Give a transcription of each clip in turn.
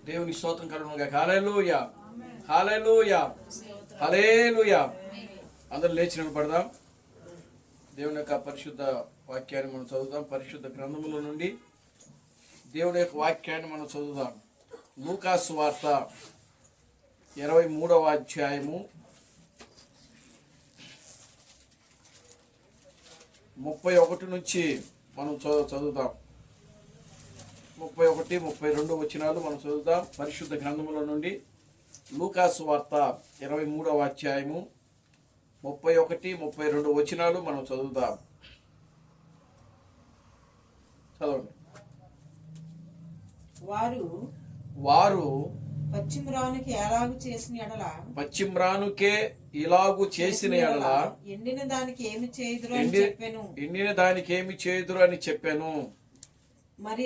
దేవుని స్తోత్రం కలుగునుగాక. హల్లెలూయా, హల్లెలూయా, హల్లెలూయా. అందరూ లేచి నిలబడదాం. దేవుని యొక్క పరిశుద్ధ వాక్యాన్ని మనం చదువుదాం. పరిశుద్ధ గ్రంథముల నుండి దేవుని యొక్క వాక్యాన్ని మనం చదువుదాం. లూకాసు వార్త 23వ అధ్యాయము 31 నుంచి మనం చదువుదాం. 31, 32 వచనాలు మనం చదువుదాం. పరిశుద్ధ గ్రంథముల నుండి లూకాసు వార్త 23వ అధ్యాయము 31, 32 వచనాలు మనం చదువుదాం. చదవండి. వారు పశ్చిమ్రానుకే ఇలాగు చేసిన ఎడల ఎండిన దానికి ఏమి చేయుదురు అని చెప్పాను. మరి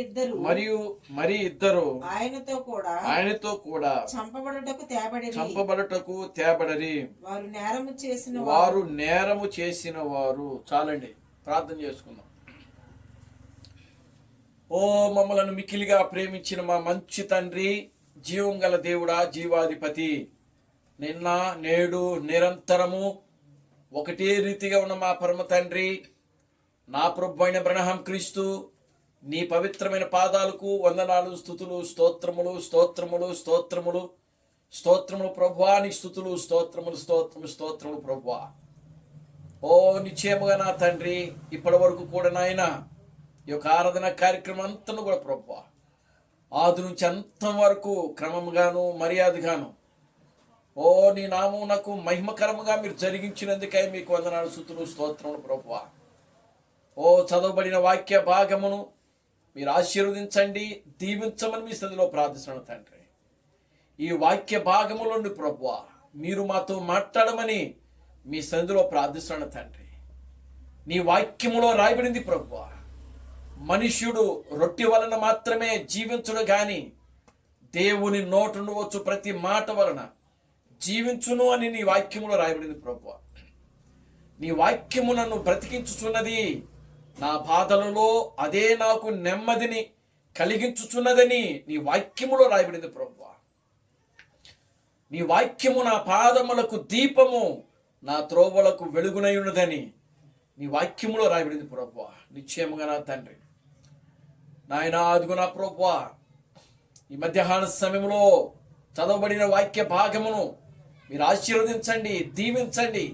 ఇద్దరు ఆయనతో కూడా చంపబడుటకు తేబడరి. వారు నేరము చేసిన వారు. చాలండి, ప్రార్థన చేసుకుందాం. ఓ మమ్మలను మిక్కిలిగా ప్రేమించిన మా మంచి తండ్రి, జీవం గల దేవుడా, జీవాధిపతి, నిన్న నేడు నిరంతరము ఒకటే రీతిగా ఉన్న మా పరమ తండ్రి, నా ప్రభు అయిన బ్రహ్మ క్రీస్తు, నీ పవిత్రమైన పాదాలకు వందనాలు, స్తుతులు, స్తోత్రములు, స్తోత్రములు, స్తోత్రములు, స్తోత్రములు ప్రభువా. నీ స్తుతులు, స్తోత్రములు, స్తోత్రములు ప్రభువా. ఓ నిశ్చయముగా నా తండ్రి, ఇప్పటి వరకు కూడా నాయన ఈ యొక్క ఆరాధన కార్యక్రమం అంతా కూడా ప్రభువా, ఆది నుంచి అంతం వరకు క్రమంగాను మర్యాదగాను ఓ నీ నామం నాకు మహిమకరముగా మీరు జరిగించినందుకై మీకు వందనాలు, స్తుతులు, స్తోత్రములు ప్రభువా. ఓ చదవబడిన వాక్య భాగమును మీరు ఆశీర్వదించండి, దీవించమని మీ సన్నిధిలో ప్రార్థిస్తున్నాను తండ్రి. ఈ వాక్య భాగములోని ప్రభువా మీరు మాతో మాట్లాడమని మీ సన్నిధిలో ప్రార్థిస్తున్నాను తండ్రి. నీ వాక్యములో రాయబడింది ప్రభువా, మనుష్యుడు రొట్టె వలన మాత్రమే జీవించుడు గాని దేవుని నోట నుండి వచ్చు ప్రతి మాట వలన జీవించును అని నీ వాక్యములో రాయబడింది ప్రభువా. నీ వాక్యము నన్ను బ్రతికించుచున్నది, నా బాధలలో అదే నాకు నెమ్మదిని కలిగించుచున్నదని నీ వాక్యములో రాయబడింది ప్రభువా. నీ వాక్యము నా పాదములకు దీపము, నా త్రోవలకు వెలుగునై ఉన్నదని నీ వాక్యములో రాయబడింది ప్రభువా. నిశ్చయముగా నా తండ్రి నాయన, అదిగో నా ప్రభువా, ఈ మధ్యాహ్న సమయంలో చదవబడిన వాక్య భాగమును మీరు ఆశీర్వదించండి, దీవించండి.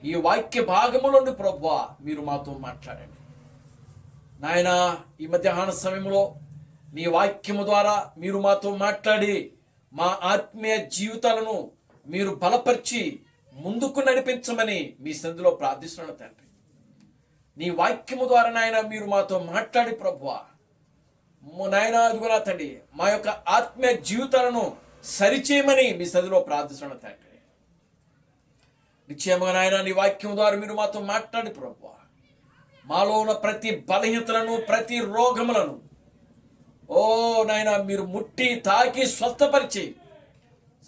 ఈ వాక్య భాగములోని ప్రభువా మీరు మాతో మాట్లాడండి నాయన. ఈ మధ్యాహ్న సమయంలో నీ వాక్యము ద్వారా మీరు మాతో మాట్లాడి మా ఆత్మీయ జీవితాలను మీరు బలపరిచి ముందుకు నడిపించమని మీ సన్నిధిలో ప్రార్థిస్తున్నాను తండ్రి. నీ వాక్యము ద్వారా నాయన మీరు మాతో మాట్లాడి ప్రభువా నాయన, అదిగో నా తండ్రి, మా యొక్క ఆత్మీయ జీవితాలను సరిచేయమని మీ సన్నిధిలో ప్రార్థిస్తున్నాను తండ్రి. నిశ్చయముగా నాయన నీ వాక్యం ద్వారా మీరు మాతో మాట్లాడి ప్రభువా మాలో ఉన్న ప్రతి బలహీనతలను, ప్రతి రోగములను ఓ నాయన మీరు ముట్టి తాకి స్వస్థపరిచి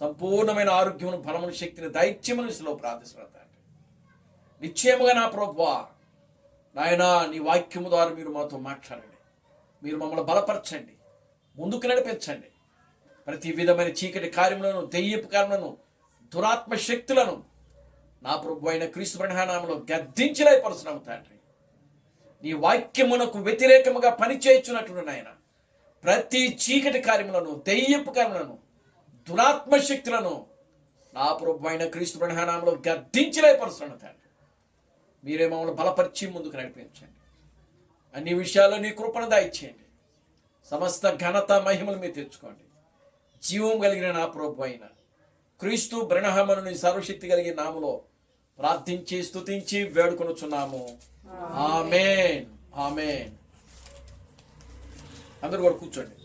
సంపూర్ణమైన ఆరోగ్యమును, బలమును, శక్తిని దైత్యమును విషయంలో ప్రార్థిస్తున్నాను తండ్రి. నిశ్చయముగా నా ప్రభువా నాయన నీ వాక్యము ద్వారా మీరు మాతో మాట్లాడండి, మీరు మమ్మల్ని బలపరచండి, ముందుకు నడిపించండి. ప్రతి విధమైన చీకటి కార్యములను, దెయ్యపు కార్యములను, దురాత్మ శక్తులను నా ప్రభు అయిన క్రీస్తు నామములో గద్దించిలైపరుస్తున్నాము తండ్రి. నీ వాక్యమునకు వ్యతిరేకముగా పనిచేయుచున్నట్టు నాయన ప్రతి చీకటి కార్యములను, దెయ్యపు కార్యములను, దురాత్మ శక్తులను నా ప్రభు అయిన క్రీస్తు నామములో గద్దించిలైపరుస్తున్నాను తండ్రి. మీరే మమ్మల్ని బలపరిచి ముందుకు నడిపించండి. అన్ని విషయాల్లో నీ కృపను దయచేయండి. సమస్త ఘనత మహిమలు మీరు తెచ్చుకోండి. జీవం కలిగిన నా ప్రభు అయిన క్రీస్తు బ్రహ్మను నీ సర్వశక్తి కలిగిన నామలో ప్రార్థించి స్తుతించి వేడుకొనుచున్నాము. ఆమేన్, ఆమేన్. అందరూ కూడా కూర్చోండి.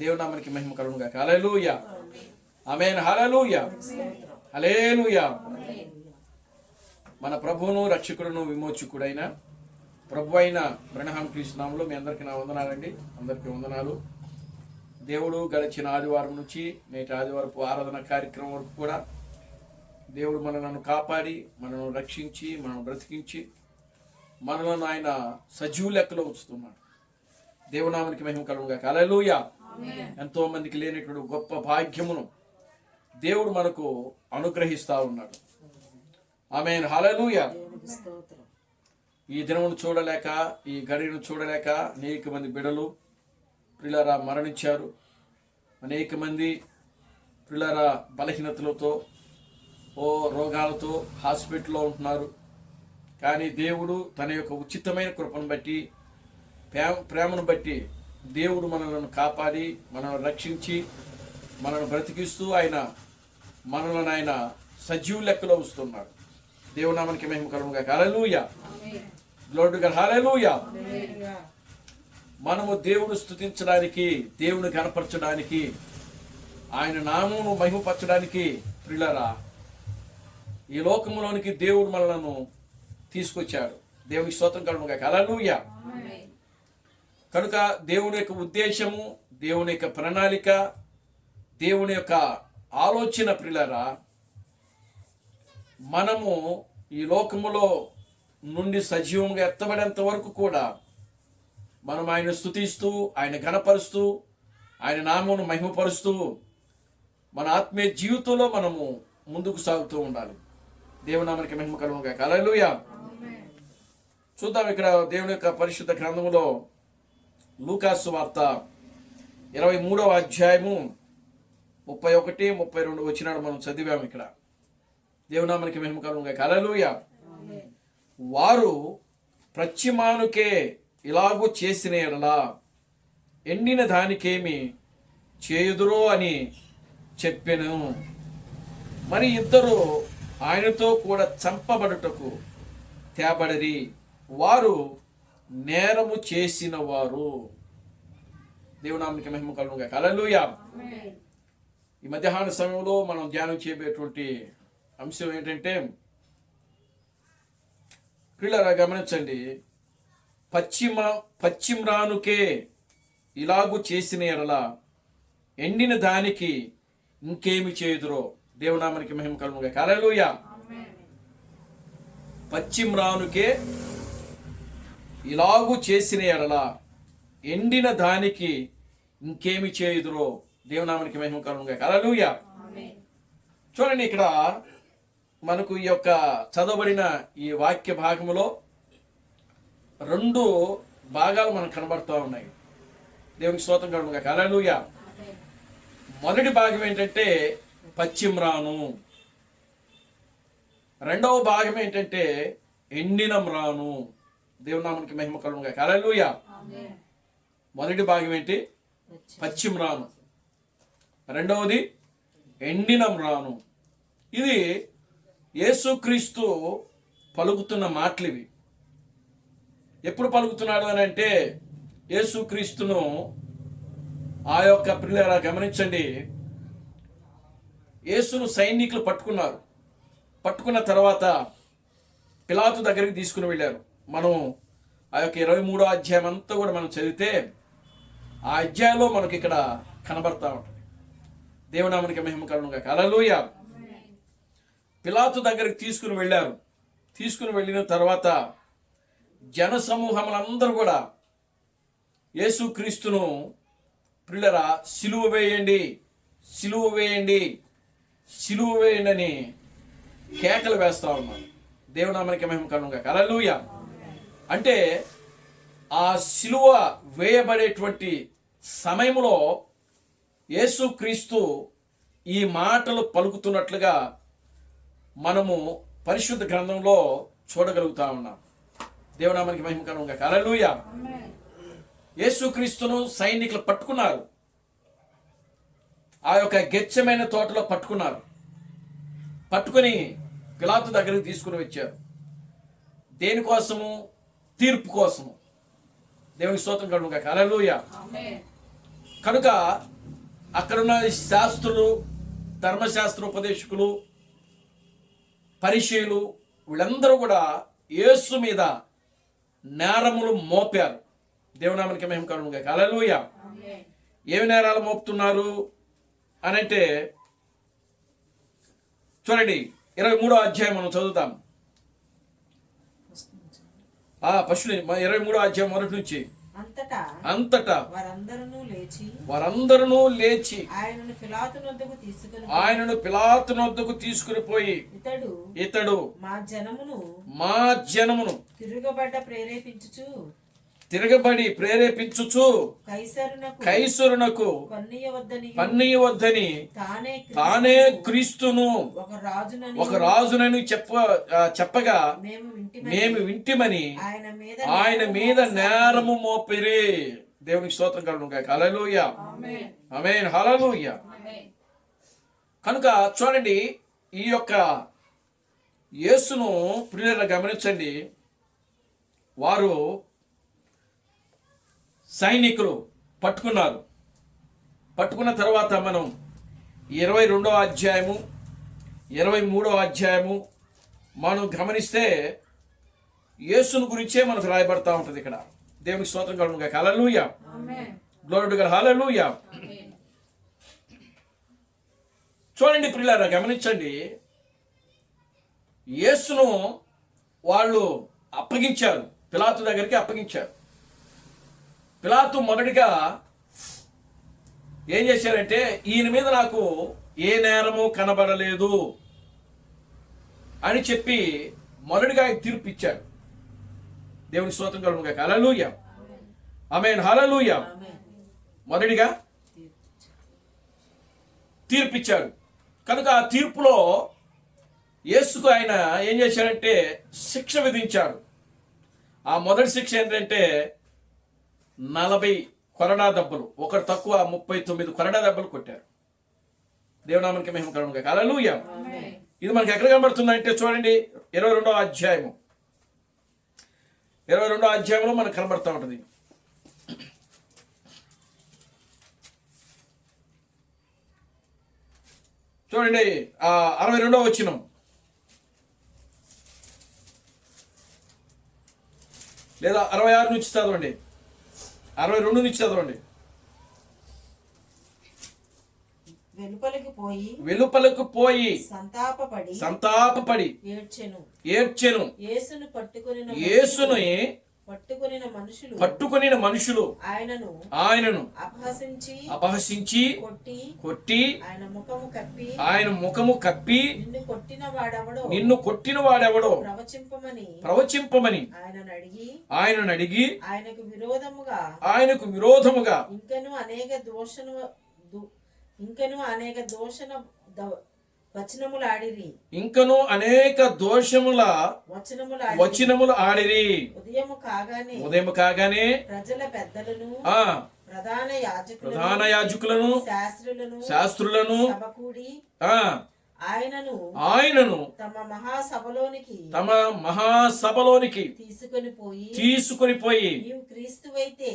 దేవుని నామానికి మహిమ కలుగును గాక. హల్లెలూయా, ఆమేన్, హల్లెలూయా, హల్లెలూయా. మన ప్రభువును, రక్షకుడును, విమోచకుడైన ప్రభు అయిన బ్రహ్మ క్రీస్తు నామములో మీ అందరికీ నా వందనాలండి. అందరికీ వందనాలు. దేవుడు గడిచిన ఆదివారం నుంచి నేటి ఆదివారపు ఆరాధన కార్యక్రమం వరకు కూడా దేవుడు మనలను కాపాడి, మనను రక్షించి, మనను బ్రతికించి, మనలను ఆయన సజీవ లెక్కలో ఉంచుతున్నాడు. దేవునామానికి మహిమ కలుగుగా. హల్లెలూయా. ఎంతో మందికి లేనటువంటి గొప్ప భాగ్యమును దేవుడు మనకు అనుగ్రహిస్తా ఉన్నాడు. ఆమేన్. హల్లెలూయా. ఈ దినమును చూడలేక, ఈ గడియను చూడలేక అనేక మంది బిడ్డలు ప్రియులారా మరణించారు. అనేక మంది ప్రియులారా బలహీనతలతో, రోగాలతో హాస్పిటల్లో ఉంటున్నారు. కానీ దేవుడు తన యొక్క ఉచితమైన కృపను బట్టి, ప్రేమను బట్టి దేవుడు మనలను కాపాడి, మనల్ని రక్షించి, మనల్ని బ్రతికిస్తూ మనలను ఆయన సజీవ లెక్కలో ఉంచుతున్నాడు. దేవునామానికి మహిమ కలుగుగా. హల్లెలూయా. Glory to God. హల్లెలూయా. మనము దేవుని స్తుతించడానికి, దేవుని కనపరచడానికి, ఆయన నామమును మహిమపరచడానికి ప్రియులారా ఈ లోకములోనికి దేవుడు మనలను తీసుకొచ్చాడు. దేవునికి స్తోత్రం కలుగుగా. హల్లెలూయా. కనుక దేవుని యొక్క ఉద్దేశము, దేవుని యొక్క ప్రణాళిక, దేవుని యొక్క ఆలోచన ప్రియులారా, మనము ఈ లోకములో నుండి సజీవంగా ఎత్తబడేంత వరకు కూడా మనం ఆయన స్తుతిస్తూ, ఆయన ఘనపరుస్తూ, ఆయన నామమును మహిమపరుస్తూ మన ఆత్మీయ జీవితంలో మనము ముందుకు సాగుతూ ఉండాలి. దేవుని నామానికి మహిమ కలుగుగా. హల్లెలూయా. చూద్దాం ఇక్కడ దేవుని యొక్క పరిశుద్ధ గ్రంథములో లూకా సువార్త 23వ అధ్యాయము 31, 32 వచనాలు మనం చదివాము. ఇక్కడ దేవుని నామానికి మహిమ కలుగుగా. హల్లెలూయా. వారు ప్రత్యమానుకే ఇలాగూ చేసిన ఎడలా ఎండిన దానికేమి చేయుదురో అని చెప్పెను. మరి ఇద్దరు ఆయనతో కూడా చంపబడుటకు తేబడిరి. వారు నేరము చేసిన వారు. దేవునామానికి మహిమ కలుగుగా. హల్లెలూయా. ఈ మధ్యాహ్న సమయంలో మనం ధ్యానం చేయబోయేటువంటి అంశం ఏంటంటే ప్రియులారా గమనించండి. పశ్చిమ్రానుకే ఇలాగూ చేసిన ఎడల ఎండిన దానికి ఇంకేమి చేయుదురో. దేవునామానికి మహిమ కలుగుగా. హల్లెలూయా. పశ్చిమ్రానుకే ఇలాగూ చేసిన ఎడల ఎండిన దానికి ఇంకేమి చేయుదురో. దేవునామానికి మహిమ కలుగుగా. హల్లెలూయా. చూడండి, ఇక్కడ మనకు ఈ యొక్క చదవబడిన ఈ వాక్య భాగములో 2 భాగాలు మనకు కనబడుతూ ఉన్నాయి. దేవునికి స్తోత్రం కలుగుగా. హల్లెలూయా. మొదటి భాగం ఏంటంటే పశ్చిమ్రాను. రెండవ భాగం ఏంటంటే ఎండిన మ్రాను. దేవునామానికి మహిమ కలుగుగా. హల్లెలూయా. మొదటి భాగం ఏంటి? పశ్చిమ్రాను. రెండవది ఎండిన మ్రాను. ఇది యేసుక్రీస్తు పలుకుతున్న మాటలు ఇవి. ఎప్పుడు పలుకుతున్నాడు అని అంటే, యేసుక్రీస్తును ఆ యొక్క ప్రియులారా గమనించండి, యేసును సైనికులు పట్టుకున్నారు. పట్టుకున్న తర్వాత పిలాతు దగ్గరికి తీసుకుని వెళ్ళారు. మనం ఆ యొక్క 23వ అధ్యాయం అంతా కూడా మనం చదివితే ఆ అధ్యాయంలో మనకి ఇక్కడ కనబడతా ఉంటుంది. దేవునామానికి మహిమ కలుగుగా. హల్లెలూయా. పిలాతు దగ్గరికి తీసుకుని వెళ్ళారు. తీసుకుని వెళ్ళిన తర్వాత జన సమూహములందరూ కూడా యేసుక్రీస్తును ప్రియులారా సిలువ వేయండి, సిలువ వేయండి, సిలువ వేయండి అని కేకలు వేస్తా ఉన్నారు. దేవునామానికి మహిమ కలుగుగా. హల్లెలూయా. అంటే ఆ సిలువ వేయబడేటువంటి సమయంలో యేసుక్రీస్తు ఈ మాటలు పలుకుతున్నట్లుగా మనము పరిశుద్ధ గ్రంథంలో చూడగలుగుతా ఉన్నాం. దేవునామానికి మహిమ కలుగుగా. హల్లెలూయా. యేసుక్రీస్తును సైనికులు పట్టుకున్నారు. ఆ యొక్క గెత్సెమనే తోటలో పట్టుకున్నారు. పట్టుకుని పిలాతు దగ్గరికి తీసుకుని వచ్చారు. దేనికోసము? తీర్పు కోసము. దేవునికి స్తోత్రం కలుగుగా. హల్లెలూయా. కనుక అక్కడున్న శాస్త్రులు, ధర్మశాస్త్ర ఉపదేశకులు, పరిచయులు వీళ్ళందరూ కూడా యేసు మీద నేరములు మోపారు. దేవునామానికి మహిమ కలుగుగా. హల్లెలూయా. ఏమి నేరాలు మోపుతున్నారు అనంటే చూడండి, 23వ అధ్యాయం మనం చదువుతాం. 23వ అధ్యాయం మొదటి నుంచి అంతటా వారందరూ లేచి ఆయనను పిలాతు నొద్దకు తీసుకుని పోయి ఇతడు మా జనమును తిరగబడి ప్రేరేపించుచు కైసరునకు పన్నీయవద్దని తానే క్రీస్తును ఒక రాజునని చెప్పగా మేము వింటిమని ఆయన మీద నేరము మోపిరి. దేవునికి స్తోత్రం కలుగును గాక. హల్లెలూయా, ఆమేన్, హల్లెలూయా. కనుక చూడండి, ఈ యొక్క యేసును ప్రియులారా గమనించండి. వారు సైనికులు పట్టుకున్న తర్వాత మనం 22వ అధ్యాయము 23వ అధ్యాయము మనం గమనిస్తే యేసును గురించే మనకు రాయబడతా ఉంటుంది ఇక్కడ. దేవునికి స్తోత్రం కలుగును గాక. హల్లెలూయా, గ్లోరీ టు గాడ్, హల్లెలూయా. చూడండి ప్రియులారా గమనించండి, యేసును వాళ్ళు అప్పగించారు, పిలాతు దగ్గరికి అప్పగించారు. పిలాతు మొదటిగా ఏం చేశారంటే, ఈయన మీద నాకు ఏ నేరము కనబడలేదు అని చెప్పి మొదటిగా ఆయన తీర్పు ఇచ్చాడు. దేవుని స్తోత్రం కలుగును గాక. హల్లెలూయా, ఆమేన్, హల్లెలూయా. మొదటిగా తీర్పిచ్చాడు. కనుక ఆ తీర్పులో యేసుకు ఆయన ఏం చేశాడంటే శిక్ష విధించాడు. ఆ మొదటి శిక్ష ఏంటంటే 40 కొరడా దెబ్బలు, ఒకటి తక్కువ 39 కొరడా దెబ్బలు కొట్టారు. దేవునామానికి మహిమ కలుగును గాక. హల్లెలూయా. ఇది మనకి ఎక్కడ కనబడుతుందంటే చూడండి, 22వ అధ్యాయము 22వ అధ్యాయంలో మనకు కనబడుతూ ఉంటుంది. చూడండి, 62వ వచనం. లేదా 66 నుంచి చదవండి, 62 నుంచి చదవండి. వెలుపలకు పోయి సంతాపపడి ఏడ్చెను. యేసుని పట్టుకొనిన మనుషులు ఆయనను అపహసించి కొట్టి ఆయన ముఖము కప్పి నిన్ను కొట్టిన వాడెవడో ప్రవచింపమని ఆయనను అడిగి ఆయనకు విరోధముగా ఇంకను అనేక దోషముల వచనములు ఆడిరి. ఉదయము కాగానే ప్రజల పెద్దలను ప్రధాన యాజకులను శాస్త్రులను ఆయనను తమ మహాసభలోనికి తీసుకొని పోయి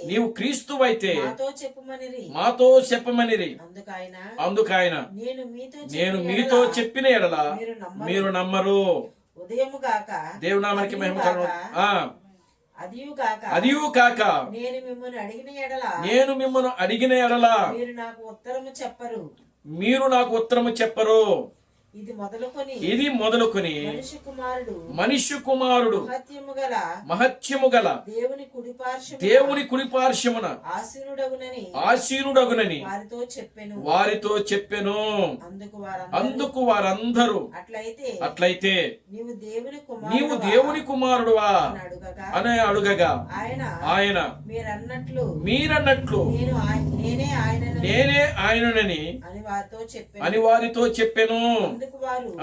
నీవు క్రీస్తువైతే మాతో చెప్పమనిరి. అందుకైన నేను మీతో చెప్పిన ఎడల మీరు నమ్మరు. దేవునామానికి మహిమ కలుగును. అదియు కాక నేను మిమ్మల్ని అడిగిన ఎడల మీరు నాకు ఉత్తరము చెప్పరు. ఇది మొదలుకొని మనిషి కుమారుడు మహత్యము గల దేవుని కుడిపార్శ్వమున ఆసీనుడగునని వారితో చెప్పెను. అందుకు వారందరూ అట్లయితే నీవు దేవుని కుమారుడువా అని అడుగగా ఆయన మీరన్నట్లు నేనే ఆయననని అని వారితో చెప్పెను.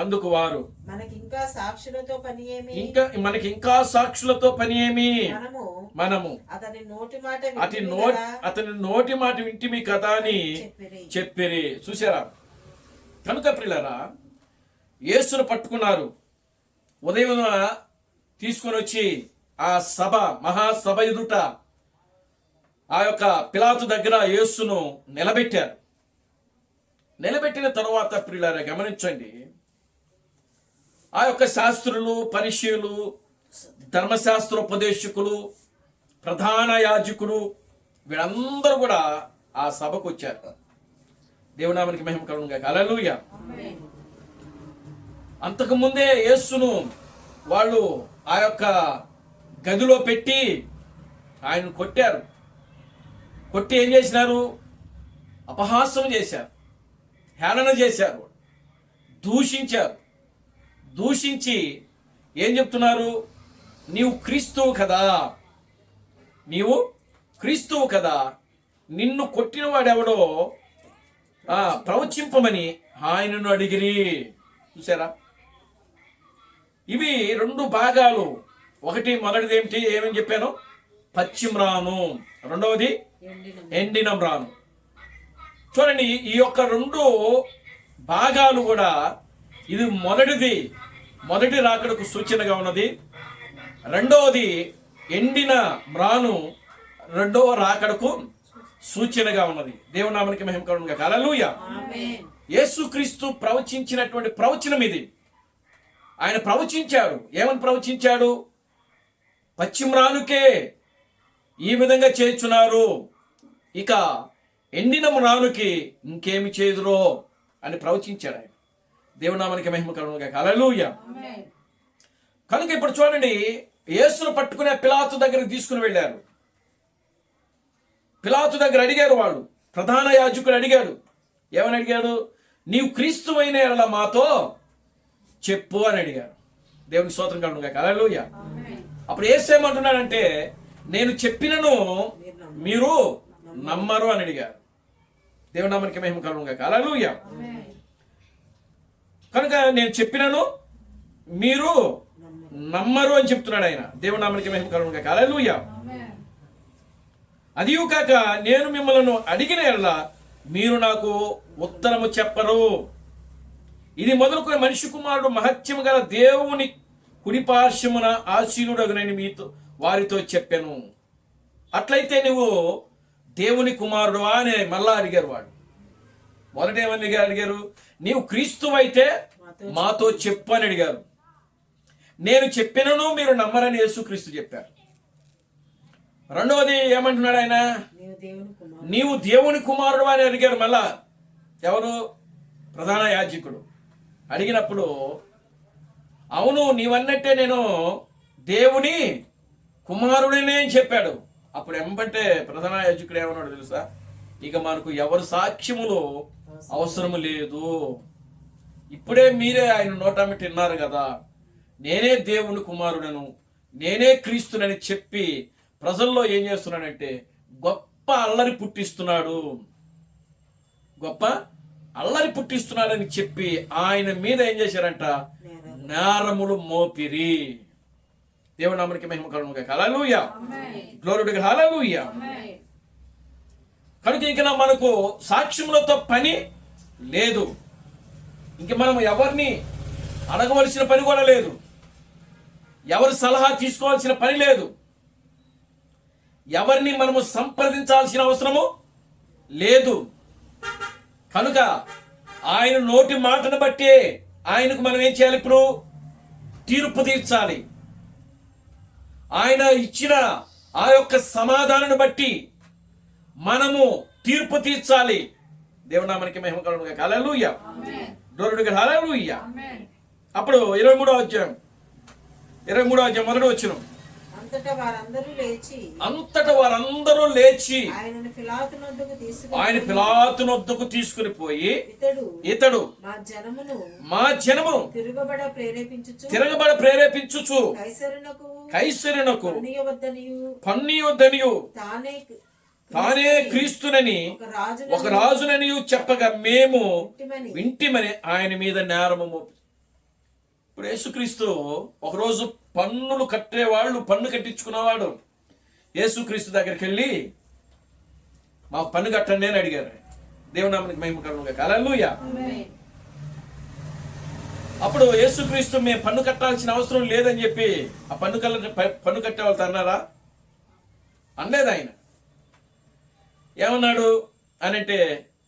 అందుకు వారు మనకి ఇంకా సాక్షులతో పని ఏమి, మనము అతని నోటి మాట వింటిమి కదా అని చెప్పిరి. చూసారా? కనుక ప్రియులారా, యేసును పట్టుకున్నారు. ఉదయం తీసుకొని వచ్చి ఆ సభ మహాసభ ఎదుట ఆ యొక్క పిలాతు దగ్గర యేసును నిలబెట్టారు. నిలబెట్టిన తరువాత ప్రియులారా గమనించండి, ఆ యొక్క శాస్త్రులు, పరిశీలు, ధర్మశాస్త్రోపదేశకులు, ప్రధాన యాజకుడు వీళ్ళందరూ కూడా ఆ సభకు వచ్చారు. దేవునామానికి మహిమ కలుగును గాక. హల్లెలూయా. అంతకుముందే యేసును వాళ్ళు ఆ యొక్క గదిలో పెట్టి ఆయన కొట్టారు. కొట్టి ఏం చేసినారు? అపహాస్యం చేశారు, హేళన చేశారు, దూషించారు. దూషించి ఏం చెప్తున్నారు? నీవు క్రీస్తువు కదా, నీవు క్రీస్తువు కదా, నిన్ను కొట్టిన వాడెవడో ప్రవచింపమని ఆయనను అడిగిరి. చూసారా? ఇవి రెండు భాగాలు. మొదటిది ఏమిటి? ఏమని చెప్పాను? పచ్చిమ్రాను. రెండవది ఎండిన మ్రాను. చూడండి, ఈ యొక్క రెండు భాగాలు కూడా, ఇది మొదటి రాకడకు సూచనగా ఉన్నది. రెండవది ఎండిన మ్రాను రెండవ రాకడకు సూచనగా ఉన్నది. దేవుని నామమునకి మహిమ కలుగును గాక. హల్లెలూయా. యేసుక్రీస్తు ప్రవచించినటువంటి ప్రవచనం ఇది. ఆయన ప్రవచించాడు. ఏమని ప్రవచించాడు? పచ్చిమ్రానుకే ఈ విధంగా చేర్చున్నారు, ఇక ఎండిన మ్రానుకి ఇంకేమి చేదురో అని ప్రవచించాడు ఆయన. దేవుని నామమునకి మహిమ కలుగును గాక. హల్లెలూయా. కనుక ఇప్పుడు చూడండి, యేసును పట్టుకునే పిలాతు దగ్గరికి తీసుకుని వెళ్ళారు. పిలాతు దగ్గర అడిగారు వాళ్ళు. ప్రధాన యాజకుడు అడిగాడు. ఏమని అడిగాడు? నీవు క్రీస్తువైన యెడల మాతో చెప్పు అని అడిగారు. దేవునికి స్తోత్రం కలుగును గాక. హల్లెలూయా. అప్పుడు యేసు ఏమంటున్నాడంటే, నేను చెప్పినను మీరు నమ్మరు అని అడిగారు. దేవుని నామమునకి మహిమ కలుగును గాక. హల్లెలూయా. కనుక నేను చెప్పినను మీరు నమ్మరు అని చెప్తున్నాడు ఆయన. దేవుని నామమునకి మహిమ కలుగును గాక. హల్లెలూయా. అదియు కాక నేను మిమ్మల్ని అడిగిన యెడల మీరు నాకు ఉత్తరము చెప్పరు. ఇది మొదలుకొని మనిషి కుమారుడు మహత్యము గల దేవుని కుడిపార్శ్వమున ఆసీనుడగునని మీతో వారితో చెప్పాను. అట్లయితే నువ్వు దేవుని కుమారుడు అని మళ్ళా అడిగారు వాళ్ళు. మొదట ఏమని అడిగారు? నీవు క్రీస్తువైతే మాతో చెప్పు అని అడిగారు. నేను చెప్పినను మీరు నమ్మరని యేసుక్రీస్తు చెప్పారు. రెండవది ఏమంటున్నాడు ఆయన? నీవు దేవుని కుమారుడు అని అడిగారు మళ్ళా. ఎవరు? ప్రధాన యాజకుడు. అడిగినప్పుడు అవును నీవన్నట్టే నేను దేవుని కుమారుడినే అని చెప్పాడు. అప్పుడు ఎంబంటే ప్రధాన యాజకుడు ఏమన్నాడు తెలుసా? ఇక మనకు ఎవరు సాక్ష్యములు అవసరము లేదు, ఇప్పుడే మీరే ఆయన నోటమిటి విన్నారు కదా, నేనే దేవుని కుమారుడను, నేనే క్రీస్తునని చెప్పి ప్రజల్లో ఏం చేస్తున్నాడంటే గొప్ప అల్లరి పుట్టిస్తున్నాడు, గొప్ప అల్లరి పుట్టిస్తున్నాడని చెప్పి ఆయన మీద ఏం చేశారంట? నేరములు మోపిరి. దేవుని నామమునకి మహిమ కలుగును గాక. హల్లెలూయా. Glory to God. హల్లెలూయా. కనుక ఇంక మనకు సాక్ష్యములతో పని లేదు. ఇంక మనం ఎవరిని అడగవలసిన పని కూడా లేదు, ఎవరి సలహా తీసుకోవాల్సిన పని లేదు, ఎవరిని మనము సంప్రదించాల్సిన అవసరము లేదు. కనుక ఆయన నోటి మాటను బట్టి ఆయనకు మనం ఏం చేయాలి? ఇప్పుడు తీర్పు తీర్చాలి. ఆయన ఇచ్చిన ఆ యొక్క సమాధానాన్ని బట్టి మనము తీర్పు తీర్చాలి. దేవుని నామమునకి మహిమ కలుగును గాక. హల్లెలూయా. Glory to God. హల్లెలూయా. అప్పుడు 23వ అధ్యాయం మొదటి వచనం. అంతటా వారందరూ లేచి ఆయన పిలాతు నొద్దకు తీసుకుని పోయి, ఇతడు మా జనమును తిరగబడ ప్రేరేపించుచు కైసరునకు పన్నియొద్దనియు తానే క్రీస్తునని ఒక రాజునని చెప్పగా మేము వింటిమని ఆయన మీద నేరము మోపి. ఇప్పుడు యేసుక్రీస్తు ఒకరోజు పన్నులు కట్టేవాళ్ళు, పన్ను కట్టించుకున్నవాడు యేసుక్రీస్తు దగ్గరికి వెళ్ళి మాకు పన్ను కట్టండి అని అడిగారు. దేవుని నామమునకి మహిమ కలుగును గాక. హల్లెలూయా. అప్పుడు యేసుక్రీస్తు మేము పన్ను కట్టాల్సిన అవసరం లేదని చెప్పి ఆ పన్ను కట్టే వాళ్ళతో అన్నారా? అనలేదు. ఆయన ఏమన్నాడు అనంటే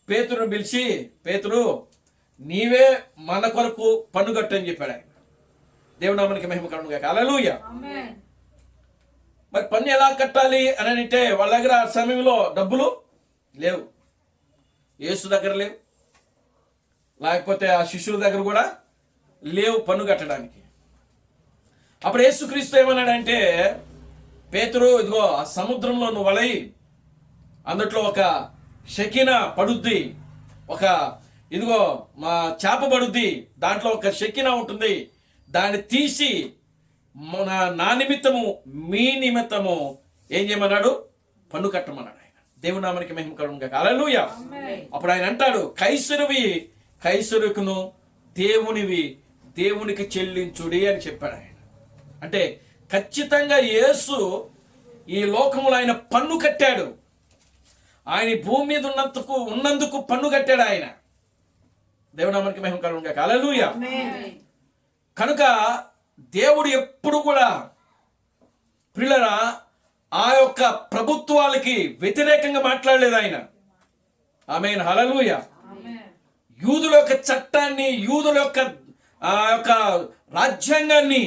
పేతురును పిలిచి, పేతురు నీవే మన కొరకు పన్ను కట్టు అని చెప్పాడు ఆయన. దేవుని నామమునకి మహిమ కలుగును గాక. హల్లెలూయా. మరి పన్ను ఎలా కట్టాలి అని అంటే వాళ్ళ దగ్గర ఆ సమయంలో డబ్బులు లేవు, యేసు దగ్గర లేవు, లేకపోతే ఆ శిష్యుల దగ్గర కూడా లేవు పన్ను కట్టడానికి. అప్పుడు యేసుక్రీస్తు ఏమన్నాడంటే, పేతురు ఇదిగో ఆ సముద్రంలో నువ్వు వలయి అందుట్లో ఒక షకిన పడుద్ది, ఒక ఇదిగో మా చేప పడుద్ది, దాంట్లో ఒక షకిన ఉంటుంది. దాన్ని తీసి నా నిమిత్తము మీ నిమిత్తము ఏం చేయమన్నాడు? పన్ను కట్టమన్నాడు ఆయన. దేవుని నామానికి మహిమ కలుగును గాక. హల్లెలూయా. అప్పుడు ఆయన అంటాడు, కైసరువి కైసరుకును, దేవునివి దేవునికి చెల్లించుడి అని చెప్పాడు ఆయన. అంటే ఖచ్చితంగా యేసు ఈ లోకములో ఆయన పన్ను కట్టాడు. ఆయన భూమి మీద ఉన్నందుకు పన్ను కట్టాడు ఆయన. దేవుని నామానికి మహిమ కలుగును గాక. హల్లెలూయా. కనుక దేవుడు ఎప్పుడు కూడా ప్రియులారా ఆ యొక్క ప్రభుత్వాలకి వ్యతిరేకంగా మాట్లాడలేదు ఆయన. ఆమేన్. హల్లెలూయా. యూదుల యొక్క చట్టాన్ని, యూదుల యొక్క ఆ యొక్క రాజ్యాంగాన్ని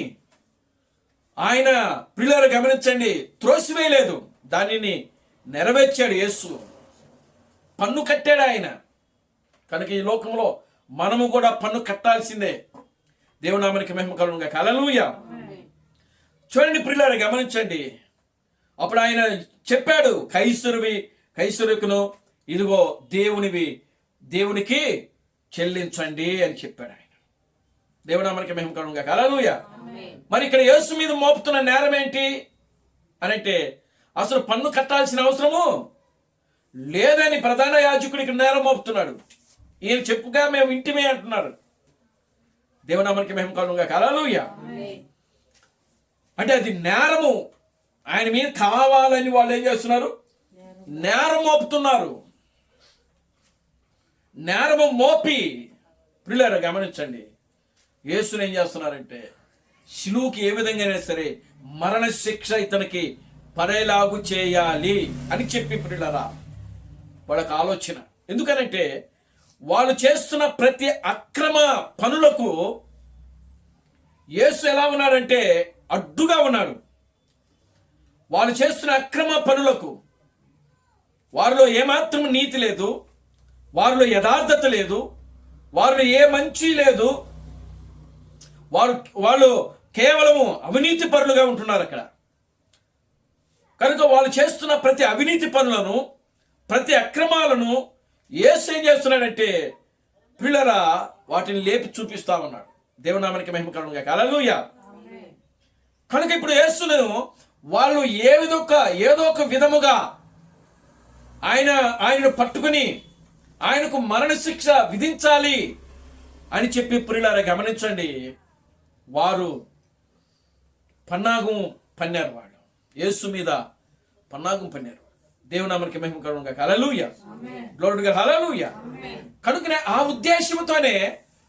ఆయన ప్రియులారా గమనించండి, త్రోసివేయలేదు, దానిని నెరవేర్చాడు యేసు. పన్ను కట్టాడు ఆయన. కనుక ఈ లోకంలో మనము కూడా పన్ను కట్టాల్సిందే. దేవుని నామానికి మహిమ కలుగును గాక. హల్లెలూయా. చూడండి ప్రియులారా గమనించండి, అప్పుడు ఆయన చెప్పాడు, కైసరుకును ఇదిగో దేవునివి దేవునికి చెల్లించండి అని చెప్పాడు ఆయన. దేవుని నామానికి మహిమ కలుగును గాక. హల్లెలూయా. మరి ఇక్కడ యేసు మీద మోపుతున్న నేరం ఏంటి అనంటే, అసలు పన్ను కట్టాల్సిన అవసరము లేదని ప్రధాన యాజకుడు ఇక్కడ నేరం మోపుతున్నాడు. ఈయన చెప్పుగా మేము ఇంటిమే అంటున్నారు. దేవుని నామానికి మహిమ కలుగును గాక. హల్లెలూయా. అంటే అది నేరము. ఆయన మీద కావాలని వాళ్ళు ఏం చేస్తున్నారు? నేరం మోపుతున్నారు. నేరము మోపి ప్రియులారా గమనించండి, యేసుని ఏం చేస్తున్నారంటే శిలువుకి ఏ విధంగానే సరే మరణ శిక్ష ఇతనికి పడేలాగు చేయాలి అని చెప్పి ప్రియులారా వాళ్ళకి ఆలోచన. ఎందుకనంటే వాళ్ళు చేస్తున్న ప్రతి అక్రమ పనులకు యేసు ఎలా ఉన్నాడంటే అడ్డుగా ఉన్నాడు. వాళ్ళు చేస్తున్న అక్రమ పనులకు వారిలో ఏమాత్రం నీతి లేదు, వారిలో యథార్థత లేదు, వారిలో ఏ మంచి లేదు. వాళ్ళు కేవలము అవినీతి పరులుగా ఉంటున్నారు అక్కడ. కనుక వాళ్ళు చేస్తున్న ప్రతి అవినీతి పనులను, ప్రతి అక్రమాలను యేసు ఏం చేస్తున్నాడంటే పిల్లరా వాటిని లేపి చూపిస్తా ఉన్నాడు. దేవుని నామానికి మహిమ కలుగును గాక. హల్లెలూయా. కనుక ఇప్పుడు యేసును వాళ్ళు ఏదో ఒక విధముగా ఆయనను పట్టుకుని ఆయనకు మరణశిక్ష విధించాలి అని చెప్పి ప్రియులారా గమనించండి, వారు పన్నాగం పన్నారు. వాళ్ళు యేసు మీద పన్నాగం పన్నారు. దేవుని నామానికి మహిమ కలుగును గాక. హల్లెలూయా. Glory to God. హల్లెలూయా. కనుకనే ఆ ఉద్దేశంతోనే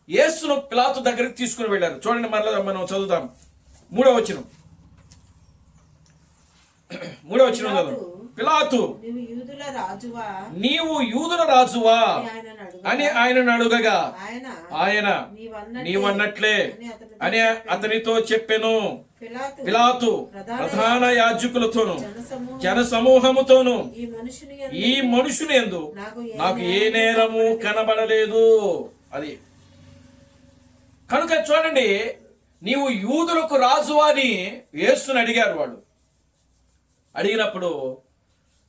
యేసును పిలాతు దగ్గరికి తీసుకుని వెళ్ళారు. చూడండి, మరలా మనం చదువుదాం. 3వ వచనం పిలాతు, నీవు యూదుల రాజువా అని ఆయనను అడుగగా ఆయన నీవన్నట్లే అని అతనితో చెప్పెను. పిలాతు ప్రధాన యాజకులతోను జన సమూహముతోను ఈ మనుషుని యందు నాకు ఏ నేరము కనబడలేదు. అది కనుక చూడండి, నీవు యూదులకు రాజువా అని యేసుని అడిగారు వాళ్ళు. అడిగినప్పుడు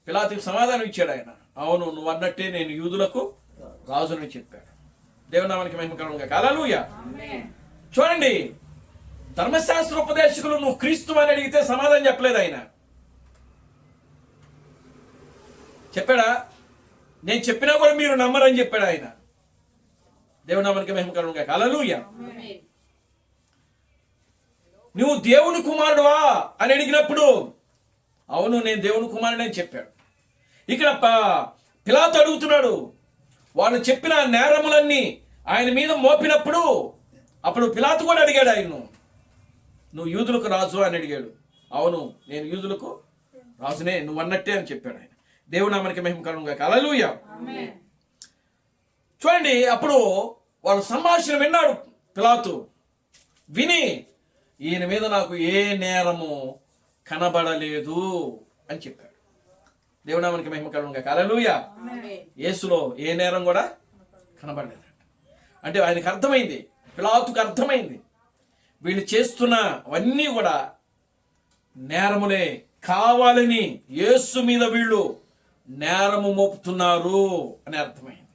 పిలాతుకి సమాధానం ఇచ్చాడు ఆయన, అవును నువ్వు అన్నట్టే నేను యూదులకు రాజుని చెప్పాడు. దేవుని నామానికి మహిమ కలుగును గాక. హల్లెలూయా. చూడండి, ధర్మశాస్త్ర ఉపదేశకులు నువ్వు క్రీస్తు అని అడిగితే సమాధానం చెప్పలేదు ఆయన. చెప్పాడా? నేను చెప్పినా కూడా మీరు నమ్మరని చెప్పాడు ఆయన. దేవుని నామానికి మహిమ కలుగును గాక. హల్లెలూయా. నువ్వు దేవుని కుమారుడువా అని అడిగినప్పుడు అవును నేను దేవుని కుమారుడు అని చెప్పాడు. ఇక్కడ పిలాతు అడుగుతున్నాడు. వాళ్ళు చెప్పిన నేరములన్నీ ఆయన మీద మోపినప్పుడు అప్పుడు పిలాతు కూడా అడిగాడు ఆయన్ను, నువ్వు యూదులకు రాజు అని అడిగాడు. అవును నేను యూదులకు రాజునే, నువ్వు అన్నట్టే అని చెప్పాడు ఆయన. దేవుని నామానికి మహిమ కలుగును గాక. హల్లెలూయా. చూడండి, అప్పుడు వాళ్ళ సంభాషణ విన్నాడు పిలాతు. విని ఈయన మీద నాకు ఏ నేరము కనబడలేదు అని చెప్పాడు. దేవునామానికి మహిమ కలుగును గాక. హల్లెలూయా. యేసులో ఏ నేరం కూడా కనబడలేదు. అంటే ఆయనకు అర్థమైంది, పిలాతుకు అర్థమైంది, వీళ్ళు చేస్తున్నవన్నీ కూడా నేరములే. కావాలని యేసు మీద వీళ్ళు నేరము మోపుతున్నారు అని అర్థమైంది.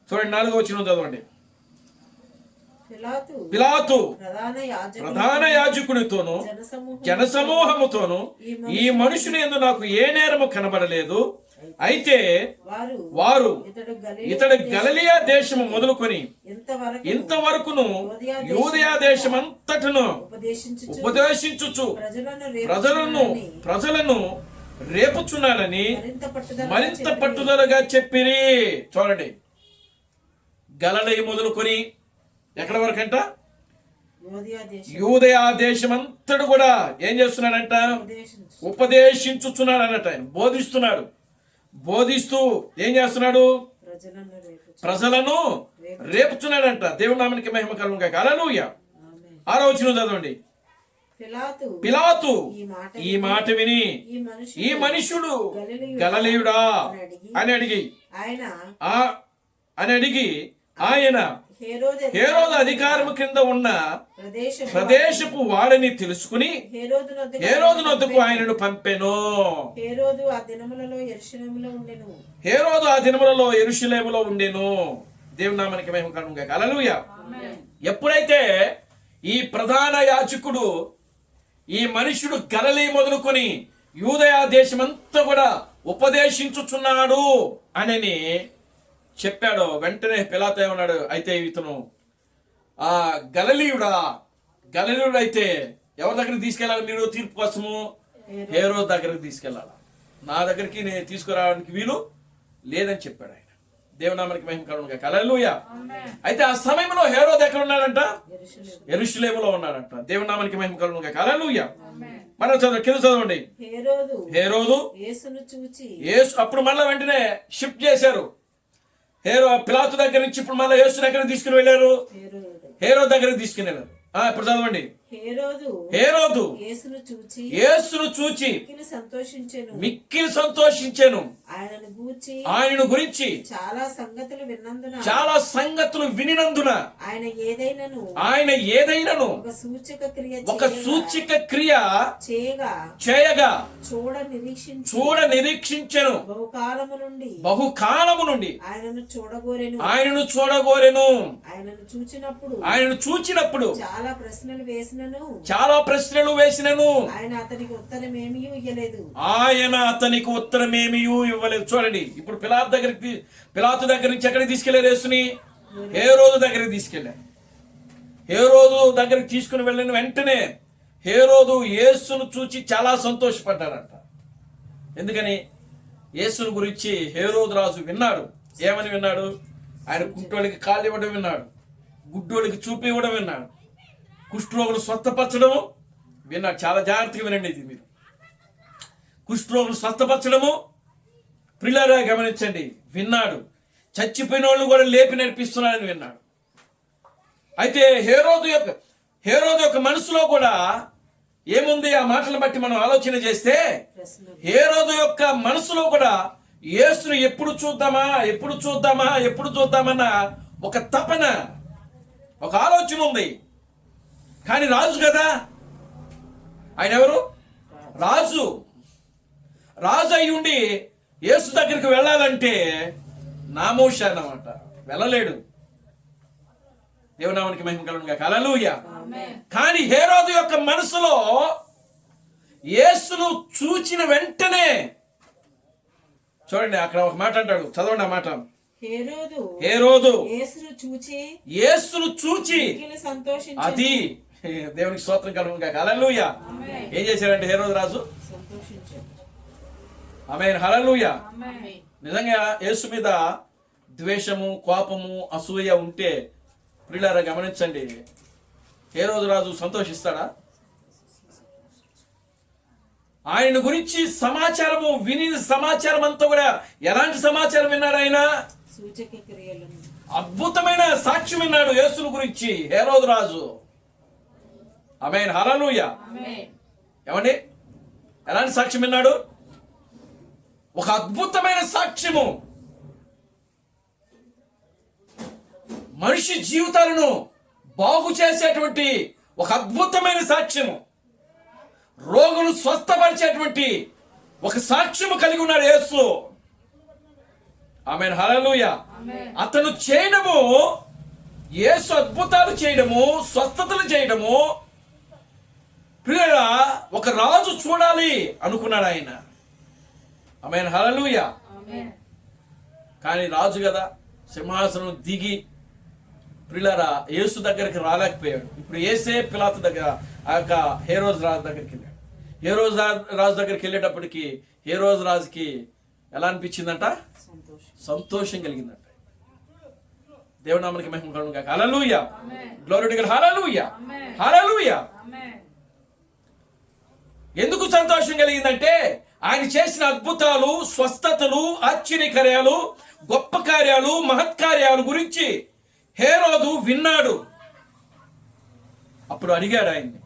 చూడండి 4వ వచనం చదవండి. పిలాతు ప్రధాన యాజకునితోను జనసమూహముతోను ఈ మనుషుని యందు నాకు ఏ నేరము కనబడలేదు. అయితే వారు ఇతడు గలిలయ దేశము మొదలుకొని ఇంతవరకును యూదయ దేశమంతటను ఉపదేశించుచు ప్రజలను రేపుచున్నాడని మరింత పట్టుదలగా చెప్పిరి. చూడండి, గలిలయ మొదలుకొని ఎక్కడ వరకంట? యూదయ దేశమంతడు కూడా ఏం చేస్తున్నాడంట? ఉపదేశించుచున్నాడు అన్నట్టు. ఆయన బోధిస్తూ ఏం చేస్తున్నాడు? ప్రజలను రేపుచున్నాడంట. దేవుని నామానికి మహిమ కలుగును గాక. హల్లెలూయా. 6వ వచనం చదవండి. పిలాతు ఈ మాట విని ఈ మనుషుడు గలిలయుడా అని అడిగి ఆయన హేరోదు అధికారము కింద ఉన్న ప్రదేశపు వాడని తెలుసుకుని హేరోదు నొద్దకు ఆయనను పంపెను. హేరోదు ఆ దినములలో యెరూషలేములో ఉండెను. దేవుని నామానికి మహిమ కలుగును గాక. హల్లెలూయా. ఎప్పుడైతే ఈ ప్రధాన యాజకుడు ఈ మనుషుడు గలిలయ మొదలుకొని యూదయ దేశమంతా కూడా ఉపదేశించుచున్నాడు అని చెప్పాడు, వెంటనే పిలాతు ఏమన్నాడు? అయితే ఇతను ఆ గలిలయుడు అయితే ఎవరి దగ్గరికి తీసుకెళ్ళాలి? మీరు తీర్పు కోసము హేరోదు దగ్గరికి తీసుకెళ్ళాలి. నా దగ్గరికి నేను తీసుకురావడానికి వీలు లేదని చెప్పాడు ఆయన. దేవునామానికి మహిమ కలుగును గాక. హల్లెలూయా. అయితే ఆ సమయంలో హేరోదు ఎక్కడ ఉన్నాడంట? యెరూషలేములో ఉన్నాడంట. దేవునామానికి మహిమ కలుగును గాక. హల్లెలూయా. మనం కింద చదవండి. హేరోదు అప్పుడు మళ్ళీ వెంటనే షిఫ్ట్ చేశారు. పిలాతు దగ్గర నుంచి ఇప్పుడు మళ్ళీ యేసుని ఎక్కడ తీసుకుని వెళ్ళారు? హేరోదు దగ్గరికి తీసుకుని వెళ్ళారు. ఇప్పుడు చదవండి. హేరోదు యేసును చూచి మిక్కిలి సంతోషించెను. ఆయనను గురించి చాలా సంగతులు వినినందున ఆయన ఏదైనను ఒక సూచక క్రియ చేయగా చూడ నిరీక్షించెను. బహుకాలము నుండి ఆయనను చూడగోరెను. ఆయనను చూచినప్పుడు చాలా ప్రశ్నలు వేసినను ఆయన అతనికి ఉత్తరమేమీ ఇవ్వలేదు. చూడండి, ఇప్పుడు పిలాతు దగ్గర నుంచి ఎక్కడికి తీసుకెళ్లారు? యేసుని హేరోదు దగ్గరికి తీసుకెళ్లారు. హేరోదు దగ్గరికి తీసుకుని వెళ్ళిన వెంటనే హేరోదు యేసును చూచి చాలా సంతోషపడ్డారంట. ఎందుకని? యేసును గురించి హేరోదు రాజు విన్నాడు. ఏమని విన్నాడు? ఆయన కుంటోళ్ళకి కాళ్ళు ఇవ్వడం విన్నాడు, గుడ్డోళ్ళకి చూపు ఇవ్వడం విన్నాడు, కుష్ఠరోగులు స్వస్థపరచడము విన్నాడు. చాలా జాగ్రత్తగా వినండి ఇది మీరు. కుష్ఠరోగులు స్వస్థపరచడము ప్రియులారా గమనించండి, విన్నాడు. చచ్చిపోయిన వాళ్ళు కూడా లేపి నడిపిస్తున్నాడని విన్నాడు. అయితే హేరోదు యొక్క మనసులో కూడా ఏముంది? ఆ మాటలను బట్టి మనం ఆలోచన చేస్తే హేరోదు యొక్క మనసులో కూడా యేసును ఎప్పుడు చూద్దామన్న ఒక తపన, ఒక ఆలోచన ఉంది. కానీ రాజు కదా ఆయన. ఎవరు? రాజు అయి ఉండి యేసు దగ్గరికి వెళ్ళాలంటే నామోష అన్నమాట, వెళ్ళలేడు. దేవునామానికి మహిమ కలుగును గాక. హల్లెలూయా. కానీ హేరోదు యొక్క మనసులో యేసును చూచిన వెంటనే చూడండి, అక్కడ ఒక మాట అంటాడు, చదవండి ఆ మాట. హేరోదు యేసును చూచి అది దేవునికి స్తోత్రం కలుగును గాక. హల్లెలూయా. ఏం చేశారంటే హేరోదు రాజు? ఆమేన్. హల్లెలూయా. నిజంగా యేసు మీద ద్వేషము, కోపము, అసూయ ఉంటే ప్రియులారా గమనించండి, హేరోదు రాజు సంతోషిస్తాడా? ఆయన గురించి సమాచారము సమాచారం అంతా కూడా ఎలాంటి సమాచారం విన్నాడు? ఆయన అద్భుతమైన సాక్ష్యం విన్నాడు యేసును గురించి హేరోదు రాజు. ఆమేన్. హల్లెలూయా. ఏమండి, ఎలాంటి సాక్ష్యం విన్నాడు? ఒక అద్భుతమైన సాక్ష్యము. మనిషి జీవితాలను బాగు చేసేటువంటి ఒక అద్భుతమైన సాక్ష్యము, రోగులు స్వస్థపరిచేటువంటి ఒక సాక్ష్యము కలిగి ఉన్నాడు యేసు. ఆమేన్, హల్లెలూయా. అతను చేయడము, యేసు అద్భుతాలు చేయడము, స్వస్థతలు చేయడము, ప్రియులారా, ఒక రాజు చూడాలి అనుకున్నాడు ఆయన. ఆమేన్, హల్లెలూయా. కానీ రాజు కదా, సింహాసనం దిగి ప్రియులారా యేసు దగ్గరికి రాలేకపోయాడు. ఇప్పుడు యేసే పిలాతు దగ్గర, ఆ యొక్క హేరోదు రాజు దగ్గరికి వెళ్ళాడు. హేరోదు రాజు దగ్గరికి వెళ్ళేటప్పటికి హేరోదు రాజుకి ఎలా అనిపించిందంట? సంతోషం కలిగిందంట. దేవుని నామమునకి మహిమ కలుగును గాక. హల్లెలూయా, గ్లోరీ టు గాడ్, హల్లెలూయా, హల్లెలూయా. ఎందుకు సంతోషం కలిగిందంటే ఆయన చేసిన అద్భుతాలు, స్వస్థతలు, ఆశ్చర్యకార్యాలు, గొప్ప కార్యాలు, మహత్కార్యాలు గురించి హేరోదు విన్నాడు. అప్పుడు అడిగాడు ఆయన్ని,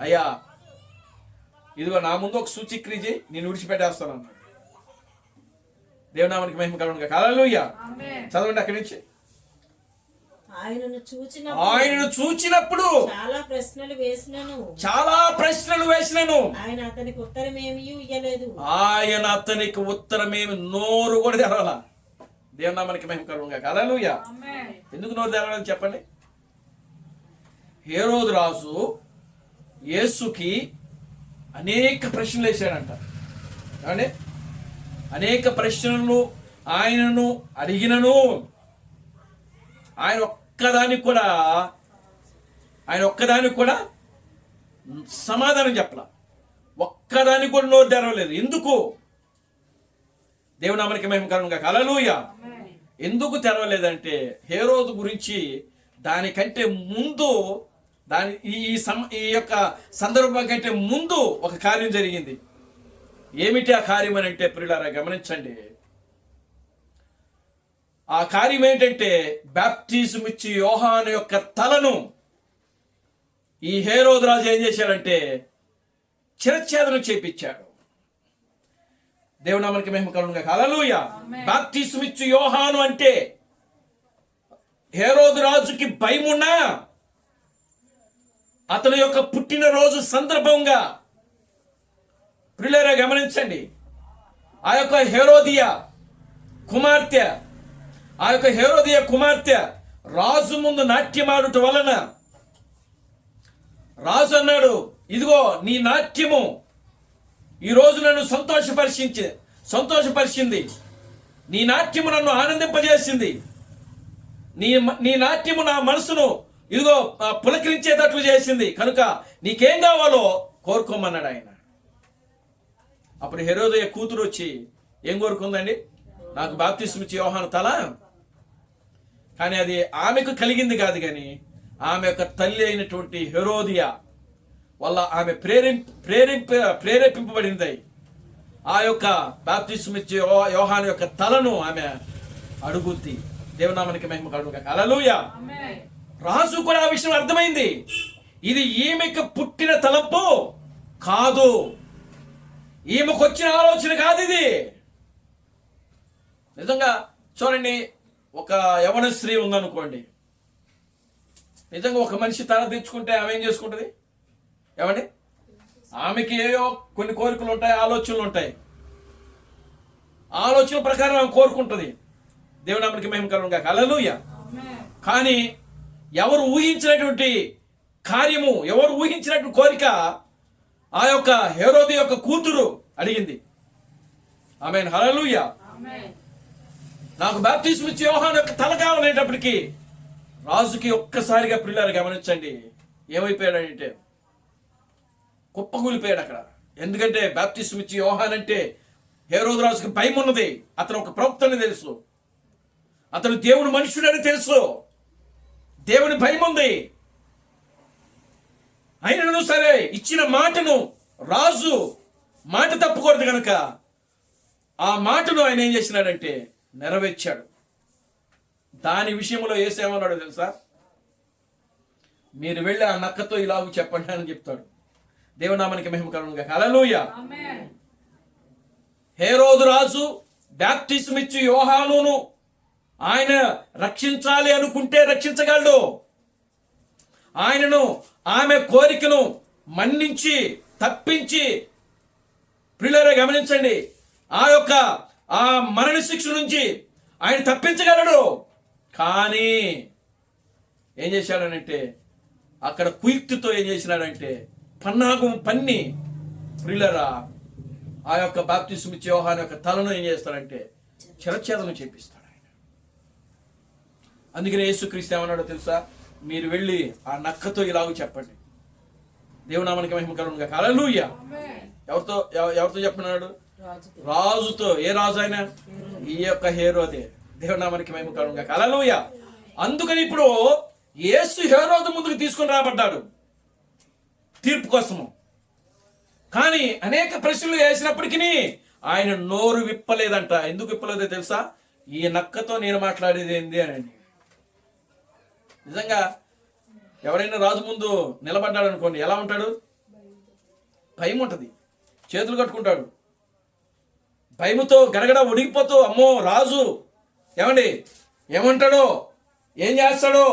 అయ్యా ఇదిగో నా ముందు ఒక సూచక్రియ చేయి, నేను విడిచిపెట్టేస్తాను అన్నాడు. దేవునామానికి మహిమ కలుగును గాక. హల్లెలూయా. చదవండి అక్కడి నుంచి. ఆయనను చూచినప్పుడు చాలా ప్రశ్నలు వేసినను ఆయన అతనికి ఉత్తరమేమీ ఇయ్యలేదు. ఆయన అతనికి ఉత్తరమేమి, నోరు కూడా తెరవాల. దేవునామానికి మహిమ కలుగును గాక. హల్లెలూయా. ఎందుకు నోరు తెరవాలని చెప్పండి. హేరోదు రాజు యేసుకి అనేక ప్రశ్నలు వేశాడంట. ఏమండి? అనేక ప్రశ్నలు ఆయనను అడిగినను ఆయన ఒక్కదానికి కూడా సమాధానం చెప్పలా. ఒక్కదానికి కూడా నోరు తెరవలేదు. ఎందుకు? దేవుని నామమునకి మహిమ కలుగును గాక. హల్లెలూయా. ఎందుకు తెరవలేదంటే హేరోదు గురించి దానికంటే ముందు, ఈ యొక్క సందర్భం కంటే ముందు ఒక కార్యం జరిగింది. ఏమిటి ఆ కార్యం అని అంటే ప్రియులారా గమనించండి. ఆ కార్యం ఏంటంటే బాప్టిజం ఇచ్చి యోహాను యొక్క తలను ఈ హేరోదు రాజు ఏం చేశాడంటే శిరచ్ఛేదనం చేపించాడు. దేవుని నామమునకి మహిమ కలుగును గాక. హల్లెలూయా. బాప్టిజం ఇచ్చి యోహాను అంటే హేరోదు రాజుకి భయమున్నా అతని యొక్క పుట్టినరోజు సందర్భంగా ప్రియులారా గమనించండి, ఆ యొక్క హేరోదియా కుమార్తె రాజు ముందు నాట్యమాడుట వలన రాజు అన్నాడు, ఇదిగో నీ నాట్యము ఈరోజు నన్ను సంతోషపరిచింది, నీ నాట్యము నన్ను ఆనందింపజేసింది, నీ నాట్యము నా మనసును ఇదిగో పులకరించేటట్లు చేసింది, కనుక నీకేం కావాలో కోరుకోమన్నాడు ఆయన. అప్పుడు హేరోదయ కూతురు వచ్చి ఏం కోరుకుందండి? నాకు బాప్తిస్మం ఇచ్చే యోహాను తల. కానీ అది ఆమెకు కలిగింది కాదు, కానీ ఆమె యొక్క తల్లి అయినటువంటి హేరోదియా వల్ల ఆమె ప్రేరేపింపబడింది. ఆ యొక్క బాప్తిస్మం ఇచ్చే యోహాను యొక్క తలను ఆమె అడుగుద్ది. దేవునామానికి మహిమ కలుగును గాక. హల్లెలూయా. రాజు కూడా ఆ విషయం అర్థమైంది. ఇది ఈమెకు పుట్టిన తలంపు కాదు, ఈమెకు వచ్చిన ఆలోచన కాదు ఇది. నిజంగా చూడండి, ఒక యవన స్త్రీ ఉందనుకోండి, నిజంగా ఒక మనిషి తల తెచ్చుకుంటే ఆమె ఏం చేసుకుంటుంది? ఏమండి? ఆమెకి ఏవో కొన్ని కోరికలు ఉంటాయి, ఆలోచనలు ఉంటాయి. ఆలోచన ప్రకారం ఆమె కోరుకుంటుంది. దేవునామానికి మహిమ కలుగును గాక. హల్లెలూయా. కానీ ఎవరు ఊహించినటువంటి కార్యము, ఎవరు ఊహించినటువంటి కోరిక ఆ యొక్క హేరోదు యొక్క కూతురు అడిగింది. ఆమేన్, హల్లెలూయా. నాకు బాప్తిస్మం ఇచ్చే యోహాను యొక్క తల కావాలనేటప్పటికీ రాజుకి ఒక్కసారిగా ప్రియులారా గమనించండి ఏమైపోయాడంటే కుప్పకూలిపోయాడు అక్కడ. ఎందుకంటే బాప్తిస్మం ఇచ్చే యోహాను అంటే హేరోదు రాజుకి భయం ఉన్నది. అతను ఒక ప్రవక్త అని తెలుసు, అతను దేవుని మనుషుడని తెలుసు, దేవుని భయం ఉంది. అయినను సరే ఇచ్చిన మాటను రాజు మాట తప్పకూడదు కనుక ఆ మాటను ఆయన ఏం చేసినాడంటే నెరవేర్చాడు. దాని విషయంలో యేసేమన్నాడు తెలుసా? మీరు వెళ్ళి ఆ నక్కతో ఇలాగ చెప్పండి అని చెప్తాడు. దేవునామానికి మహిమ కలుగును గాక. హల్లెలూయా. హేరోదు రాజు బాప్తిస్మం ఇచ్చి యోహానును ఆయన రక్షించాలి అనుకుంటే రక్షించగలడు. ఆయనను ఆమె కోరికను మన్నించి తప్పించి, ప్రియులారా గమనించండి, ఆ మరణ శిక్ష నుంచి ఆయన తప్పించగలడు. కానీ ఏం చేశాడనంటే అక్కడ కుయుక్తితో ఏం చేసినాడంటే పన్నాగం పన్ని ప్రియులరా ఆ యొక్క బాప్తిస్మ ఇచ్చే యోహాను యొక్క తలను ఏం చేస్తాడంటే చిరఛేదనం చేపిస్తాడు ఆయన. అందుకనే యేసుక్రీస్తు ఏమన్నాడో తెలుసా? మీరు వెళ్ళి ఆ నక్కతో ఇలాగ చెప్పండి, దేవునామానికి మహిమ కలుగునుగా. హల్లెలూయా. ఎవరితో చెప్పినాడు? రాజుతో. ఏ రాజు ఆయన? ఈ యొక్క హేరోదే. దేవునామానికి మహిమ కలుగునుగా. హల్లెలూయా. అందుకని ఇప్పుడు యేసు హేరోదు ముందుకు తీసుకొని రాబడ్డాడు తీర్పు కోసము. కానీ అనేక ప్రశ్నలు వేసినప్పటికీ ఆయన నోరు విప్పలేదంట. ఎందుకు విప్పలేదో తెలుసా? ఈ నక్కతో నేను మాట్లాడేది ఏంది అని. నిజంగా ఎవరైనా రాజు ముందు నిలబడ్డాడు అనుకోండి, ఎలా ఉంటాడు? భయం ఉంటుంది, చేతులు కట్టుకుంటాడు, భయముతో గడగడ ఉడిగిపోతూ అమ్మో రాజు ఏమండి ఏమంటాడో, ఏం చేస్తాడో,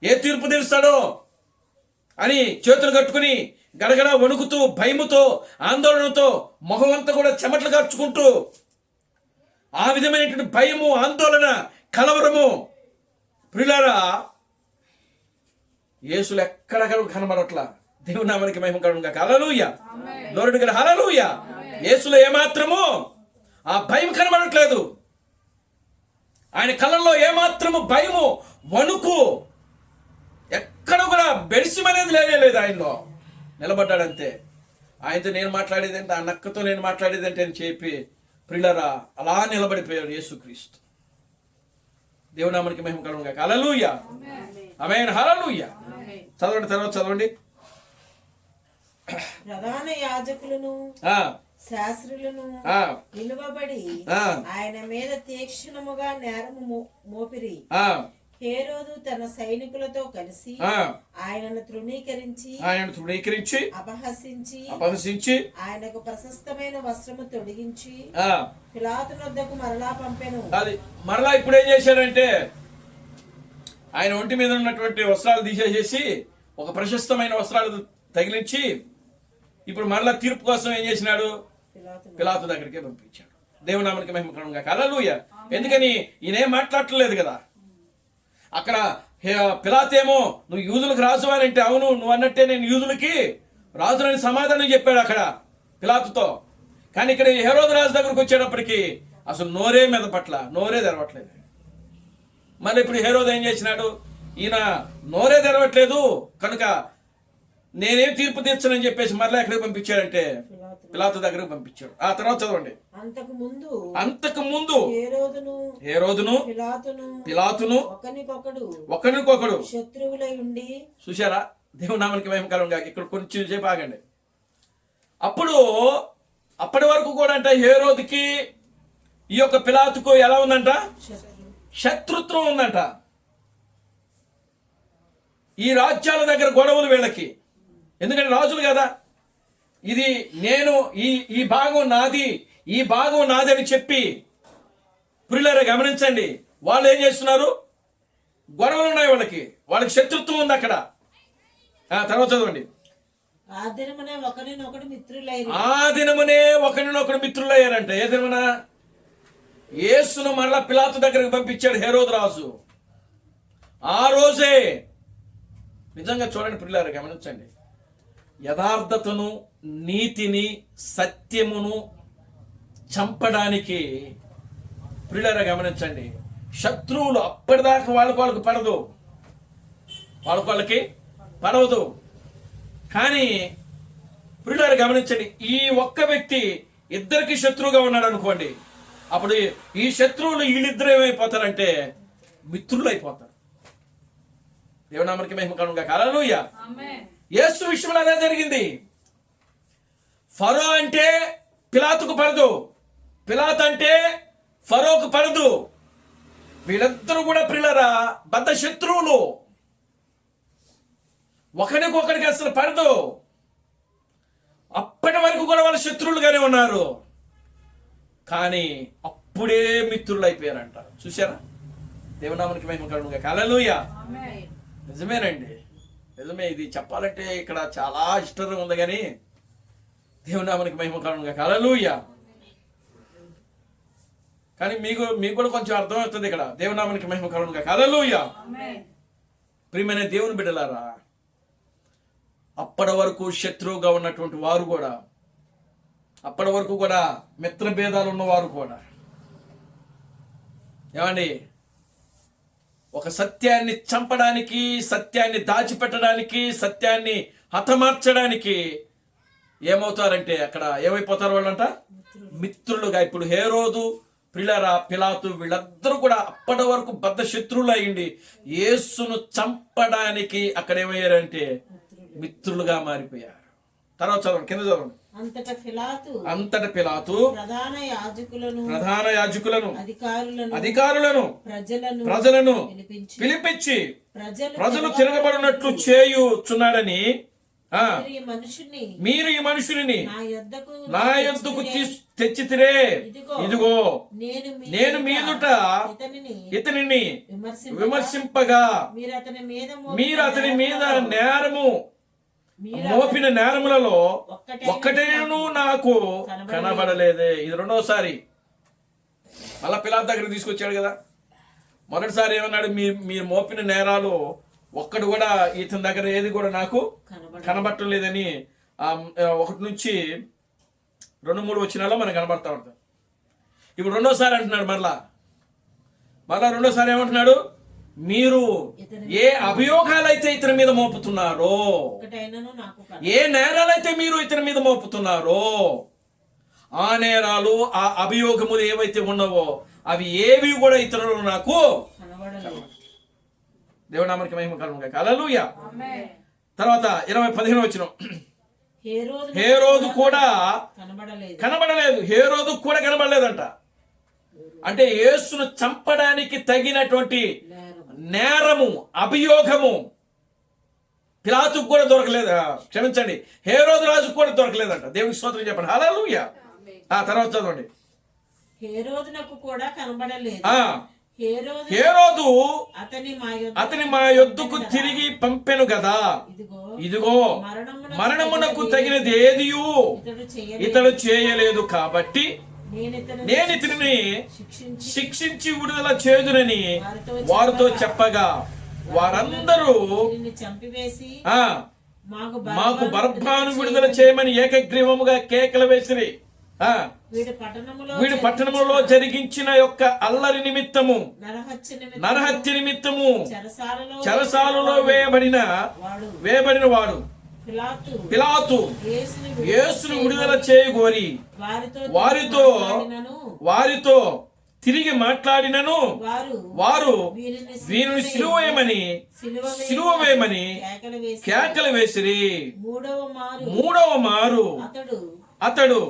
ఏ తీర్పు తీరుస్తాడో అని చేతులు కట్టుకుని గడగడ వణుకుతూ భయముతో ఆందోళనతో మొహమంతా కూడా చెమటలు కార్చుకుంటూ ఆ విధమైనటువంటి భయము, ఆందోళన, కలవరము. ప్రియులారా, యేసులు ఎక్కడ కనబడట్లా. దేవుని నామానికి మహిమ కలుగునుగా. హల్లెలూయా. లోరుడు గారు హల్లెలూయా. యేసులో ఏమాత్రము ఆ భయం కనబడట్లేదు. ఆయన కళ్ళల్లో ఏమాత్రము భయము, వణుకు ఎక్కడ కూడా బెడిసిం అనేది లేదు. ఆయనలో నిలబడ్డాడంతే. ఆయనతో నేను మాట్లాడేదంటే, ఆ నక్కతో నేను మాట్లాడేదంటే అని చెప్పి ప్రియులారా అలా నిలబడిపోయాడు యేసుక్రీస్తు. దేవునామానికి మహిమ కలుగునుగా. హల్లెలూయా. ఆమేన్. హల్లెలూయా. చదవండి, తర్వాత చదవండి. ప్రధాన యాజకులను శాస్త్రులను నిలువబడి ఆయన మీద తీక్షణముగా నేరము మోపిరి. హేరోదు తన సైనికులతో కలిసి ఆయనను తృణీకరించి అపహసించి ఆయనకు ప్రశస్తమైన వస్త్రము తొడిగించి పిలాతు వద్దకు మరలా పంపెను. అది మరలా ఇప్పుడు ఏం చేశాడంటే ఆయన ఒంటి మీద ఉన్నటువంటి వస్త్రాలు తీసేసేసి ఒక ప్రశస్తమైన వస్త్రాలు తగిలించి ఇప్పుడు మరలా తీర్పు కోసం ఏం చేసినాడు? పిలాతు దగ్గరికే పంపించాడు. దేవునామానికి మహిమ కలుగునుగా. హల్లెలూయా. ఎందుకని ఈయనేం మాట్లాడట్లేదు కదా. అక్కడ పిలాతేమో నువ్వు యూదులకు రాజు అని అంటే, అవును నువ్వు అన్నట్టే నేను యూదులకి రాజులని సమాధానం చెప్పాడు అక్కడ పిలాతుతో. కానీ ఇక్కడ హేరోదు రాజు దగ్గరకు వచ్చేటప్పటికి అసలు నోరే మీద పట్ల నోరే తెరవట్లేదు. మళ్ళీ ఇప్పుడు హేరోదు ఏం చేసినాడు? ఈయన నోరే తెరవట్లేదు కనుక నేనేం తీర్పు తీర్చనని చెప్పేసి మరలా ఎక్కడికి పంపించాడంటే పిలాతు దగ్గరకు పంపించాడు. ఆ తర్వాత చదవండి. అంతకు ముందు హేరోదును పిలాతును ఒకరికొకడు శత్రువులై ఉండి. చూశారా? దేవుని నామానికి మహిమ కలుగునుగా. ఇక్కడ కొంచెం సేపు ఆగండి. అప్పటి వరకు కూడా అంటే హేరోదుకి ఈ యొక్క పిలాతుకు ఎలా ఉందంట? శత్రుత్వం ఉందంట. ఈ రాజ్యాల దగ్గర గొడవలు వీళ్ళకి. ఎందుకంటే రాజులు కదా, ఇది నేను ఈ భాగం నాది, ఈ భాగం నాది అని చెప్పి ప్రియులారా గమనించండి. వాళ్ళు ఏం చేస్తున్నారు? గొడవలు ఉన్నాయి వాళ్ళకి శత్రుత్వం ఉంది అక్కడ. తర్వాత చదవండి. ఆ దినమునే ఒకరినొకడు మిత్రులయ్యారంటే ఏ దినమున? యేసును మరలా పిలాతు దగ్గరకు పంపించాడు హేరోదు రాజు. ఆ రోజే నిజంగా చూడండి ప్రియులారా గమనించండి. యథార్థతను, నీతిని, సత్యమును చంపడానికి ప్రియులారా గమనించండి. శత్రువులు అప్పటిదాకా వాళ్ళకి పడవదు. కానీ ప్రియులారా గమనించండి, ఈ ఒక్క వ్యక్తి ఇద్దరికి శత్రువుగా ఉన్నాడు అనుకోండి, అప్పుడు ఈ శత్రువులు వీళ్ళిద్దరు ఏమైపోతారంటే మిత్రులు అయిపోతారు. దేవునామానికి మహిమ కలుగునుగా. హల్లెలూయా. యేసు విషయంలో అదే జరిగింది. ఫరో అంటే పిలాతుకు పడదు, పిలాతు అంటే ఫరోకు పడదు. వీళ్ళిద్దరూ కూడా ప్రియులారా బద్ధ శత్రువులు. ఒకరికి అసలు పడదు. అప్పటి వరకు కూడా వాళ్ళ శత్రువులుగానే ఉన్నారు. కానీ అప్పుడే మిత్రులు అయిపోయారంట. చూసారా? దేవునామానికి మహిమ కలుగునుగా. హల్లెలూయా. నిజమేనండి, నిజమే. ఇది చెప్పాలంటే ఇక్కడ చాలా ఇష్టం ఉంది కానీ దేవునామానికి మహిమ కలుగునుగా. హల్లెలూయా. కానీ మీకు కూడా కొంచెం అర్థమవుతుంది ఇక్కడ. దేవునామానికి మహిమ కలుగును గాక. హల్లెలూయా. ప్రియమైన దేవుని బిడ్డలారా, అప్పటి వరకు శత్రువుగా ఉన్నటువంటి వారు కూడా, అప్పటి వరకు కూడా మిత్ర భేదాలు ఉన్నవారు కూడా ఏమండి, ఒక సత్యాన్ని చంపడానికి, సత్యాన్ని దాచిపెట్టడానికి, సత్యాన్ని హతమార్చడానికి ఏమవుతారంటే అక్కడ ఏమైపోతారు వాళ్ళంట? మిత్రులుగా. ఇప్పుడు హేరోదు, పిలాతు వీళ్ళందరూ కూడా అప్పటి వరకు బద్ధ శత్రువులు అయ్యింది. యేసును చంపడానికి అక్కడ ఏమయ్యారంటే మిత్రులుగా మారిపోయారు. తర్వాత చదవండి, కింద చదవండి. అంతట పిలాతు ప్రధాన యాజకులను అధికారులను ప్రజలను పిలిపించి ప్రజలు తిరగబడినట్లు చేయుచున్నాడని, మీరు ఈ మనుషుని నా యొద్దకు తెచ్చితిరే, ఇదిగో నేను మీదుట ఇతనిని విమర్శింపగా మీరు అతని మీద నేరము మోపిన నేరములలో ఒక్కటేను నాకు కనబడలేదే. ఇది రెండోసారి మళ్ళా పిలాతు దగ్గర తీసుకొచ్చాడు కదా. మొదటిసారి ఏమన్నాడు? మీరు మోపిన నేరాలు ఒక్కడు కూడా ఇతని దగ్గర ఏది కూడా నాకు కనబడటం లేదని 1 నుంచి 2-3 వచనాల్లో మనకు కనబడతా ఉంటాం. ఇప్పుడు రెండోసారి అంటున్నాడు. మళ్ళా రెండోసారి ఏమంటున్నాడు? మీరు ఏ అభియోగాలైతే ఇతని మీద మోపుతున్నారో, ఏ నేరాలైతే మీరు ఇతని మీద మోపుతున్నారో, ఆ నేరాలు, ఆ అభియోగములు ఏవైతే ఉన్నావో అవి ఏవి కూడా ఇతరులు నాకు దేవునామానికి మహిమ కలుగును గాక. హల్లెలూయా. తర్వాత 15 వచనం. హేరోదు కూడా కనబడలేదు. హేరోదు కూడా కనబడలేదంట. అంటే యేసును చంపడానికి తగినటువంటి నేరము, అభియోగము పిలాతుకు కూడా దొరకలేదు. క్షమించండి, హేరోదు రాజుకు కూడా దొరకలేదంట. దేవునికి స్తోత్రం చెప్పండి. హల్లెలూయా. తర్వాత చదవండి. హేరోదునకు కూడా కనబడలేదు. హేరోదు అతని మా యొద్దకు తిరిగి పంపెను కదా, ఇదిగో మరణమునకు తగినది ఏదియు ఇతడు చేయలేదు, కాబట్టి నేను ఇతనిని శిక్షించి విడుదల చేదునని వారితో చెప్పగా, వారందరూ మాకు బరబ్బాను విడుదల చేయమని ఏకగ్రీవముగా కేకలు వేసిరి. వీడి పట్టణములో జరిగించిన యొక్క అల్లరి నిమిత్తము, నరహత్య నిమిత్తము చెరసాలలో వేయబడిన వాడు పిలాతు యేసును విడుదల చేయగోరి వారితో తిరిగి మాట్లాడినను వారు వీరిని సిలువ వేయమని కేకలు వేసిరి. మూడవ మారు అతడు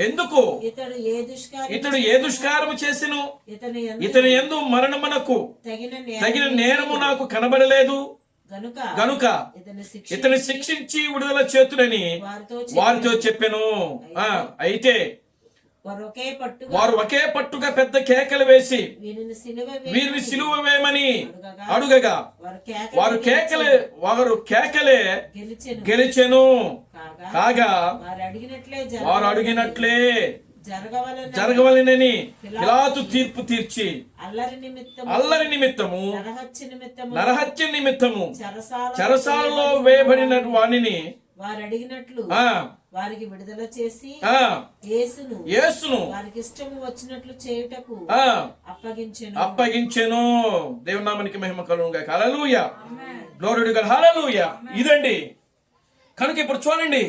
ఎందుకు ఇతడు ఏ దుష్కారము చేసెను, ఇతని యందు మరణమునకు తగిన నేరము నాకు కనబడలేదు గనుక ఇతని శిక్షించి విడుదల చేతులని వారితో చెప్పెను. అయితే వారు ఒకే పట్టుగా పెద్ద కేకలు వేసి వీరిని సిలువ వేయమని అడుగగా వారు కేకలే గెలిచెను. కాగా వారు అడిగినట్లే జరగవలెనని పిలాతు తీర్పు తీర్చి అల్లరి నిమిత్తము నరహత్య నిమిత్తము చెరసాలలో వేయబడిన వానిని వారు అడిగినట్లు వారికి విడుదల చేసి యేసును వారికి ఇష్టము వచ్చినట్లు చేయుటకు అప్పగించెను. దేవుని నామానికి మహిమ కలుగును గాక. హల్లెలూయా. Glory to God. హల్లెలూయా. ఇదండి. కనుక ఇప్పుడు చూడండి,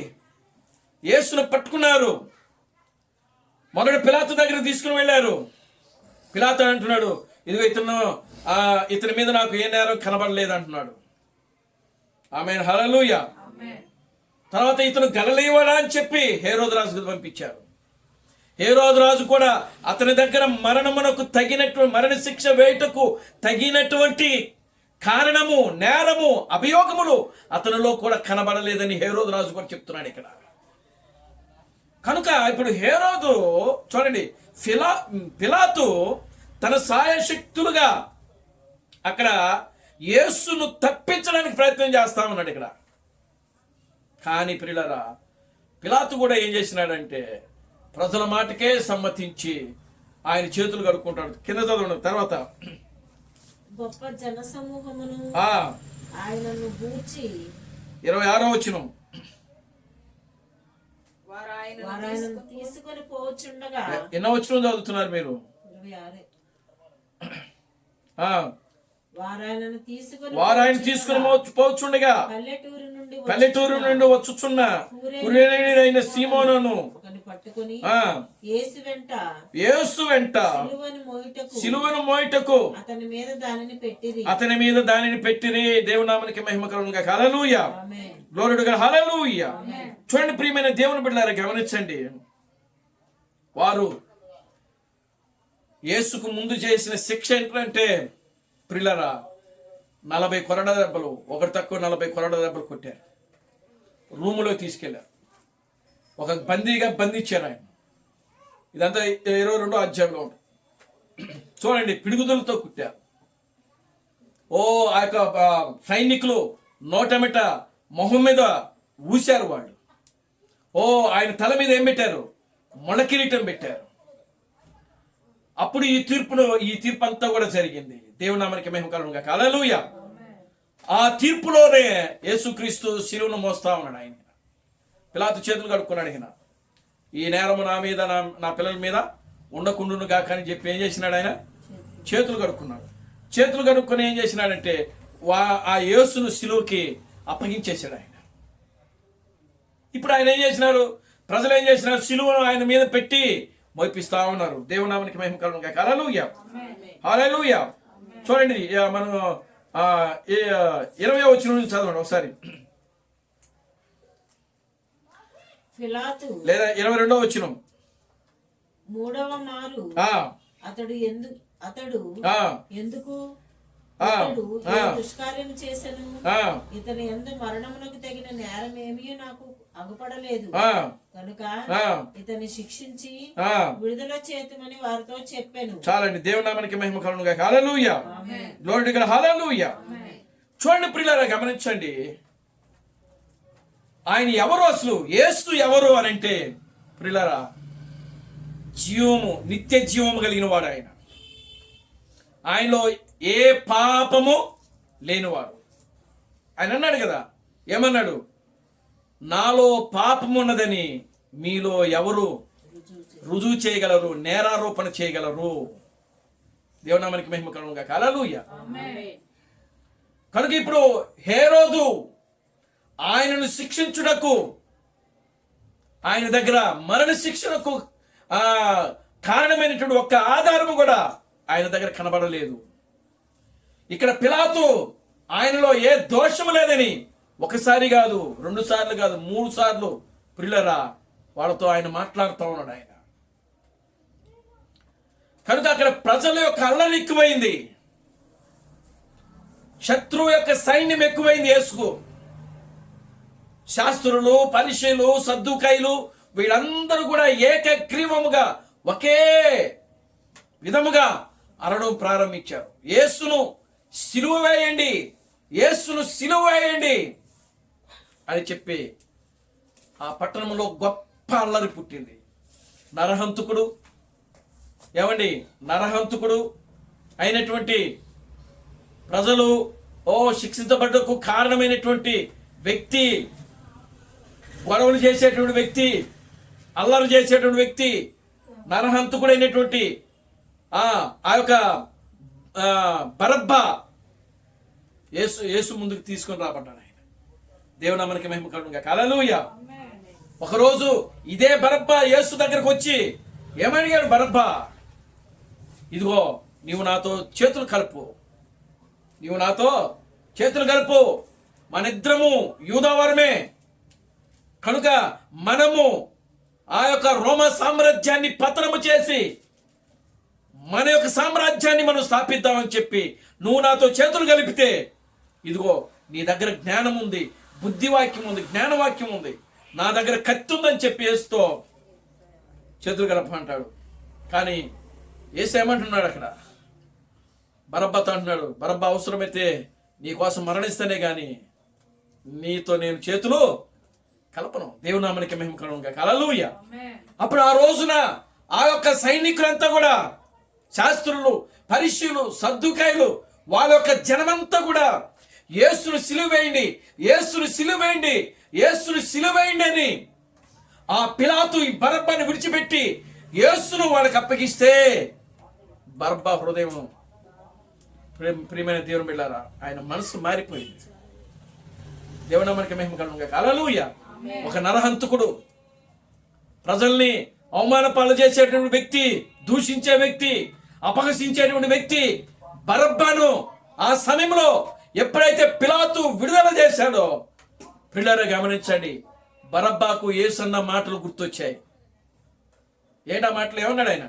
యేసును పట్టుకున్నారు. మొదటి పిలాతు దగ్గర తీసుకుని వెళ్ళారు. పిలాతు అంటున్నాడు, ఇదిగో ఇతని మీద నాకు ఏ నేరం కనబడలేదు అంటున్నాడు. ఆమేన్. హల్లెలూయా. తర్వాత ఇతను గలిలయవాడా అని చెప్పి హేరోదు రాజుకు పంపించారు. హేరోదు రాజు కూడా అతని దగ్గర మరణ శిక్ష వేయుటకు తగినటువంటి కారణము, నేరము, అభియోగములు అతనిలో కూడా కనబడలేదని హేరోదు రాజు కూడా చెప్తున్నాడు ఇక్కడ. కనుక ఇప్పుడు హేరోదు చూడండి, పిలాతు తన సాయశక్తులుగా అక్కడ యేసును తప్పించడానికి ప్రయత్నం చేస్తా ఉన్నాడు ఇక్కడ. కానీ పిలాతు కూడా ఏం చేసినాడంటే ప్రజల మాటకే సమ్మతించి ఆయన చేతులు కడుక్కుంటాడు. కింద చదవండి తర్వాత. గొప్ప జనసమూహమును ఆ ఆయనను గూర్చి 26వ వచనం. వారు ఆయనను తీసుకొని పోవచ్చుండగా. ఎన్నో వచనం చదువుతున్నారు మీరు? 26. ఆ వారు ఆయనను తీసుకొని పోవచ్చుండగా పల్లెటూరు నుండి వచ్చుచున్న కురేనీయుడైన సీమోనును ఒకని పట్టుకొని ఆ యేసు వెంట సిలువను మోయుటకు అతని మీద దానిని పెట్టిరి. దేవుని నామమునకి మహిమ కలుగును గాక. హల్లెలూయా. ఆమేన్. Glory to God. హల్లెలూయా. చూడండి ప్రియమైన దేవుని బిడ్డలారా, గమనించండి. వారు యేసుకు ముందు చేసిన శిక్ష ఏంటంటే ప్రియులారా, 40 కొరడా దెబ్బలు, ఒకటి తక్కువ 40 కొరడా దెబ్బలు కొట్టారు. రూములో తీసుకెళ్లారు. ఒక బందీగా బంధించారు ఆయన. ఇదంతా 22వ అధ్యాయంలో ఉంటుంది. చూడండి, పిడుగుదలతో కుట్టారు. ఆ యొక్క సైనికులు నోటమిట మొహం మీద ఊశారు వాళ్ళు. ఆయన తల మీద ఏం పెట్టారు? మొలకిరీటం పెట్టారు. అప్పుడు ఈ తీర్పు అంతా కూడా జరిగింది. దేవుని నామమునకి మహిమ కలుగును గాక. హల్లెలూయా. ఆ తీర్పులోనే యేసుక్రీస్తు శిలువను మోస్తా ఉన్నాడు. ఆయన పిలాతు చేతులు కడుక్కున్నాడు. ఆయన ఈ నేరము నా మీద నా పిల్లల మీద ఉండకుండును గాక అని చెప్పి ఏం చేసినాడు? ఆయన చేతులు కడుక్కున్నాడు. చేతులు కడుక్కొని ఏం చేసినాడంటే ఆ యేసును శిలువకి అప్పగించేశాడు ఆయన. ఇప్పుడు ఆయన ఏం చేసినారు? ప్రజలు ఏం చేసినారు? శిలువను ఆయన మీద పెట్టి మోపిస్తా ఉన్నారు. దేవుని నామమునకి మహిమ కలుగును గాక. హల్లెలూయా. హల్లెలూయా. చూడండి, మనం 20వ వచనం నుంచి చదవండి ఒకసారి, లేదా 22వ వచనం. 3వ మారు అతడు ఎందుకు దుష్కార్యం చేసెను? ఇతని యందు మరణమునకు తగిన నేరం ఏమీ నాకు అగుపడలేదు కనుక ఇతన్ని శిక్షించి విడుదల చేతుమని వారితో చెప్పాను. చాలండి. దేవుని నామమునకి మహిమ కలుగును గాక. హల్లెలూయా. Glory to God. హల్లెలూయా. చూడండి ప్రియులారా, గమనించండి. ఆయన ఎవరు? అసలు యేసు ఎవరు అని అంటే ప్రియులారా, జీవము, నిత్య జీవము కలిగిన వాడు ఆయన. ఆయనలో ఏ పాపము లేనివాడు. ఆయన అన్నాడు కదా, ఏమన్నాడు? నాలో పాపము ఉన్నదని మీలో ఎవరు రుజువు చేయగలరు, నేరారోపణ చేయగలరు? దేవుని నామమునకి మహిమ కలుగును గాక. హల్లెలూయా. కనుక ఇప్పుడు హేరోదు ఆయనను శిక్షించుటకు, ఆయన దగ్గర మరణ శిక్షణకు కారణమైనటువంటి ఒక్క ఆధారము కూడా ఆయన దగ్గర కనబడలేదు. ఇక్కడ పిలాతు ఆయనలో ఏ దోషము లేదని ఒకసారి కాదు, 2 సార్లు కాదు, 3 సార్లు ప్రియులారా వాళ్ళతో ఆయన మాట్లాడుతూ ఉన్నాడు ఆయన. కనుక అక్కడ ప్రజల యొక్క అల్లరి ఎక్కువైంది, శత్రువు యొక్క సైన్యం ఎక్కువైంది యేసుకు. శాస్త్రులు, పరిసయ్యులు, సద్దూకయ్యులు వీళ్ళందరూ కూడా ఏకగ్రీవముగా ఒకే విధముగా అరడం ప్రారంభించారు. యేసును సిలువ వేయండి, యేసును సిలువ వేయండి అని చెప్పి ఆ పట్టణంలో గొప్ప అల్లరి పుట్టింది. నరహంతకుడు, ఏమండి, నరహంతకుడు అయినటువంటి ప్రజలు శిక్షించబడ్డకు కారణమైనటువంటి వ్యక్తి, గొడవలు చేసేటువంటి వ్యక్తి, అల్లరి చేసేటువంటి వ్యక్తి, నరహంతకుడైనటువంటి ఆ యొక్క బరబ్బా యేసు ముందుకు తీసుకొని రాబడ్డాడు ఆయన. దేవుని నామమునకి మహిమ కలుగును గాక. హల్లెలూయా. ఒకరోజు ఇదే బరబ్బా యేసు దగ్గరకు వచ్చి ఏమడిగాడు? బరబ్బా, ఇదిగో నీవు నాతో చేతులు కలుపు, నీవు నాతో చేతులు కలుపు, మనిద్దరము యూదావారమే కనుక మనము ఆ యొక్క రోమ సామ్రాజ్యాన్ని పతనము చేసి మన యొక్క సామ్రాజ్యాన్ని మనం స్థాపిద్దామని చెప్పి నువ్వు నాతో చేతులు కలిపితే ఇదిగో నీ దగ్గర జ్ఞానం ఉంది, బుద్ధివాక్యం ఉంది, జ్ఞానవాక్యం ఉంది, నా దగ్గర కత్తి ఉందని చెప్పి యేసుతో చేతులు కలపమంటాడు. కానీ యేసు ఏమంటున్నాడు అక్కడ? బరబ్బతో అంటున్నాడు, బరబ్బా అవసరమైతే నీ కోసం మరణిస్తేనే గాని నీతో నేను చేతులు కలపను. దేవుని నామమునకి మహిమ కలుగును గాక. హల్లెలూయా. అప్పుడు ఆ రోజున ఆ యొక్క సైనికులంతా కూడా, శాస్త్రులు, పరిశీలు, సద్దుకాయలు, వాళ్ళ యొక్క జనమంతా కూడా యేసును సిలువేయండి, యేసును సిలువేయండి, యేసును సిలువేయండి అని ఆ పిలాతు ఈ బరబ్బని విడిచిపెట్టి యేసును వాళ్ళకి అప్పగిస్తే బరబ్బా హృదయం, ప్రియమైన దేవుని బిడ్డలారా, ఆయన మనసు మారిపోయింది. దేవునామానికి మహిమ కలుగును గాక. హల్లెలూయా. ఒక నరహంతకుడు, ప్రజల్ని అవమాన పాలు చేసేటువంటి వ్యక్తి, దూషించే వ్యక్తి, అపహసించేటువంటి వ్యక్తి బరబ్బను ఆ సమయంలో ఎప్పుడైతే పిలాతు విడుదల చేశాడో, పిల్లలు గమనించండి, బరబ్బాకు యేసన్న మాటలు గుర్తొచ్చాయి. ఏంటా మాటలు? ఏమన్నాడు ఆయన?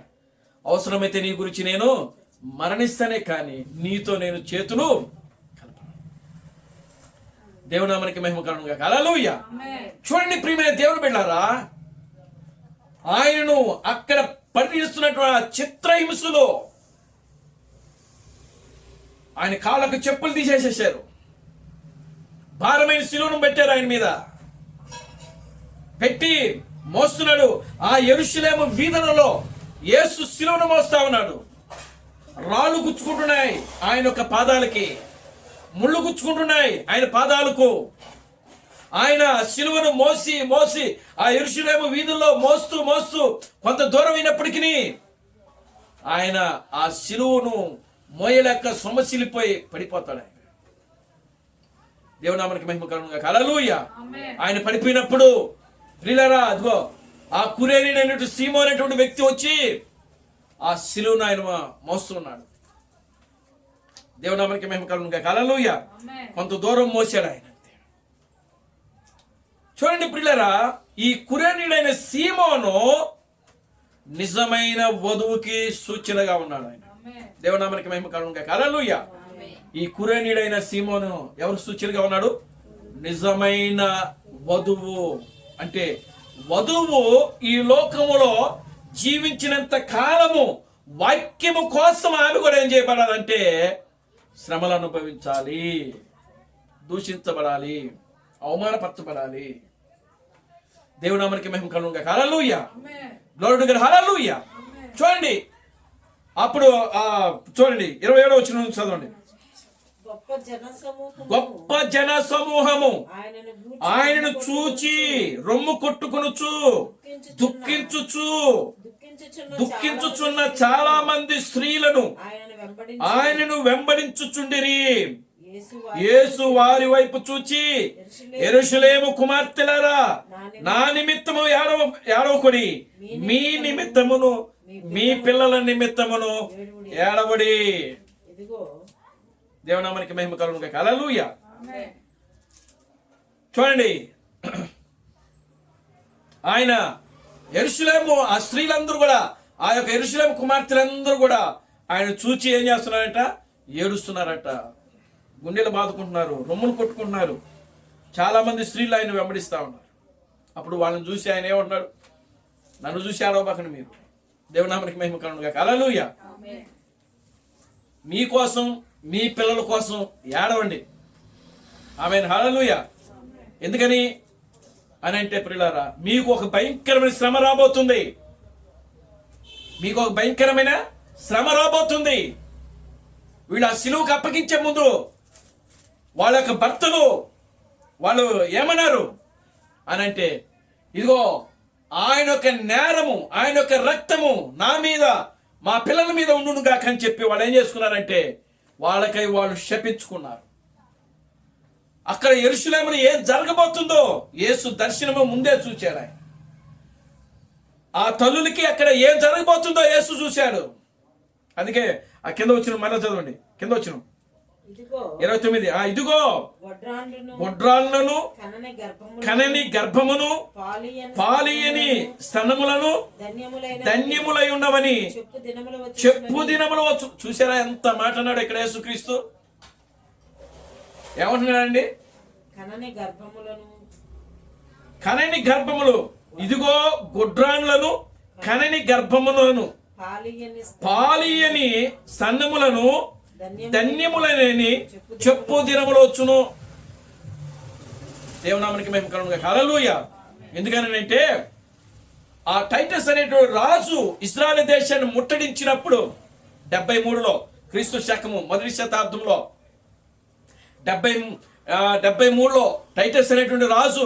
అవసరమైతే నీ గురించి నేను మరణిస్తానే కానీ నీతో నేను చేతులు కలపను. దేవునామానికి మహిమ కలుగును గాక. హల్లెలూయా. చూడండి ప్రియమైన దేవుని బిడ్డలారా, ఆయనను అక్కడ పరిణిస్తున్నటువంటి చిత్రహింసలో ఆయన కాళ్ళకు చెప్పులు తీసేసేసారు, భారమైన శిలువను పెట్టారు, ఆయన మీద పెట్టి మోస్తున్నాడు. ఆ యెరూషలేము వీధులలో యేసు శిలువను మోస్తా ఉన్నాడు. రాళ్ళు గుచ్చుకుంటున్నాయి ఆయన యొక్క పాదాలకి, ముళ్ళు గుచ్చుకుంటున్నాయి ఆయన పాదాలకు. ఆయన శిలువను మోసి మోసి ఆ యెరూషలేము వీధుల్లో మోస్తూ మోస్తూ కొంత దూరం అయినప్పటికీ ఆయన ఆ శిలువను మోయలేక సొమ్మసిల్లిపోయి పడిపోతాడు. ఆయన దేవునామానికి మహిమ కలుగును గాక. హల్లెలూయా. ఆయన పడిపోయినప్పుడు ప్రియులారా, అదిగో ఆ కురేనీడైనటువంటి సీమోను అనేటువంటి వ్యక్తి వచ్చి ఆ శిలువను ఆయన మోస్తున్నాడు. దేవునామానికి మహిమ కలుగును గాక. హల్లెలూయా. కొంత దూరం మోసాడు ఆయన. చూడండి ప్రియులారా, ఈ కురేనీడైన సీమోను నిజమైన వధువుకి సూచనగా ఉన్నాడు ఆయన. దేవునామానికి మహిమ కలుగును గాక. హల్లెలూయా. ఈ కురేనీడైన సీమోను ఎవరు సూచనగా ఉన్నాడు? నిజమైన వధువు. అంటే వధువు ఈ లోకములో జీవించినంత కాలము వాక్యము కోసం ఆమె కూడా ఏం చేయబడాలంటే శ్రమలు అనుభవించాలి, దూషించబడాలి, అవమానపరచబడాలి. దేవునామానికి మహిమ కలుగును గాక. హల్లెలూయా. Glory to God. హల్లెలూయా. చూడండి అప్పుడు చూడండి 27వ వచనం చదవండి. గొప్ప జన సమూహము ఆయనను చూచి రొమ్ము కొట్టుకొనుచు దుఃఖించుచున్న చాలా మంది స్త్రీలను ఆయనను వెంబడించుచుండిరి. యేసు వారి వైపు చూచి, యెరూషలేము కుమార్తెలారా, నా నిమిత్తము ఏడవకుడి, మీ నిమిత్తమును మీ పిల్లల నిమిత్తమును ఏడవడి. దేవునామానికి మహిమ కలుగును గాక. హల్లెలూయా. చూడండి, ఆయన యెరూషలేము, ఆ స్త్రీలందరూ కూడా, ఆ యొక్క యెరూషలేము కుమార్తెలందరూ కూడా ఆయన చూచి ఏం చేస్తున్నారట? ఏడుస్తున్నారట, గుండెలు బాదుకుంటున్నారు, రొమ్ములు కొట్టుకుంటున్నారు. చాలా మంది స్త్రీలు ఆయన వెంబడిస్తా ఉన్నారు. అప్పుడు వాళ్ళని చూసి ఆయన ఏమంటున్నాడు? నన్ను చూసి ఏడవబాకండి మీరు. దేవునామానికి మహిమ కలుగును గాక. హల్లెలూయా. మీకోసం మీ పిల్లల కోసం ఏడవండి. ఆమేన్. హల్లెలూయా. ఎందుకని అని అంటే ప్రియులారా, మీకు ఒక భయంకరమైన శ్రమ రాబోతుంది. మీకు ఒక భయంకరమైన శ్రమ రాబోతుంది. వీళ్ళు ఆ సిలువకు అప్పగించే ముందు వాళ్ళ యొక్క భర్తలు వాళ్ళు ఏమన్నారు అని అంటే, ఇదిగో ఆయన యొక్క నేరము, ఆయన యొక్క రక్తము నా మీద మా పిల్లల మీద ఉండును గాక అని చెప్పి వాళ్ళు ఏం చేసుకున్నారంటే వాళ్ళకై వాళ్ళు శపించుకున్నారు. అక్కడ యెరూషలేములో ఏం జరగబోతుందో యేసు దర్శనము ముందే చూశాడు. ఆయన ఆ తల్లులకి అక్కడ ఏం జరగబోతుందో యేసు చూశాడు. అందుకే ఆ కింద వచ్చిన మళ్ళీ చదవండి, కింద వచ్చిన 29. ఇదిగో గొడ్రాళ్ళను కనని గర్భమును పాలియని స్తనములను ధన్యములై ఉన్నవని చెప్పు దినములు వచ్చు. చూసారా ఎంత మాట అన్నాడు ఇక్కడ యేసుక్రీస్తు? ఏమంటున్నాడండి? కనని గర్భములు, ఇదిగో గొడ్రాళ్ళను కనని గర్భములను పాలియని స్తనములను ధన్యములైనని చెప్పు దినములు వచ్చును. దేవునామానికి మహిమ కలుగును గాక. హల్లెలూయా. ఎందుకనంటే ఆ టైటస్ అనేటువంటి రాజు ఇజ్రాయెల్ దేశాన్ని ముట్టడించినప్పుడు 73లో క్రీస్తు శకము మొదటి శతాబ్దంలో 73లో టైటస్ అనేటువంటి రాజు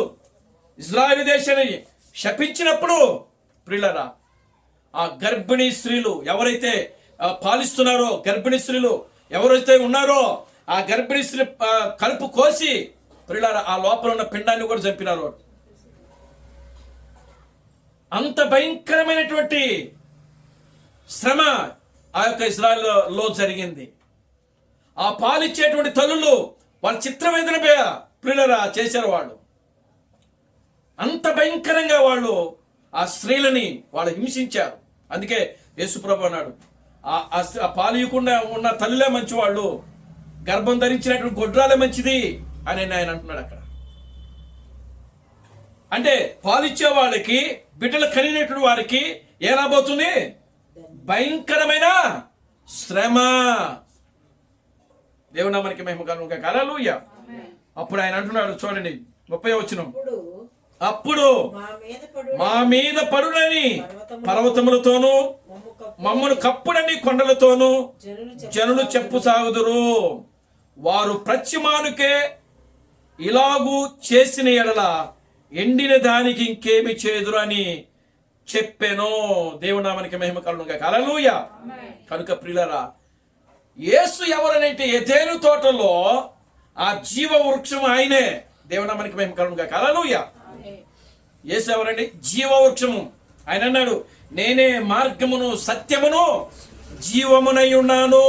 ఇజ్రాయెల్ దేశాన్ని శపించినప్పుడు ప్రియులారా, ఆ గర్భిణీ స్త్రీలు ఎవరైతే పాలిస్తున్నారో, గర్భిణీ స్త్రీలు ఎవరైతే ఉన్నారో ఆ గర్భిణీ స్త్రీ కలుపు కోసి ప్రియులారా ఆ లోపల ఉన్న పిండాన్ని కూడా చంపినారు. అంత భయంకరమైనటువంటి శ్రమ ఆ యొక్క ఇజ్రాయెల్లో జరిగింది. ఆ పాలిచ్చేటువంటి తల్లులు వాళ్ళ చిత్రవేదన ప్రియులరా చేశారు. వాళ్ళు అంత భయంకరంగా వాళ్ళు ఆ స్త్రీలని వాళ్ళు హింసించారు. అందుకే యేసుప్రభు అన్నాడు, ఆ పాలియకుండా ఉన్న తల్లులే మంచి వాళ్ళు, గర్భం ధరించినటువంటి గొడ్రాలే మంచిది అని ఆయన అంటున్నాడు అక్కడ. అంటే పాలిచ్చే వాళ్ళకి, బిడ్డలు కలిగినటువంటి వారికి ఏ రాబోతుంది? భయంకరమైన శ్రమ. దేవుని నామానికి మహిమ కలుగును గాక. హల్లెలూయా. అప్పుడు ఆయన అంటున్నాడు చూడండి 30వ వచనం, అప్పుడు మా మీద పడునని పర్వతములతోనూ మమ్మను కప్పుడని కొండలతోనూ జనులు చెప్పు సాగుదురు. వారు ప్రత్యమానుకే ఇలాగూ చేసిన ఎడల ఎండిన దానికి ఇంకేమి చేదురు అని చెప్పాను. దేవుని నామానికి మహిమ కలుగును గాక. హల్లెలూయా. కనుక ప్రియులారా, యేసు ఎవరనంటే ఎదెను తోటలో ఆ జీవ వృక్షం ఆయనే. దేవుని నామానికి మహిమ కలుగును గాక. హల్లెలూయా. యేసు ఎవరండి? జీవ వృక్షము. ఆయన అన్నాడు, నేనే మార్గమును సత్యమును జీవమునై ఉన్నాను.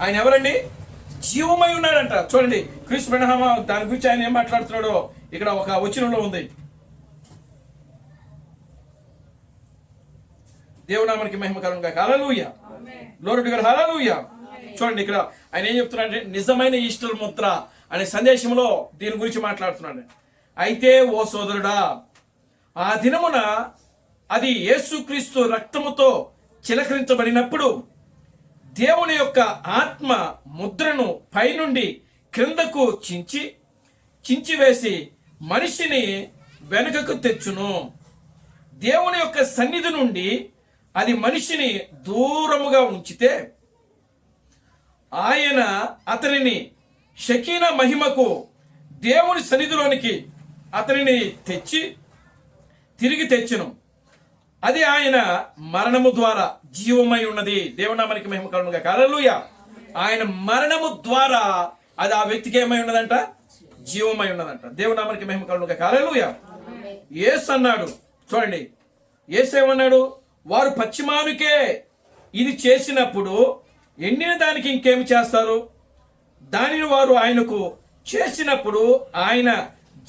ఆయన ఎవరండి? జీవమై ఉన్నాడంట. చూడండి క్రీస్తు బ్రహ్మ దాని గురించి ఆయన ఏం మాట్లాడుతున్నాడో ఇక్కడ ఒక వచనంలో ఉంది. దేవునామానికి మహిమ కలుగును గాక. హల్లెలూయా. Glory to God. హల్లెలూయా. చూడండి ఇక్కడ ఆయన ఏం చెప్తున్నాడంటే నిజమైన ఈస్టర్ ముద్ర అనే సందేశంలో దీని గురించి మాట్లాడుతున్నాడు. అయితే ఓ సోదరుడా, ఆ దినమున అది యేసుక్రీస్తు రక్తముతో చిలకరించబడినప్పుడు దేవుని యొక్క ఆత్మ ముద్రను పైనుండి క్రిందకు చించివేసి మనిషిని వెనుకకు తెచ్చును. దేవుని యొక్క సన్నిధి నుండి అది మనిషిని దూరముగా ఉంచితే ఆయన అతనిని షకీనా మహిమకు దేవుని సన్నిధిలోనికి అతనిని తిరిగి తెచ్చును. అది ఆయన మరణము ద్వారా జీవమై ఉన్నది. దేవునామానికి మహిమ కలుగును గాక. హల్లెలూయా. ఆయన మరణము ద్వారా అది ఆ వ్యక్తికి ఏమై ఉన్నదంట? జీవమై ఉన్నదంట. దేవునామానికి మహిమ కలుగును గాక. హల్లెలూయా. యేసు అన్నాడు చూడండి, యేసు ఏమన్నాడు? వారు పశ్చిమానికే ఇది చేసినప్పుడు ఎండిన దానికి ఇంకేమి చేస్తారు? దానిని వారు ఆయనకు చేసినప్పుడు ఆయన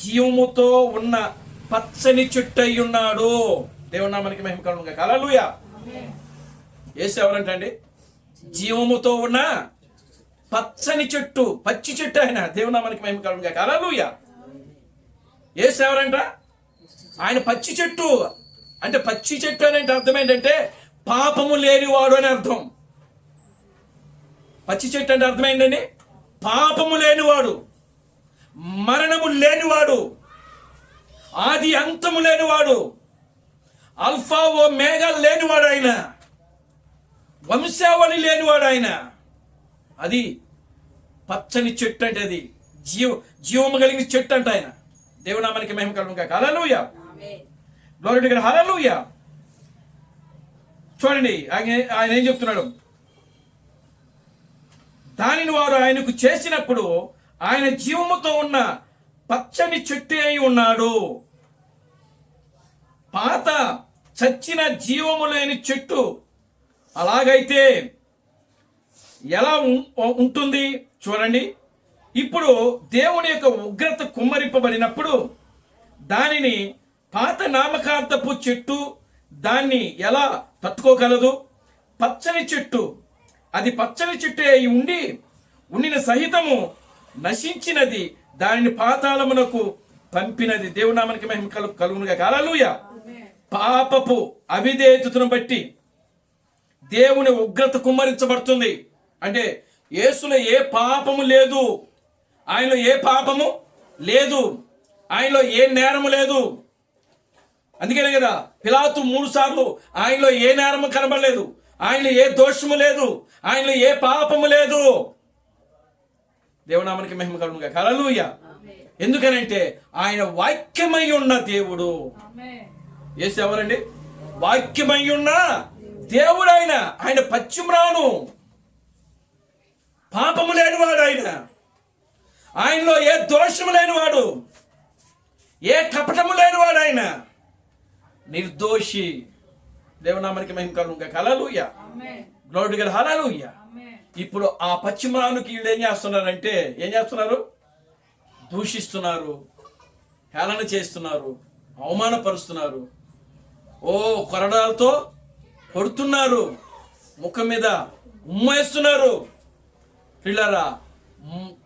జీవముతో ఉన్న పచ్చని చెట్టు అయి ఉన్నాడు. దేవుని నామానికి మహిమ కలుగును గాక. హల్లెలూయా. యేసు ఎవరంటండి? జీవముతో ఉన్న పచ్చని చెట్టు, పచ్చి చెట్టు ఆయన. దేవుని నామానికి మహిమ కలుగును గాక. హల్లెలూయా. యేసు ఎవరంట? ఆయన పచ్చి చెట్టు. అంటే పచ్చి చెట్టు అనే అర్థం ఏంటంటే పాపము లేనివాడు అని అర్థం. పచ్చి చెట్టు అంటే అర్థం ఏంటండి? పాపము లేనివాడు, మరణము లేనివాడు, ఆది అంతము లేనివాడు, అల్ఫా ఓ మేఘా లేనివాడు ఆయన, వంశావళి లేనివాడు ఆయన. అది పచ్చని చెట్టు అంటే అది జీవము కలిగిన చెట్టు అంట ఆయన. దేవునామానికి మహిమ కలుగును గాక. హల్లెలూయా. Glory to God. హల్లెలూయా. చూడండి ఆయన ఏం చెప్తున్నాడు? దానిని వారు ఆయనకు చేసినప్పుడు ఆయన జీవముతో ఉన్న పచ్చని చెట్టు అయి ఉన్నాడు. పాత చచ్చిన జీవము లేని చెట్టు అలాగైతే ఎలా ఉంటుంది చూడండి. ఇప్పుడు దేవుని యొక్క ఉగ్రత కుమ్మరింపబడినప్పుడు దానిని పాత నామకార్థపు చెట్టు దాన్ని ఎలా తట్టుకోగలదు? పచ్చని చెట్టు, అది పచ్చని చెట్టు అయి ఉండిన సహితము నశించినది, దానిని పాతాళమునకు పంపినది. దేవునామానికి మహిమ కలుగును గాక. హల్లెలూయా. పాపపు అవిధేయతను బట్టి దేవుని ఉగ్రత కుమ్మరించబడుతుంది. అంటే యేసులో ఏ పాపము లేదు, ఆయనలో ఏ పాపము లేదు, ఆయనలో ఏ నేరము లేదు. అందుకనే కదా పిలాతు 3 సార్లు ఆయనలో ఏ నేరము కనబడలేదు, ఆయనలో ఏ దోషము లేదు, ఆయనలో ఏ పాపము లేదు. దేవునామానికి మహిమ కలుగును గాక. హల్లెలూయా. ఎందుకనంటే ఆయన వాక్యమై ఉన్న దేవుడు. యేసు ఎవరండి? వాక్యమై ఉన్న దేవుడు. ఆయన పచ్చిమ్రాను, పాపము లేనివాడు. ఆయనలో ఏ దోషము లేనివాడు, ఏ కపటము లేనివాడు. ఆయన నిర్దోషి. దేవునామానికి మహిమ కలుగును గాక. హల్లెలూయా. Glory to God. హల్లెలూయా. ఇప్పుడు ఆ పశ్చిమానికి వీళ్ళు ఏం చేస్తున్నారంటే, ఏం చేస్తున్నారు? దూషిస్తున్నారు, హేళన చేస్తున్నారు, అవమానపరుస్తున్నారు. కొరడాలతో కొడుతున్నారు, ముఖం మీద ఉమ్మేస్తున్నారు. పిల్లరా,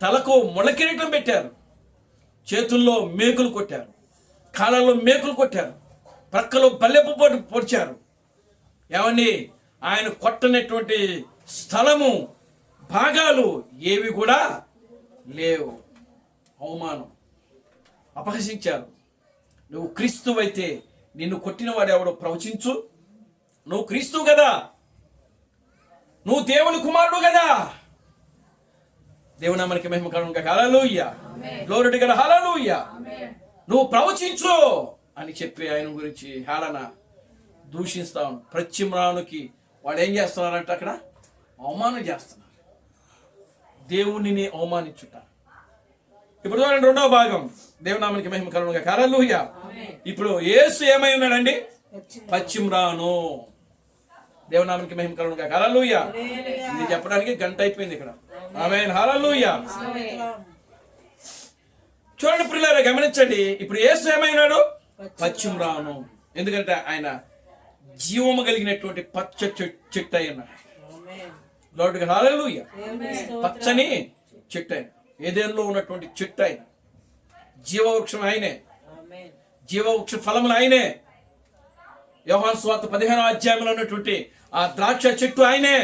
తలకు ముళ్ళకిరీటం పెట్టారు, చేతుల్లో మేకులు కొట్టారు, కాళ్ళలో మేకులు కొట్టారు, ప్రక్కలో బల్లెపు పొడిచారు. ఏమండి, ఆయన కొట్టనటువంటి స్థలము, భాగాలు ఏవి కూడా లేవు. అవమానం, అపహసించారు. నువ్వు క్రీస్తువు అయితే నిన్ను కొట్టిన వాడు ఎవడో ప్రవచించు. నువ్వు క్రీస్తువు కదా, నువ్వు దేవుని కుమారుడు కదా. దేవుని నామానికి మహిమ కలుగును గాక. హల్లెలూయా. Glory to God. హల్లెలూయా. నువ్వు ప్రవచించు అని చెప్పి ఆయన గురించి హేళన, దూషిస్తాను. పశ్చిమ్రానుకి వాడు ఏం చేస్తున్నారంటే అక్కడ అవమానం చేస్తున్నారు, దేవునిని అవమానించుట. ఇప్పుడు చూడండి, 2వ భాగం. దేవునామానికి మహిమ కలుగును గాక. హల్లెలూయా. ఇప్పుడు యేసు ఏమై ఉన్నాడండి? పశ్చిమ్రాను. దేవునామానికి మహిమ కలుగును గాక. హల్లెలూయా. ఇది చెప్పడానికి గంట అయిపోయింది ఇక్కడ. ఆమేన్. హల్లెలూయా. చూడండి ప్రియులారా, గమనించండి. ఇప్పుడు యేసు ఏమై ఉన్నాడు? పశ్చిమ్రాను. ఎందుకంటే ఆయన జీవము కలిగినటువంటి పచ్చ చెట్టు అయి ఉన్నాడు. Glory to God. హల్లెలూయా. పచ్చని చెట్టు ఆయన, ఏదెన్లో ఉన్నటువంటి చెట్టు ఆయన, జీవవృక్షం ఆయనే, జీవవృక్ష ఫలములు ఆయనే. యోహాను సువార్త 15వ అధ్యాయంలో ఉన్నటువంటి ఆ ద్రాక్ష చెట్టు ఆయనే.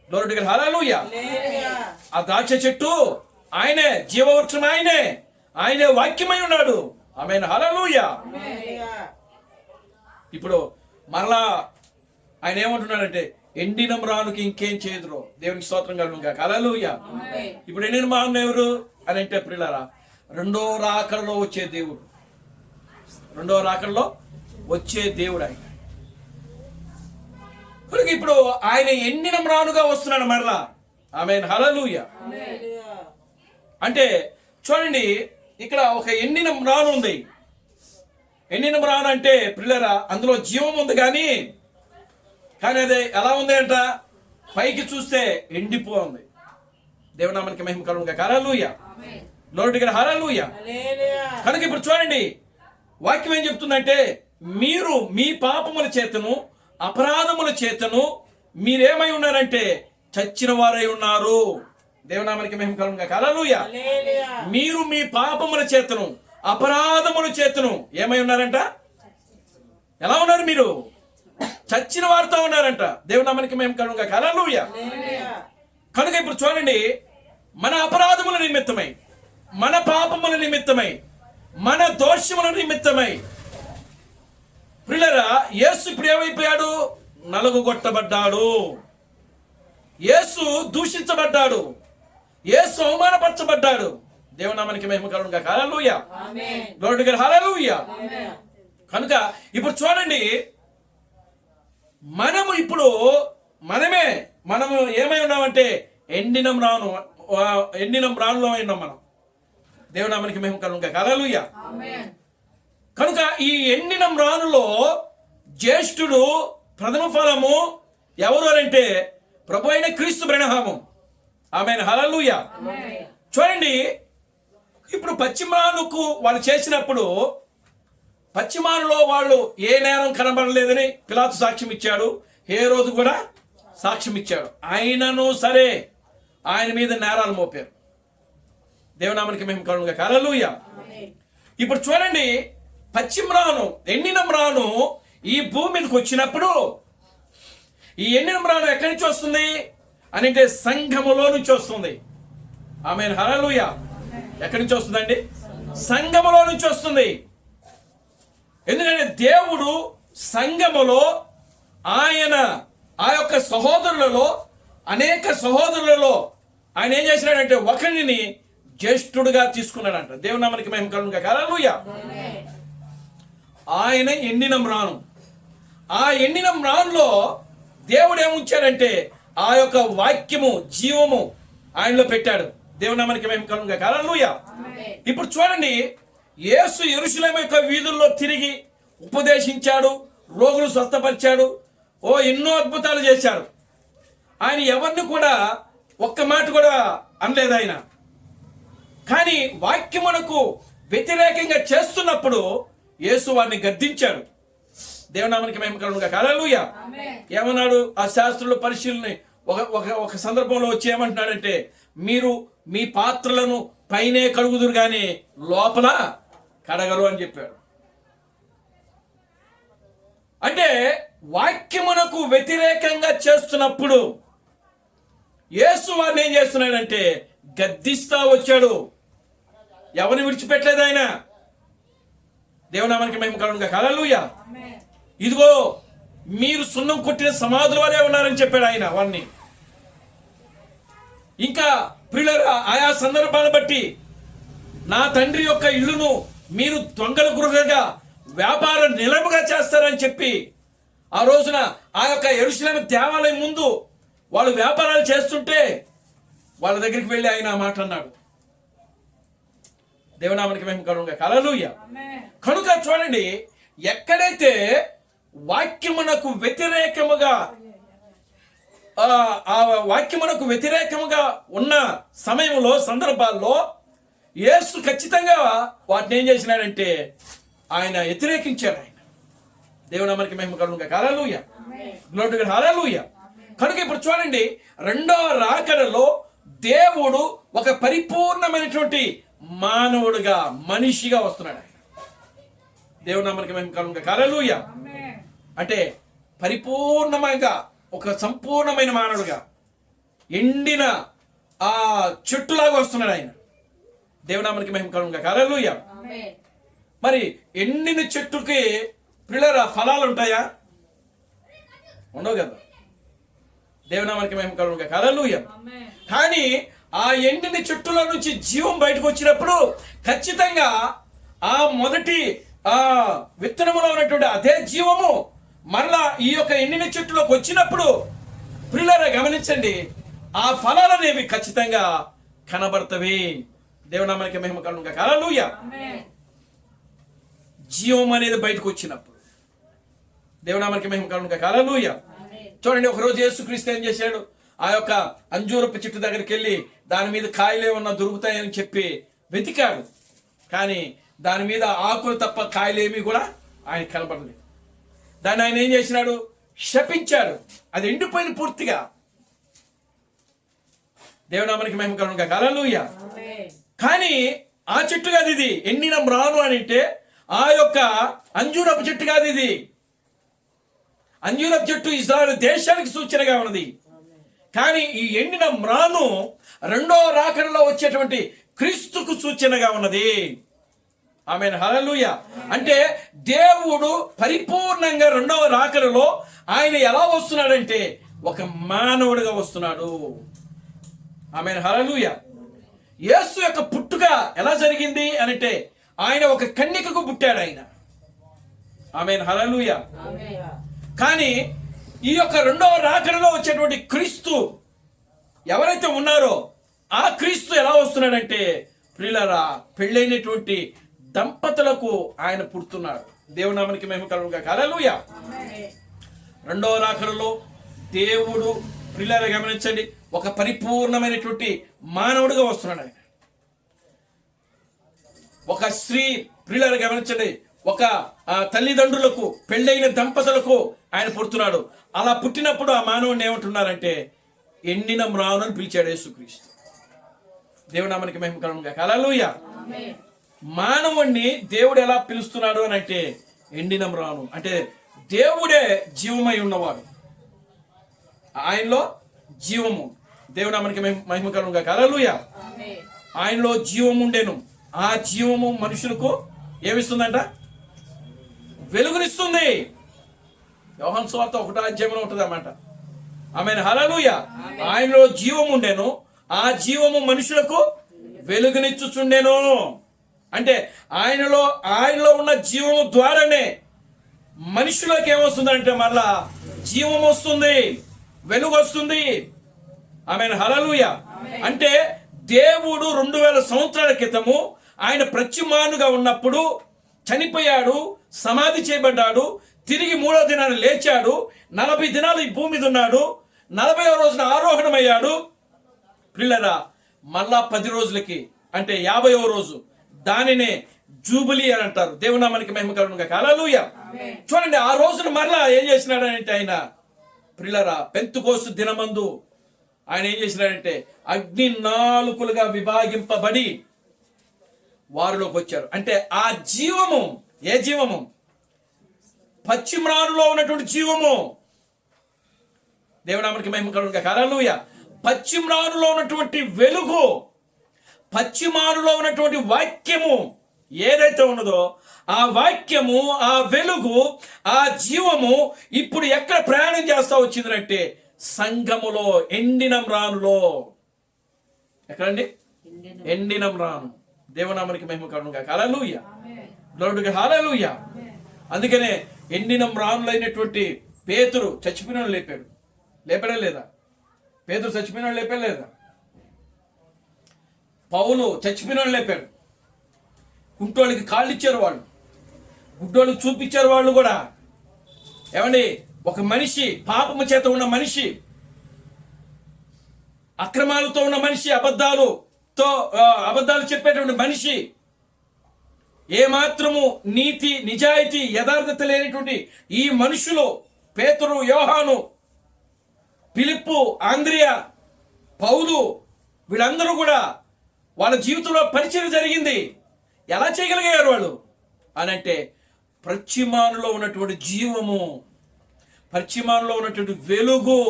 Glory to God. హల్లెలూయా. ఆ ద్రాక్ష చెట్టు ఆయనే, జీవవృక్షం ఆయనే, ఆయనే వాక్యమై ఉన్నాడు. ఆమేన్. హల్లెలూయా. ఇప్పుడు మరలా ఆయన ఏమంటున్నాడంటే, ఎండిన మ్రానుకి ఇంకేం చేయదురో. దేవునికి స్తోత్రం కలుగును గాక. హల్లెలూయా. ఇప్పుడు ఎండిన మ్రాను ఎవరు అని అంటే ప్రియులారా, 2వ రాకడలో వచ్చే దేవుడు. 2వ రాకడలో వచ్చే దేవుడు ఆయన. కనుక ఇప్పుడు ఆయన ఎండిన మ్రానుగా వస్తున్నాడు మరలా. ఆమేన్. హల్లెలూయా. అంటే చూడండి, ఇక్కడ ఒక ఎండిన మ్రాను ఉంది. ఎండిన మ్రాను అంటే ప్రియులారా, అందులో జీవం ఉంది, కానీ అది ఎలా ఉంది అంట? పైకి చూస్తే ఎండిపోయింది. దేవునామానికి మహిమ కలుగును గాక. హల్లెలూయా. Glory to God. హల్లెలూయా. కనుక ఇప్పుడు చూడండి, వాక్యం ఏం చెప్తుందంటే, మీరు మీ పాపముల చేతను అపరాధముల చేతను మీరేమై ఉన్నారంటే చచ్చిన వారై ఉన్నారు. దేవునామానికి మహిమ కలుగును గాక. హల్లెలూయా. మీరు మీ పాపముల చేతను అపరాధముల చేతను ఏమై ఉన్నారంట? ఎలా ఉన్నారు? మీరు చచ్చిన వారితో ఉన్నారంట. దేవునామానికి మహిమ కలుగును గాక. హల్లెలూయా. కనుక ఇప్పుడు చూడండి, మన అపరాధముల నిమిత్తమై, మన పాపముల నిమిత్తమై, మన దోషముల నిమిత్తమై ప్రియులారా, యేసు ఇప్పుడు ఏమైపోయాడు? నలుగుగొట్టబడ్డాడు. యేసు దూషించబడ్డాడు, యేసు అవమానపరచబడ్డాడు. దేవునామానికి మహిమ కలుగును గాక. హల్లెలూయా. Glory to God. హల్లెలూయా. కనుక ఇప్పుడు చూడండి, మనము ఏమై ఉన్నామంటే ఎండిన మ్రానులో ఉన్నాం మనం. దేవునామానికి మహిమ కలుగును గాక. హల్లెలూయా. కనుక ఈ ఎండిన మ్రానులో జ్యేష్ఠుడు, ప్రథమ ఫలము ఎవరు అంటే ప్రభు అయిన క్రీస్తు బ్రహ్మము. ఆమేన్. హల్లెలూయా. చూడండి, ఇప్పుడు పశ్చిమానుకు వాళ్ళు చేసినప్పుడు, పశ్చిమానులో వాళ్ళు ఏ నేరం కనబడలేదని పిలాతు సాక్ష్యం ఇచ్చాడు, హేరోదు కూడా సాక్ష్యం ఇచ్చాడు. ఆయనను సరే ఆయన మీద నేరాలు మోపారు. దేవునామానికి మహిమ కలుగును గాక. హల్లెలూయా. ఇప్పుడు చూడండి, పశ్చిమ్రాను, ఎండిన మ్రాను ఈ భూమి మీదకి వచ్చినప్పుడు, ఈ ఎండిన మ్రాను ఎక్కడి నుంచి వస్తుంది అని అంటే సంఘములో నుంచి వస్తుంది. ఆమేన్. హల్లెలూయా. ఎక్కడి నుంచి వస్తుందండి? సంఘములో నుంచి వస్తుంది. ఎందుకంటే దేవుడు సంఘములో ఆయన ఆ యొక్క సహోదరులలో అనేక సహోదరులలో ఆయన ఏం చేసినాడంటే ఒకరిని జ్యేష్ఠుడుగా తీసుకున్నాడంట. దేవుని నామానికి మహిమ కలుగును గాక. హల్లెలూయా. ఆయన ఎండిన మ్రాను, ఆ ఎండిన మ్రానులో దేవుడు ఏముంచాడంటే ఆ యొక్క వాక్యము జీవము ఆయనలో పెట్టాడు. దేవుని నామానికి మహిమ కలుగును గాక. హల్లెలూయా. ఇప్పుడు చూడండి, యేసు యెరూషలేము యొక్క వీధుల్లో తిరిగి ఉపదేశించాడు, రోగులు స్వస్థపరిచాడు, ఎన్నో అద్భుతాలు చేశాడు. ఆయన ఎవరిని కూడా ఒక్క మాట కూడా అనలేదు ఆయన. కానీ వాక్యమునకు వ్యతిరేకంగా చేస్తున్నప్పుడు యేసు వారిని గద్దించాడు. దేవునామానికి మహిమ కలుగును గాక. హల్లెలూయా. ఏమన్నాడు? ఆ శాస్త్రుల పరిశీలన ఒక సందర్భంలో వచ్చి ఏమంటున్నాడంటే, మీరు మీ పాత్రలను పైనే కడుగుదురు కానీ లోపల కడగరు అని చెప్పాడు. అంటే వాక్యమునకు వ్యతిరేకంగా చేస్తున్నప్పుడు యేసు వారిని ఏం చేస్తున్నాడంటే గద్దిస్తా వచ్చాడు. ఎవరిని విడిచిపెట్టలేదు ఆయన. దేవునామానికి మహిమ కలుగును గాక. హల్లెలూయా. ఇదిగో మీరు సున్నం కొట్టిన సమాధుల వలె ఉన్నారని చెప్పాడు ఆయన వారిని. ఇంకా ప్రియులారా, ఆయా సందర్భాలను బట్టి నా తండ్రి యొక్క ఇల్లును మీరు దొంగల గృహగా వ్యాపార నిలముగా చేస్తారని చెప్పి ఆ రోజున ఆ యొక్క యెరూషలేము దేవాలయం ముందు వాళ్ళు వ్యాపారాలు చేస్తుంటే వాళ్ళ దగ్గరికి వెళ్ళి ఆయన ఆ మాట అన్నాడు. దేవునామానికి మహిమ కలుగును గాక. హల్లెలూయా. కనుక చూడండి, ఎక్కడైతే వాక్యమునకు వ్యతిరేకముగా ఆ వాక్యమునకు వ్యతిరేకముగా ఉన్న సమయంలో సందర్భాల్లో యేసు ఖచ్చితంగా వాటిని ఏం చేసినాడంటే ఆయన వ్యతిరేకించాడు. ఆయన దేవునామానికి మహిమ కలుగును గాక. హల్లెలూయా. Glory to God. హల్లెలూయా. కనుక ఇప్పుడు చూడండి, రెండవ రాకడలో దేవుడు ఒక పరిపూర్ణమైనటువంటి మానవుడుగా మనిషిగా వస్తున్నాడు. ఆయన దేవునామానికి మహిమ కలుగును గాక. హల్లెలూయా. అంటే పరిపూర్ణంగా ఒక సంపూర్ణమైన మానవుడుగా ఎండిన ఆ చెట్టులాగా వస్తున్నాడు ఆయన. దేవునామానికి మహిమ కలుగును గాక. హల్లెలూయా. మరి ఎండిన చెట్టుకి ప్రియులారా ఫలాలు ఉంటాయా? ఉండవు కదా. దేవునామానికి మహిమ కలుగును గాక. హల్లెలూయా. కానీ ఆ ఎండిన చెట్టులో నుంచి జీవం బయటకు వచ్చినప్పుడు ఖచ్చితంగా ఆ మొదటి విత్తనములో ఉన్నటువంటి అదే జీవము మరలా ఈ యొక్క ఎండిన చెట్టులోకి వచ్చినప్పుడు ప్రియులారా గమనించండి, ఆ ఫలాలు అనేవి ఖచ్చితంగా కనబడతవి. దేవునామానికి మహిమ కలుగును గాక. హల్లెలూయా. జీవం అనేది బయటకు వచ్చినప్పుడు దేవునామానికి మహిమ కలుగును గాక. హల్లెలూయా. చూడండి, ఒకరోజు యేసుక్రీస్తు ఏం చేశాడు? ఆ యొక్క అంజూరపు చెట్టు దగ్గరికి వెళ్ళి దాని మీద కాయలే ఉన్నా దొరుకుతాయని చెప్పి వెతికాడు. కానీ దాని మీద ఆకులు తప్ప కాయలేమి కూడా ఆయన కనబడలేదు. దాన్ని ఆయన ఏం చేసినాడు? శపించాడు. అది ఎండిపోయిన పూర్తిగా. దేవునామానికి మహిమ కలుగును గాక. హల్లెలూయా. కానీ ఆ చెట్టు కాదు ఇది. ఎండిన మ్రాను అని అంటే ఆ యొక్క అంజూరపు చెట్టు కాదు ఇది. అంజూరపు చెట్టు ఇశ్రాయేలు దేశానికి సూచనగా ఉన్నది. కానీ ఈ ఎండిన మ్రాను రెండో రాకడలో వచ్చేటువంటి క్రీస్తుకు సూచనగా ఉన్నది. ఆమేన్. హల్లెలూయా. అంటే దేవుడు పరిపూర్ణంగా రెండవ రాకడలో ఆయన ఎలా వస్తున్నాడంటే ఒక మానవుడిగా వస్తున్నాడు. ఆమేన్. హల్లెలూయా. యేసు యొక్క పుట్టుక ఎలా జరిగింది అనంటే ఆయన ఒక కన్యకకు పుట్టాడు ఆయన. ఆమేన్. హల్లెలూయా. కానీ ఈ యొక్క రెండవ రాకడలో వచ్చేటువంటి క్రీస్తు ఎవరైతే ఉన్నారో ఆ క్రీస్తు ఎలా వస్తున్నాడంటే ప్రియులారా, పెళ్ళైనటువంటి దంపతులకు ఆయన పుడుతున్నాడు. దేవునామానికి మహిమ కలుగును గాక. హల్లెలూయా. రెండవ రాకడలో దేవుడు ప్రియులారా గమనించండి, ఒక పరిపూర్ణమైనటువంటి మానవుడిగా వస్తున్నాడు ఆయన. ఒక స్త్రీ ప్రియులారా గమనించండి, ఒక తల్లిదండ్రులకు పెళ్ళైన దంపతులకు ఆయన పుడుతున్నాడు. అలా పుట్టినప్పుడు ఆ మానవుడిని ఏమంటున్నారంటే ఎండిన మ్రాను అని పిలిచాడు యేసుక్రీస్తు. దేవునామానికి మహిమ కలుగును గాక. హల్లెలూయా. మానవుణ్ణి దేవుడు ఎలా పిలుస్తున్నాడు అని అంటే ఎండిన మ్రాను. అంటే దేవుడే జీవమై ఉన్నవాడు, ఆయనలో జీవము. దేవునామానికి మహిమ కలుగును గాక. హల్లెలూయా. ఆయనలో జీవము ఉండేను. ఆ జీవము మనుషులకు ఏమిస్తుందంట? వెలుగునిస్తుంది. యోహాను సువార్త 1వ అధ్యాయంలో ఉంటుంది అన్నమాట. ఆమేన్, హల్లెలూయా. ఆయనలో జీవం ఉండెను, ఆ జీవము మనుషులకు వెలుగునిచ్చుచుండెను. అంటే ఆయనలో ఉన్న జీవము ద్వారానే మనుషులకు ఏమొస్తుందంటే మళ్ళా జీవం వస్తుంది, వెలుగు వస్తుంది. ఆమేన్, హల్లెలూయా. అంటే దేవుడు 2000 సంవత్సరాల క్రితము ఆయన ప్రత్యమానుగా ఉన్నప్పుడు చనిపోయాడు, సమాధి చేయబడ్డాడు, తిరిగి 3వ దినాన్ని లేచాడు, 40 దినాలు ఈ భూమి మీద ఉన్నాడు, 40వ రోజున ఆరోహణమయ్యాడు. పిల్లరా, మళ్ళా 10 రోజులకి అంటే 50వ రోజు దానినే జూబిలీ అని అంటారు. దేవునామానికి మహిమ కలుగునుగాక. హల్లెలూయా. చూడండి, ఆ రోజున మరలా ఏం చేసినాడంటే ఆయన పిల్లరా పెంతెకోస్తు దినమందు ఆయన ఏం చేసినాడంటే అగ్ని నాలుకలుగా విభాగింపబడి వారిలోకి వచ్చారు. అంటే ఆ జీవము, ఏ జీవము? పశ్చిమ్రానులో ఉన్నటువంటి జీవము. దేవునామానికి మహిమ కలుగునుగాక. హల్లెలూయా. పశ్చిమ్రానులో ఉన్నటువంటి వెలుగు, పశ్చిమానులో ఉన్నటువంటి వాక్యము ఏదైతే ఉన్నదో ఆ వాక్యము, ఆ వెలుగు, ఆ జీవము ఇప్పుడు ఎక్కడ ప్రయాణం చేస్తా వచ్చిందంటే సంఘములో, ఎండిన మ్రానులో. ఎక్కడండి? ఎండిన మ్రాను. దేవునామానికి మహిమ కలుగునుగాక. హల్లెలూయా. Glory to God. హల్లెలూయా. అందుకనే ఎండిన మ్రానులైనటువంటి పేతురు చచ్చిపోయిన లేపాడు. లేపడా లేదా? పేతురు చచ్చిపోయిన లేపాడు లేదా? పౌలు చచ్చిపోయిన లేపాడు. కుంటోళ్ళకి కాళ్ళు ఇచ్చారు వాళ్ళు, గుడ్డోళ్ళకి చూపించారు వాళ్ళు కూడా. ఏమండి, ఒక మనిషి, పాపము చేత ఉన్న మనిషి, అక్రమాలతో ఉన్న మనిషి, అబద్ధాలు చెప్పేటువంటి మనిషి, ఏమాత్రము నీతి, నిజాయితీ, యథార్థత లేనిటువంటి ఈ మనుషులు పేతురు, యోహాను, ఫిలిప్పు, ఆంద్రియా, పౌలు, వీళ్ళందరూ కూడా వాళ్ళ జీవితంలో పరిచయం జరిగింది. ఎలా చేయగలిగారు వాళ్ళు అనంటే పశ్చిమానులో ఉన్నటువంటి జీవము, పశ్చిమానులో ఉన్నటువంటి వెలుగు,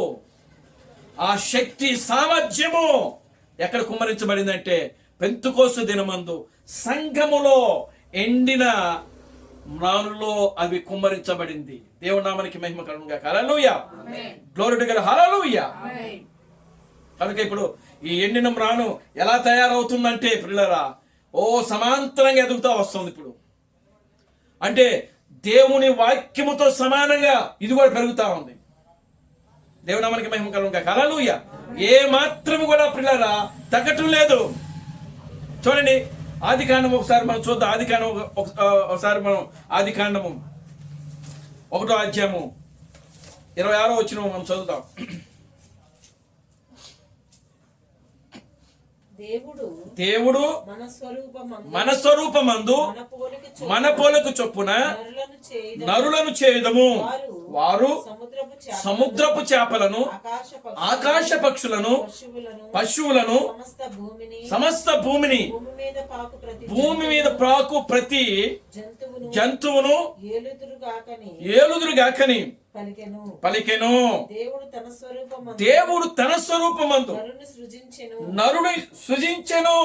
ఆ శక్తి, సామర్థ్యము ఎక్కడ కుమ్మరించబడిందంటే పెంతెకోస్తు దినమందు సంఘములో, ఎండిన మ్రానులో అవి కుమ్మరించబడింది. దేవుని నామానికి మహిమ కలుగునుగాక. హల్లెలూయా. Glory to God. హల్లెలూయా. కనుక ఇప్పుడు ఈ ఎండిన మ్రాను ఎలా తయారవుతుందంటే పిల్లరా, సమాంతరంగా ఎదుగుతా వస్తుంది. ఇప్పుడు అంటే దేవుని వాక్యముతో సమానంగా ఇది కూడా పెరుగుతా ఉంది. దేవుని నామానికి మహిమ కలుగునుగాక. హల్లెలూయా. ఏ మాత్రము కూడా పిల్లరా తగ్గటం లేదు. చూడండి, ఆదికాండం ఒకసారి మనం చూద్దాం. ఆదికాండము 1వ అధ్యాయము 26వ వచనం మనం చదువుతాం. దేవుడు మన స్వరూపమందు మన పోలిక చొప్పున నరులను చేయుదము. వారు సముద్రపు చేపలను, ఆకాశ పక్షులను, పశువులను, సమస్త భూమిని, భూమి మీద ప్రాకు ప్రతి జంతువును ఏలుదురుగాకని పలికెను. దేవుడు తన స్వరూపమందు నరుని సృజించెను.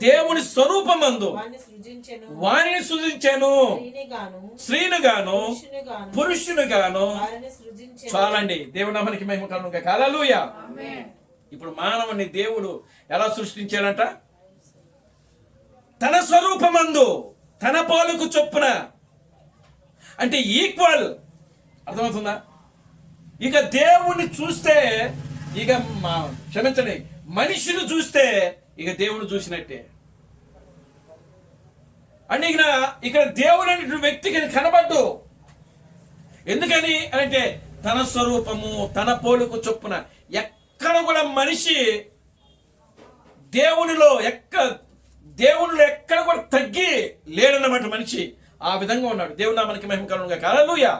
దేవుని స్వరూపమందు వారిని సృజించెను. స్త్రీనుగాను పురుషునిగాను. చాలండి. దేవుని నామానికి మహిమ కలుగునుగాక. హల్లెలూయా. ఇప్పుడు మానవుని దేవుడు ఎలా సృష్టించారంట? తన స్వరూపమందు, తన పోలుకు చొప్పున. అంటే ఈక్వల్. అర్థమవుతుందా? ఇక దేవుణ్ణి చూస్తే, ఇక క్షమించండి, మనిషిని చూస్తే ఇక దేవుడు చూసినట్టే. అంటే ఇక్కడ దేవుడు అనే వ్యక్తికి కనబడ్డు. ఎందుకని అంటే తన స్వరూపము, తన పోలుకు చొప్పున. ఎక్కడ కూడా మనిషి దేవునిలో ఎక్కడ కూడా తగ్గి లేడన్నమాట. మనిషి ఆ విధంగా ఉన్నాడు. దేవుని నామానికి మహిమ కలుగునుగాక. హల్లెలూయా.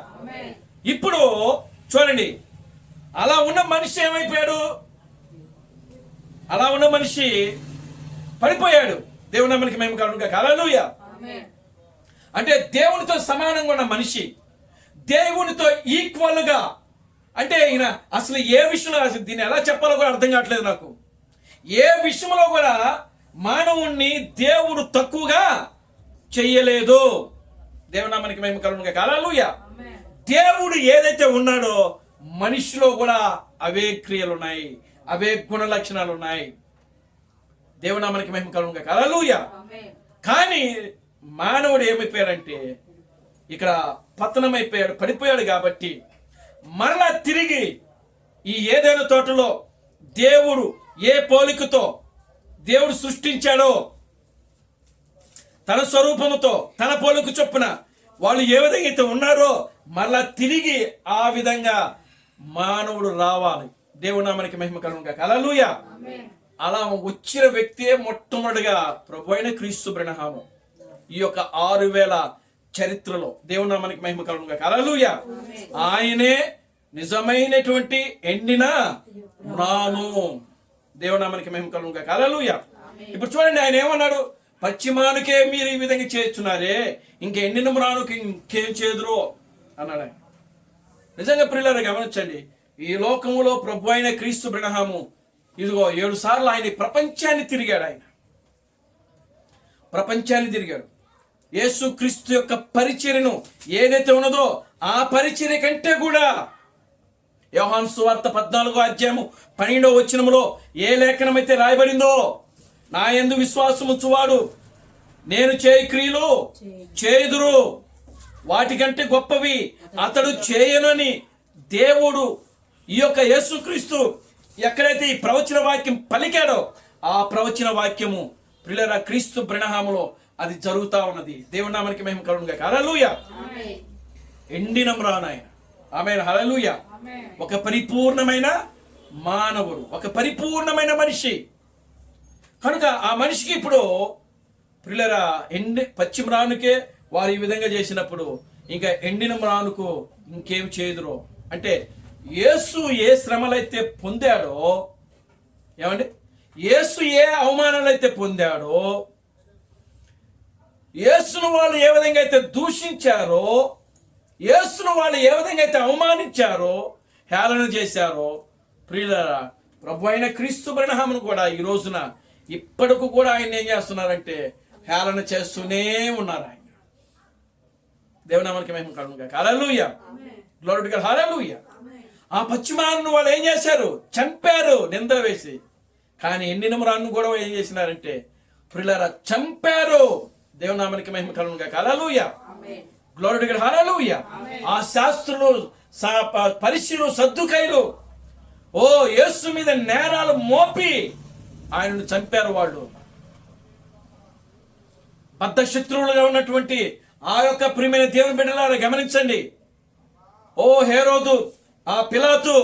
ఇప్పుడు చూడండి, అలా ఉన్న మనిషి ఏమైపోయాడు? అలా ఉన్న మనిషి పడిపోయాడు. దేవుని నామానికి మహిమ కలుగునుగాక. హల్లెలూయా. అంటే దేవునితో సమానంగా ఉన్న మనిషి, దేవునితో ఈక్వల్ గా. అంటే అసలు ఏ విషయంలో, దీన్ని ఎలా చెప్పాలో కూడా అర్థం కావట్లేదు నాకు. ఏ విషయంలో కూడా మానవుణ్ణి దేవుడు తక్కువగా చెయ్యలేదు. దేవుని నామానికి మహిమ కలుగును గాక. హల్లెలూయా. దేవుడు ఏదైతే ఉన్నాడో మనిషిలో కూడా అవే క్రియలు ఉన్నాయి, అవే గుణ లక్షణాలు ఉన్నాయి. దేవుని నామానికి మహిమ కలుగును గాక. హల్లెలూయా. కానీ మానవుడు ఏమైపోయాడంటే ఇక్కడ పతనమైపోయాడు, పడిపోయాడు. కాబట్టి మరలా తిరిగి ఈ ఏదైనా తోటలో దేవుడు ఏ పోలికతో దేవుడు సృష్టించాడో తన స్వరూపముతో తన పోలిక చొప్పున వాళ్ళు ఏ విధంగా అయితే ఉన్నారో మరలా తిరిగి ఆ విధంగా మానవుడు రావాలి. దేవుని నామానికి మహిమ కలుగును గాక. హల్లెలూయా. అలా వచ్చిన వ్యక్తే మొట్టమొదటిగా ప్రభువైన క్రీస్తు బ్రహ్మము. ఈ యొక్క 6000 చరిత్రలో దేవుని నామానికి మహిమ కలుగును గాక. హల్లెలూయా. ఆయనే నిజమైనటువంటి ఎండిన మ్రాను. దేవుని నామానికి మహిమ కలుగును గాక. హల్లెలూయా. ఇప్పుడు చూడండి, ఆయన ఏమన్నాడు? పశ్చిమానికే మీరు ఈ విధంగా చేస్తున్నారే, ఇంక ఎండిన మ్రానుకి ఇంకేం చేదురు అన్నాడు ఆయన. నిజంగా ప్రియులారా గమనించండి, ఈ లోకములో ప్రభు అయిన క్రీస్తు బ్రహ్మము ఇదిగో 7 సార్లు ఆయన ప్రపంచాన్ని తిరిగాడు. ఆయన ప్రపంచాన్ని తిరిగాడు. యేసు క్రీస్తు యొక్క పరిచర్యను ఏదైతే ఉన్నదో ఆ పరిచర్య కంటే కూడా యోహాను సువార్త 14వ అధ్యాయము 12వ వచనములో ఏ లేఖనమైతే రాయబడిందో, నా యందు విశ్వాసము ఉంచువాడు నేను చేయి క్రియలు చేయుదురు, వాటికంటే గొప్పవి అతడు చేయనని దేవుడు ఈ యొక్క యేసుక్రీస్తు ఎక్కడైతే ఈ ప్రవచన వాక్యం పలికాడో ఆ ప్రవచన వాక్యము ప్రియులారా క్రీస్తు బ్రహ్మములో అది జరుగుతా ఉన్నది. దేవుని నామానికి మహిమ కలుగును గాక. హల్లెలూయా. ఎండిన మ్రాను ఆయన. ఆమేన్. హల్లెలూయా. ఒక పరిపూర్ణమైన మానవుడు, ఒక పరిపూర్ణమైన మనిషి. కనుక ఆ మనిషికి ఇప్పుడు ప్రియులారా పచ్చి మ్రానుకే వారు ఈ విధంగా చేసినప్పుడు ఇంకా ఎండిన మ్రానుకు ఇంకేం చేదురో అంటే యేసు ఏ శ్రమలైతే పొందాడో, ఏమండి, యేసు ఏ అవమానాలు అయితే పొందాడో, యేసును వాళ్ళు ఏ విధంగా అయితే దూషించారో, యేసును వాళ్ళు ఏ విధంగా అయితే అవమానించారో, హేళన చేశారో, ప్రియులారా ప్రభు అయిన క్రీస్తు బ్రహ్మను కూడా ఈ రోజున ఇప్పటికి కూడా ఆయన ఏం చేస్తున్నారంటే హేళన చేస్తూనే ఉన్నారు. ఆయన దేవుని నామానికి మహిమ కలుగును గాక. హల్లెలూయా. Glory to God. హల్లెలూయా. ఆ పశ్చిమాలను వాళ్ళు ఏం చేశారు? చంపారు నింద వేసి. కానీ ఎండిన మ్రాను కూడా ఏం చేసినారంటే ప్రియులారా చంపారు. దేవుని నామానికి మహిమ కలుగును గాక. హల్లెలూయా. Glory to God. హల్లెలూయా. ఆ శాస్త్రులు, పరిసయ్యులు, సద్దుకయ్యులు యేసు మీద నేరాలు మోపి ఆయనను చంపారు. వాళ్ళు బద్ధ శత్రువులుగా ఉన్నటువంటి ఆ యొక్క ప్రియమైన దేవుని బిడ్డలారా గమనించండి. హేరోదు, ఆ పిలాతు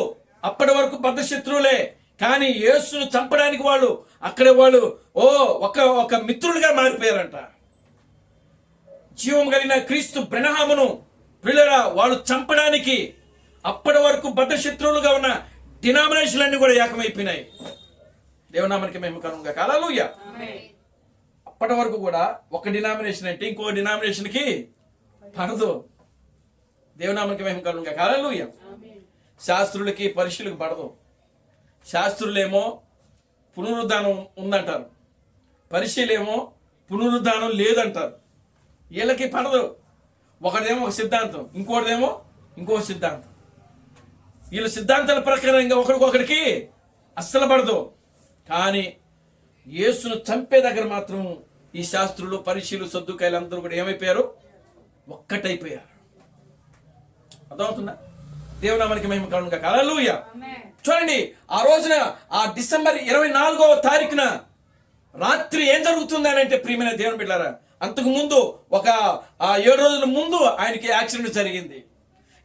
అప్పటి వరకు బద్ధ శత్రువులే. కానీ యేసును చంపడానికి వాళ్ళు అక్కడే వాళ్ళు ఒక మిత్రులుగా మారిపోయారంట. జీవం కలిగిన క్రీస్తు బ్రహ్మమును ప్రియులారా వాళ్ళు చంపడానికి అప్పటి వరకు బద్ధ శత్రువులుగా ఉన్న డినామినేషన్లన్నీ కూడా ఏకమైపోయినాయి. దేవునామానికి మహిమ కలుగును గాక. హల్లెలూయా. అప్పటి వరకు కూడా ఒక డినామినేషన్ అంటే ఇంకో డినామినేషన్కి పడదు. దేవునామానికి మహిమ కలుగును గాక. హల్లెలూయా. శాస్త్రులకి పరిశీలకు పడదు. శాస్త్రులేమో పునరుద్ధానం ఉందంటారు, పరిశీలేమో పునరుద్ధానం లేదంటారు. వీళ్ళకి పడదు. ఒకటిదేమో ఒక సిద్ధాంతం, ఇంకోటిదేమో ఇంకో సిద్ధాంతం. వీళ్ళ సిద్ధాంతాల ప్రకారంగా ఒకరికొకరికి అస్సలు పడదు. కానీ యేసును చంపే దగ్గర మాత్రం ఈ శాస్త్రులు, పరిశీలు, సద్దుకాయలు అందరూ కూడా ఏమైపోయారు? ఒక్కటైపోయారు. అర్థమవుతుందా? దేవునామానికి మహిమ కలుగును గాక. హల్లెలూయా. చూడండి, ఆ రోజున ఆ డిసెంబర్ 24వ తారీఖున రాత్రి ఏం జరుగుతుంది అని అంటే ప్రియమైన దేవుని బిడ్డలారా, అంతకు ముందు ఒక 7 రోజుల ముందు ఆయనకి యాక్సిడెంట్ జరిగింది.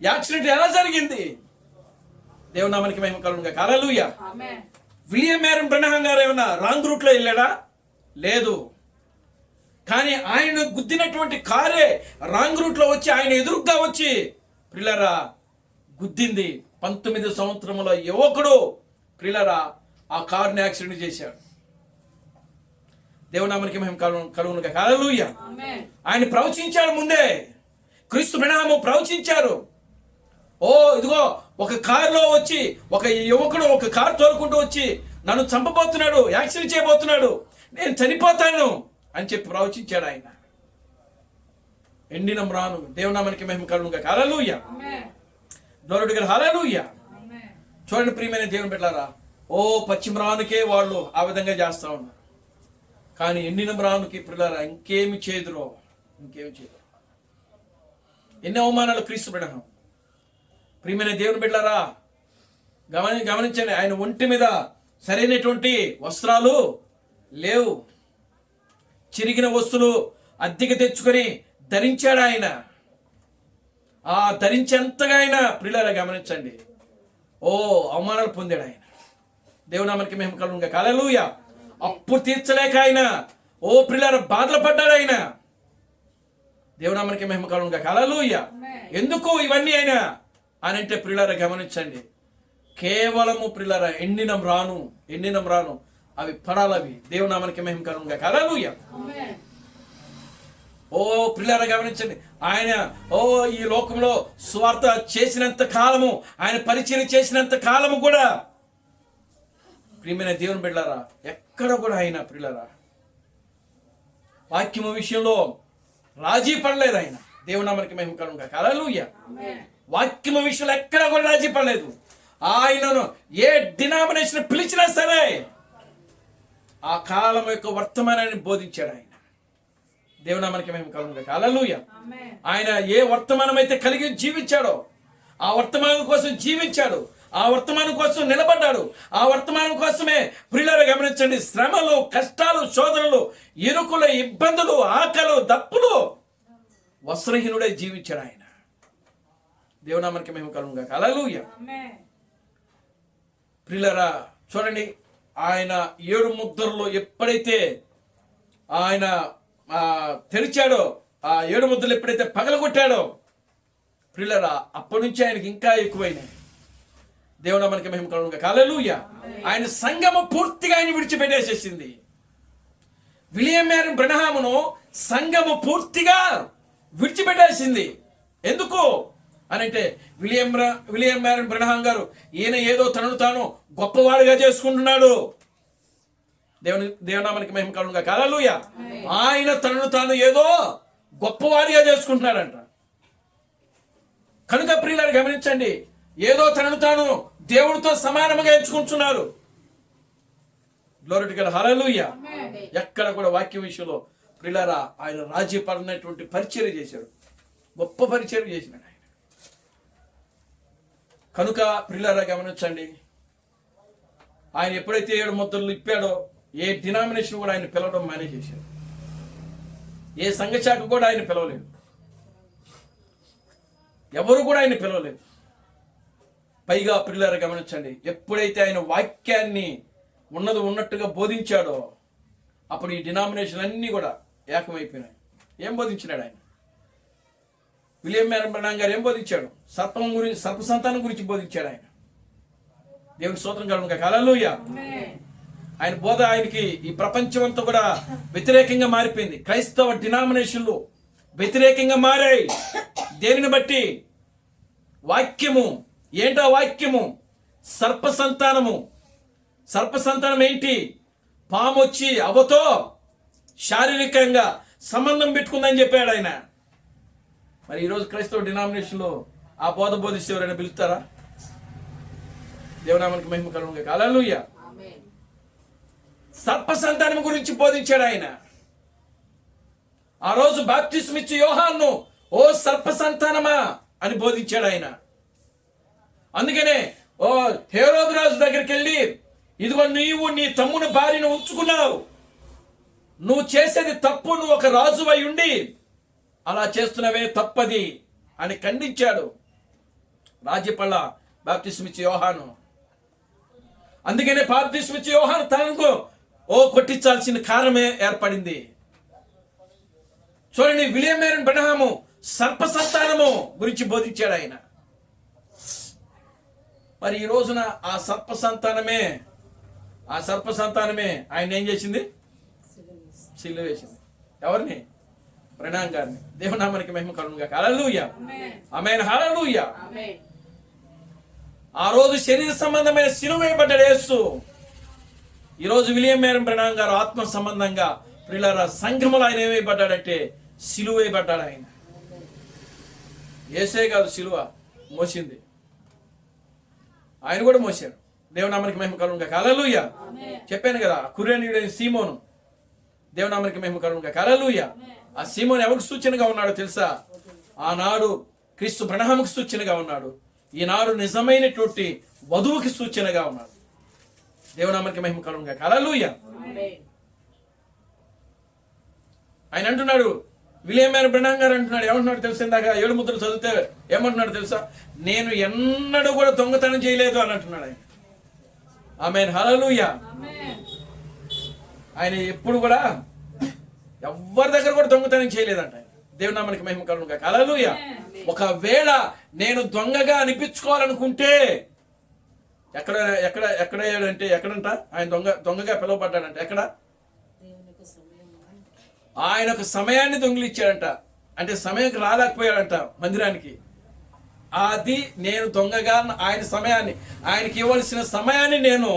యాక్సిడెంట్ ఎలా జరిగింది? దేవునామానికి మహిమ కలుగును గాక. హల్లెలూయా. విలియం మేరన్ బ్రహ్మం గారు ఏమన్నా రాంగ్ రూట్లో వెళ్ళాడా? లేదు. కానీ ఆయన గుద్దినటువంటి కారే రాంగ్ రూట్లో వచ్చి ఆయన ఎదురుగా వచ్చి ప్రియులారా గుద్దింది. 19 సంవత్సరముల యువకుడు ప్రియులారా ఆ కారుని యాక్సిడెంట్ చేశాడు. దేవునామానికి మహిమ కలుగును గాక. హల్లెలూయా. ఆయన ప్రవచించాడు ముందే. క్రీస్తు బ్రహ్మము ప్రవచించారు. ఇదిగో ఒక కారులో వచ్చి ఒక యువకుడు ఒక కారు తోలుకుంటూ వచ్చి నన్ను చంపబోతున్నాడు, యాక్సిడెంట్ చేయబోతున్నాడు, నేను చనిపోతాను అని చెప్పి ప్రవచించాడు ఆయన. ఎండిన మ్రాను. దేవునామానికి మహిమ కలుగును గాక. హల్లెలూయా. Glory to God. హల్లెలూయా. చూడండి ప్రియమైన దేవుని బిడ్డలారా, ఓ పచ్చి మ్రానుకే వాళ్ళు ఆ విధంగా చేస్తా ఉన్నారు. కానీ ఎండిన మ్రానుకి ప్రియులారా ఇంకేమి చేదురో, ఇంకేమి చేయదు. ఎన్ని అవమానాలు క్రీస్తు బిడ్డను. ప్రియమైన దేవుని బిడ్డలారా గమనించండి, ఆయన ఒంటి మీద సరైనటువంటి వస్త్రాలు లేవు. చిరిగిన వస్తువులు అద్దెకి తెచ్చుకొని ధరించాడు ఆయన. ఆ ధరించేంతగా ఆయన ప్రియులారా గమనించండి, ఓ అవమానాలు పొందాడు ఆయన. దేవునామానికి మహిమ కలుగును గాక. హల్లెలూయా. అప్పు తీర్చలేక ఆయన ఓ ప్రియులారా బాధలు పడ్డాడు ఆయన. దేవునామానికి మహిమ కలుగును గాక. హల్లెలూయా. ఎందుకు ఇవన్నీ ఆయన అని అంటే ప్రియులారా గమనించండి, కేవలము ప్రియులారా ఎండిన మ్రాను అవి పడాలవి. దేవునామానికి మహిమ కలుగును గాక. హల్లెలూయా. ఓ ప్రియులారా గమనించండి, ఆయన ఈ లోకంలో సువార్త చేసినంత కాలము, ఆయన పరిచయం చేసినంత కాలము కూడా ప్రియమైన దేవుని బిడ్డలారా ఎక్కడ కూడా ఆయన ప్రియులారా వాక్యము విషయంలో రాజీ పడలేదు ఆయన. దేవునామానికి మహిమ కలుగును గాక. హల్లెలూయా. వాక్యము విషయంలో ఎక్కడ కూడా రాజీ పడలేదు. ఆయనను ఏ డినామినేషన్ పిలిచినా సరే ఆ కాలం యొక్క వర్తమానాన్ని బోధించాడు ఆయన. దేవునామానికి మహిమ కలుగును గాక. హల్లెలూయా. ఆయన ఏ వర్తమానం అయితే కలిగి జీవించాడో ఆ వర్తమానం కోసం జీవించాడు, ఆ వర్తమానం కోసం నిలబడ్డాడు. ఆ వర్తమానం కోసమే ప్రియులారా గమనించండి, శ్రమలు, కష్టాలు, శోధనలు, ఇరుకులు, ఇబ్బందులు, ఆకలు, దప్పులు, వస్త్రహీనుడై జీవించాడు ఆయన. దేవునామానికి మహిమ కలుగును గాక. హల్లెలూయా. ప్రియులారా చూడండి, ఆయన 7 ముద్రలు ఎప్పుడైతే ఆయన తెరిచాడో, ఆ 7 ముద్రలు ఎప్పుడైతే పగలగొట్టాడో ప్రియులారా అప్పటి నుంచి ఆయనకి ఇంకా ఎక్కువైనాయి. దేవునామానికి మహిమ కలుగును గాక. హల్లెలూయా. ఆయన సంఘము పూర్తిగా ఆయన విడిచిపెట్టేసేసింది. విలియం మ్యారన్ బ్రనహామును సంఘము పూర్తిగా విడిచిపెట్టేసింది. ఎందుకు అనంటే విలియం మ్యారన్ బ్రనహాం గారు ఈయన ఏదో తనను తాను గొప్పవాడిగా చేసుకుంటున్నాడు. దేవునామానికి మహిమ కలుగును గాక. హల్లెలూయా. ఆయన తనను తాను ఏదో గొప్పవాడిగా చేసుకుంటున్నాడంట. కనుక ప్రియులారా గమనించండి, ఏదో తనను తాను దేవుడితో సమానంగా ఎంచుకుంటున్నారు. Glory to God. హల్లెలూయా. ఎక్కడ కూడా వాక్య విషయంలో ప్రియులారా ఆయన రాజీ పడినటువంటి పరిచర్య చేశాడు, గొప్ప పరిచర్య చేసినాడు ఆయన. కనుక ప్రియులారా గమనించండి, ఆయన ఎప్పుడైతే 7 ముద్రలు ఇప్పాడో ఏ డినామినేషన్ కూడా ఆయన పిలవడం మానేసేశాడు. ఏ సంఘశాఖ కూడా ఆయన పిలవలేదు, ఎవరు కూడా ఆయన పిలవలేదు. పైగా ప్రియులారా గమనించండి, ఎప్పుడైతే ఆయన వాక్యాన్ని ఉన్నది ఉన్నట్టుగా బోధించాడో అప్పుడు ఈ డినామినేషన్ అన్నీ కూడా ఏకమైపోయినాయి. ఏం బోధించినాడు ఆయన? విలియం మ్యారన్ బ్రనహాం గారు ఏం బోధించాడు? సర్ప సంతానం గురించి బోధించాడు ఆయన. దేవుని స్తోత్రం కలుగును గాక. హల్లెలూయా. ఆయన బోధ ఆయనకి ఈ ప్రపంచం అంతా కూడా వ్యతిరేకంగా మారిపోయింది. క్రైస్తవ డినామినేషన్లు వ్యతిరేకంగా మారాయి. దేనిని బట్టి? వాక్యము. ఏంటో వాక్యము? సర్ప సంతానము. సర్ప సంతానం ఏంటి? పాము వచ్చి అవ్వతో శారీరకంగా సంబంధం పెట్టుకుందని చెప్పాడు ఆయన. మరి ఈరోజు క్రైస్తవ డినామినేషన్లో ఆ బోధ బోధిస్తే ఎవరైనా పిలుస్తారా? దేవునామానికి మహిమ కలుగును గాక. హల్లెలూయా. సర్ప సంతానం గురించి బోధించాడు ఆయన. ఆ రోజు బాప్తిస్మం ఇచ్చే యోహాను ఓ సర్ప సంతానమా అని బోధించాడు ఆయన. అందుకనే ఓ హేరోదు రాజు దగ్గరికి వెళ్ళి, ఇదిగో నీవు నీ తమ్ముని భార్యను ఉంచుకున్నావు, నువ్వు చేసేది తప్పు, నువ్వు ఒక రాజు అయి ఉండి అలా చేస్తున్నవే తప్పది అని ఖండించాడు రాజ్యపల్ల బాప్తిస్మం ఇచ్చే యోహాను. అందుకనే బాప్తిస్మం ఇచ్చే యోహాను తనకు కొట్టించాల్సిన కారణమే ఏర్పడింది. చూడండి, విలియం మ్యారన్ బ్రనహాము సర్ప సంతానము గురించి బోధించాడు ఆయన. మరి ఈ రోజున ఆ సర్ప సంతానమే ఆయన ఏం చేసింది? సిలువ వేసింది. ఎవరిని? బ్రనహాం గారిని. దేవునామానికి మహిమ కలుగును గాక. హల్లెలూయా. ఆమేన్. హల్లెలూయా. ఆ రోజు శరీర సంబంధమైన సిలువ వేయబడ్డాడు యేసు. ఈరోజు విలియం మ్యారన్ బ్రనహాం గారు ఆత్మ సంబంధంగా ప్రియులారా సంఘములో ఆయన ఏమైపడ్డాడంటే సిలువ వేయబడ్డాడు ఆయన. యేసే కాదు సిలువ మోసింది, ఆయన కూడా మోసాడు. దేవునామానికి మహిమ కలుగును గాక. హల్లెలూయా. చెప్పాను కదా, కురేనీయుడైన సీమోను, దేవునామానికి మహిమ కలుగును గాక. హల్లెలూయా. ఆ సీమోను ఎవరికి సూచనగా ఉన్నాడో తెలుసా? ఆనాడు క్రీస్తు బ్రహ్మకు సూచనగా ఉన్నాడు, ఈనాడు నిజమైనటువంటి వధువుకి సూచనగా ఉన్నాడు. దేవునామానికి మహిమ కలుగును గాక. హల్లెలూయా. ఆయన అంటున్నాడు, విలియం బ్రహ్మం గారు అంటున్నాడు, ఏమంటున్నాడు తెలుసా? ఇందాక 7 ముద్రలు చదివితే ఏమంటున్నాడు తెలుసా? నేను ఎన్నడూ కూడా దొంగతనం చేయలేదు అని అంటున్నాడు ఆయన. ఆమేన్. హల్లెలూయా. ఆయన ఎప్పుడు కూడా ఎవరి దగ్గర కూడా దొంగతనం చేయలేదంట. దేవుని నామానికి మహిమ కలుగును గాక. హల్లెలూయా. ఒకవేళ నేను దొంగగా అనిపించుకోవాలనుకుంటే ఎక్కడ ఎక్కడ ఎక్కడ అంటే ఎక్కడంట ఆయన దొంగగా పిలువబడ్డాడంట. ఎక్కడ? ఆయన ఒక సమయాన్ని దొంగిలిచ్చాడంట. అంటే సమయానికి రాలేకపోయాడంట మందిరానికి. అది నేను దొంగగా ఆయన సమయాన్ని, ఆయనకి ఇవ్వాల్సిన సమయాన్ని నేను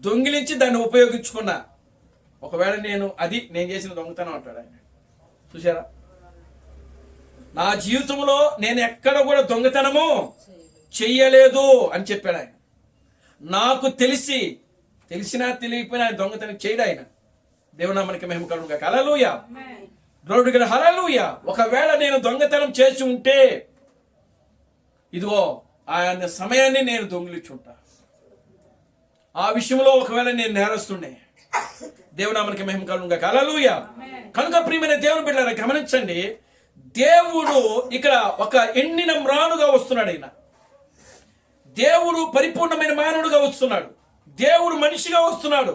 దొంగిలించి దాన్ని ఉపయోగించుకున్నా. ఒకవేళ నేను చేసిన దొంగతనం అంటాడు ఆయన. చూసారా? నా జీవితంలో నేను ఎక్కడ కూడా దొంగతనము చెయ్యలేదు అని చెప్పాడు ఆయన. నాకు తెలిసినా తెలియకపోయినా ఆయన దొంగతనం చేయడు ఆయన. దేవునామానికి మహిమ కలుగును గాక. హల్లెలూయా. Glory to God. హల్లెలూయా. ఒకవేళ నేను దొంగతనం చేసి ఉంటే ఇదిగో ఆయన సమయాన్ని నేను దొంగిలించుంటా. ఆ విషయంలో ఒకవేళ నేను నేరస్తుండే. దేవునామానికి మహిమ కలుగును గాక. హల్లెలూయా. కనుక ప్రియమైన దేవుని బిడ్డలారా గమనించండి, దేవుడు ఇక్కడ ఒక ఎండిన మ్రానుగా వస్తున్నాడు. ఆయన దేవుడు పరిపూర్ణమైన మానవుడుగా వస్తున్నాడు. దేవుడు మనిషిగా వస్తున్నాడు.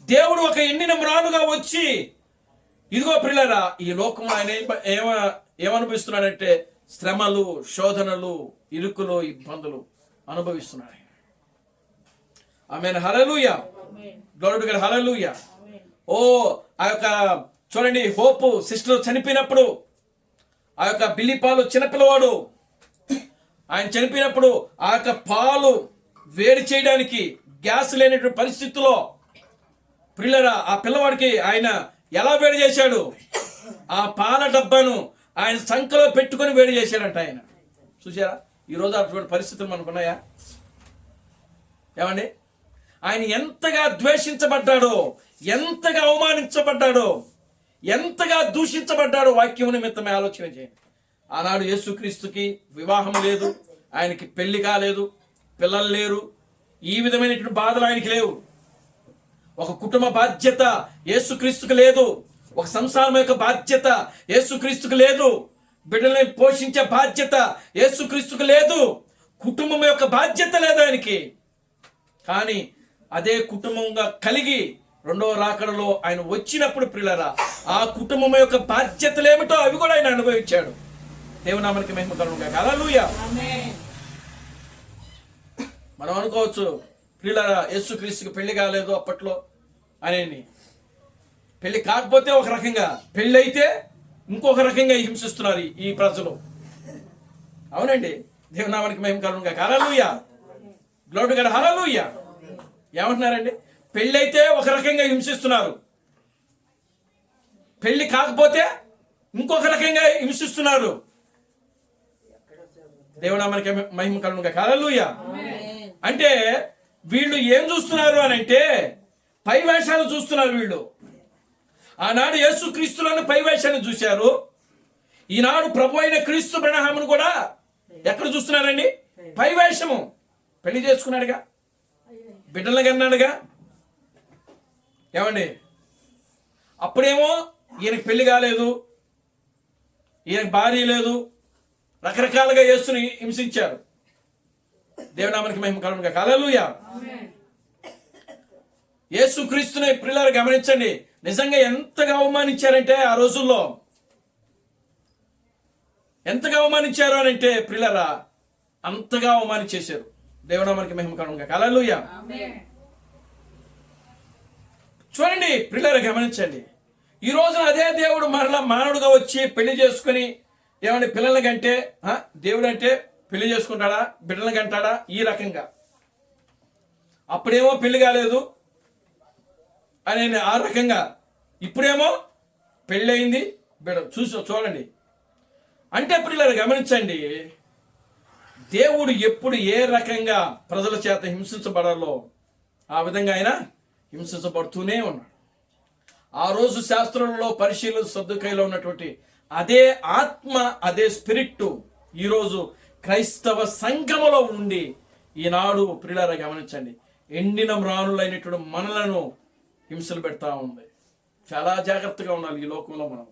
దేవుడు ఒక ఎండిన మ్రానుగా వచ్చి ఇదిగో ప్రియులారా ఈ లోకంలో ఆయన ఏమనుభవిస్తున్నాడంటే శ్రమలు, శోధనలు, ఇరుకులు, ఇబ్బందులు అనుభవిస్తున్నాడు ఆయన. ఆమేన్. హల్లెలూయా. Glory to God. హల్లెలూయా. ఆ యొక్క చూడండి, హోప్ సిస్టర్ చనిపోయినప్పుడు, ఆ యొక్క బిల్లిపాలు చిన్నపిల్లవాడు ఆయన చనిపోయినప్పుడు ఆ యొక్క పాలు వేడి చేయడానికి గ్యాస్ లేనటువంటి పరిస్థితుల్లో ప్రియులారా ఆ పిల్లవాడికి ఆయన ఎలా వేడి చేశాడు? ఆ పాల డబ్బాను ఆయన సంకలో పెట్టుకొని వేడి చేశాడంట ఆయన. చూసారా? ఈరోజు అటువంటి పరిస్థితులు మనకున్నాయా? ఏమండి? ఆయన ఎంతగా ద్వేషించబడ్డాడో, ఎంతగా అవమానించబడ్డాడో, ఎంతగా దూషించబడ్డాడో వాక్యం నిమిత్తమే ఆలోచన చేయండి. ఆనాడు యేసుక్రీస్తుకి వివాహం లేదు, ఆయనకి పెళ్లి కాలేదు, పిల్లలు లేరు, ఈ విధమైనటువంటి బాధలు ఆయనకి లేవు. ఒక కుటుంబ బాధ్యత యేసుక్రీస్తుకు లేదు. ఒక సంసారం యొక్క బాధ్యత యేసుక్రీస్తుకు లేదు. బిడ్డల్ని పోషించే బాధ్యత యేసుక్రీస్తుకు లేదు. కుటుంబం యొక్క బాధ్యత లేదు ఆయనకి. కానీ అదే కుటుంబంగా కలిగి రెండవ రాకడలో ఆయన వచ్చినప్పుడు ప్రియులారా ఆ కుటుంబం యొక్క బాధ్యతలు ఏమిటో అవి కూడా ఆయన అనుభవించాడు. దేవునామానికి మహిమ కలుగును గాక. హల్లెలూయా. మనం అనుకోవచ్చు ప్రియులారా యేసుక్రీస్తుకి పెళ్లి కాలేదు అప్పట్లో అని. పెళ్లి కాకపోతే ఒక రకంగా, పెళ్లి అయితే ఇంకొక రకంగా హింసిస్తున్నారు ఈ ప్రజలు. అవునండి. దేవునామానికి మహిమ కలుగును గాక. హల్లెలూయా. Glory to God. హల్లెలూయా. ఏమంటున్నారండి? పెళ్లి అయితే ఒక రకంగా హింసిస్తున్నారు, పెళ్లి కాకపోతే ఇంకొక రకంగా హింసిస్తున్నారు. దేవునామానికి మహిమ కలుగును గాక. హల్లెలూయా. అంటే వీళ్ళు ఏం చూస్తున్నారు అని అంటే పై వేషాలు చూస్తున్నారు వీళ్ళు. ఆనాడు యేసు క్రీస్తులను పై వేషాన్ని చూశారు. ఈనాడు ప్రభు అయిన క్రీస్తు బ్రహ్మను కూడా ఎక్కడ చూస్తున్నారండి? పై వేషము. పెళ్లి చేసుకున్నాడుగా, బిడ్డలను కన్నాడుగా. ఏమండి? అప్పుడేమో ఈయనకి పెళ్లి కాలేదు, ఈయనకి భార్య లేదు, రకరకాలుగా యేసుని హింసించారు. దేవునామానికి మహిమ కలుగును గాక. హల్లెలూయా. యేసుక్రీస్తుని ప్రియులారా గమనించండి, నిజంగా ఎంతగా అవమానించారంటే ఆ రోజుల్లో ఎంతగా అవమానించారు అని అంటే ప్రియులారా అంతగా అవమానించేశారు. దేవునామానికి మహిమ కలుగును గాక. హల్లెలూయా. చూడండి ప్రియులారా గమనించండి, ఈ రోజున అదే దేవుడు మరలా మానవుడుగా వచ్చి పెళ్లి చేసుకుని ఏమంటే పిల్లల కంటే దేవుడు అంటే పెళ్లి చేసుకుంటాడా, బిడ్డల కంటాడా? ఈ రకంగా. అప్పుడేమో పెళ్లి కాలేదు అని ఆ రకంగా, ఇప్పుడేమో పెళ్ళయింది బిడ్డ. చూడండి అంటే ప్రియులారా గమనించండి, దేవుడు ఎప్పుడు ఏ రకంగా ప్రజల చేత హింసించబడాలో ఆ విధంగా ఆయన హింసించబడుతూనే ఉన్నాడు. ఆ రోజు శాస్త్రంలో పరిశీలన సద్దుకైలో ఉన్నటువంటి అదే ఆత్మ, అదే స్పిరిట్ ఈరోజు క్రైస్తవ సంఘములో ఉండి ఈనాడు ప్రియులారా గమనించండి ఎండిన మ్రానులైనటువంటి మనలను హింసలు పెడతా ఉంది. చాలా జాగ్రత్తగా ఉండాలి ఈ లోకంలో మనం.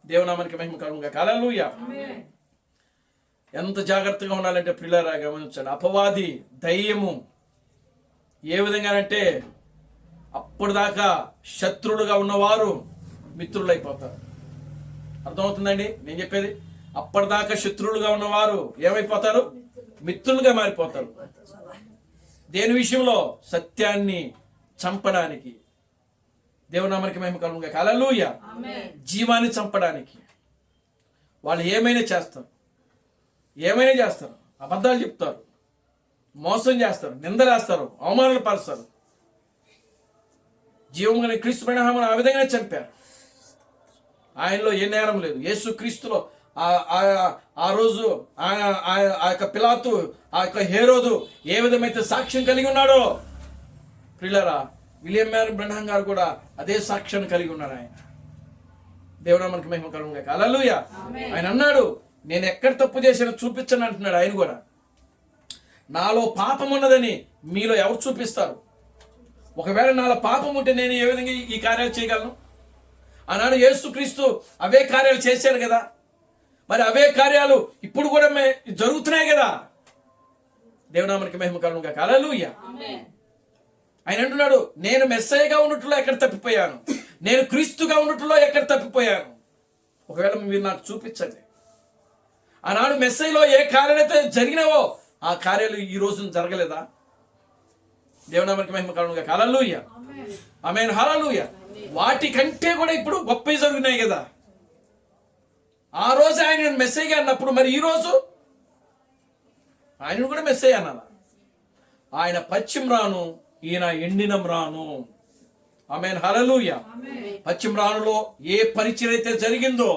దేవునామానికి మహిమ కలుగుగా. హల్లెలూయా. ఎంత జాగ్రత్తగా ఉండాలంటే ప్రియులారా గమనించండి, అపవాది దయ్యము ఏ విధంగానంటే అప్పటిదాకా శత్రువులుగా ఉన్నవారు మిత్రులైపోతారు. అర్థమవుతుందండి నేను చెప్పేది? అప్పటిదాకా శత్రువులుగా ఉన్నవారు ఏమైపోతారు? మిత్రులుగా మారిపోతారు. దేని విషయంలో? సత్యాన్ని చంపడానికి. దేవునామానికి మహిమ కలుగుగా. హల్లెలూయా. జీవాన్ని చంపడానికి వాళ్ళు ఏమైనా చేస్తారు, అబద్ధాలు చెప్తారు, మోసం చేస్తారు, నిందలేస్తారు, అవమానాలు పరుస్తారు. జీవం కలిగిన క్రీస్తు పరిణామం ఆ విధంగా చంపారు. ఆయనలో ఏ నేరం లేదు. యేసు క్రీస్తులో ఆ రోజు ఆ యొక్క పిలాతు, ఆ యొక్క హేరోదు ఏ విధమైతే సాక్ష్యం కలిగి ఉన్నాడో ప్రియులారా, విలియం మ్యారీ బ్రహ్నాం గారు కూడా అదే సాక్ష్యాన్ని కలిగి ఉన్నారు. ఆయన దేవునామానికి మహిమ కలుగుగా. హల్లెలూయా. ఆయన అన్నాడు, నేను ఎక్కడ తప్పు చేసినా చూపించను అంటున్నాడు. ఆయన కూడా నాలో పాపం ఉన్నదని మీలో ఎవరు చూపిస్తారు? ఒకవేళ నాలో పాపం ఉంటే నేను ఏ విధంగా ఈ కార్యాలు చేయగలను? ఆనాడు యేసుక్రీస్తు అవే కార్యాలు చేశారు కదా, మరి అవే కార్యాలు ఇప్పుడు కూడా జరుగుతున్నాయి కదా. దేవునామానికి మహిమ కలుగుగా. హల్లెలూయా. ఆయన అంటున్నాడు, నేను మెస్సయ్యగా ఉన్నట్లో ఎక్కడ తప్పిపోయాను, నేను క్రీస్తుగా ఉన్నట్లో ఎక్కడ తప్పిపోయాను? ఒకవేళ మీరు నాకు చూపించండి. ఆనాడు మెస్సయ్యలో ఏ కార్యాలైతే జరిగినావో ఆ కార్యాలు ఈ రోజు జరగలేదా? దేవునామానికి మహిమ కలుగుగా. హల్లెలూయా. ఆమేన్. హల్లెలూయా. వాటి కంటే కూడా ఇప్పుడు గొప్పవి జరుగుతున్నాయి కదా. ఆ రోజు ఆయన మెస్సయ్యగా అన్నప్పుడు మరి ఈ రోజు ఆయన కూడా మెస్సయ్య అనాలా? ఆయన పశ్చిమ రాను, ఈయన ఎండిన మ్రాను. ఆమేన్. హల్లెలూయా. పశ్చిమ రానులో ఏ పరిచర్య అయితే జరిగిందో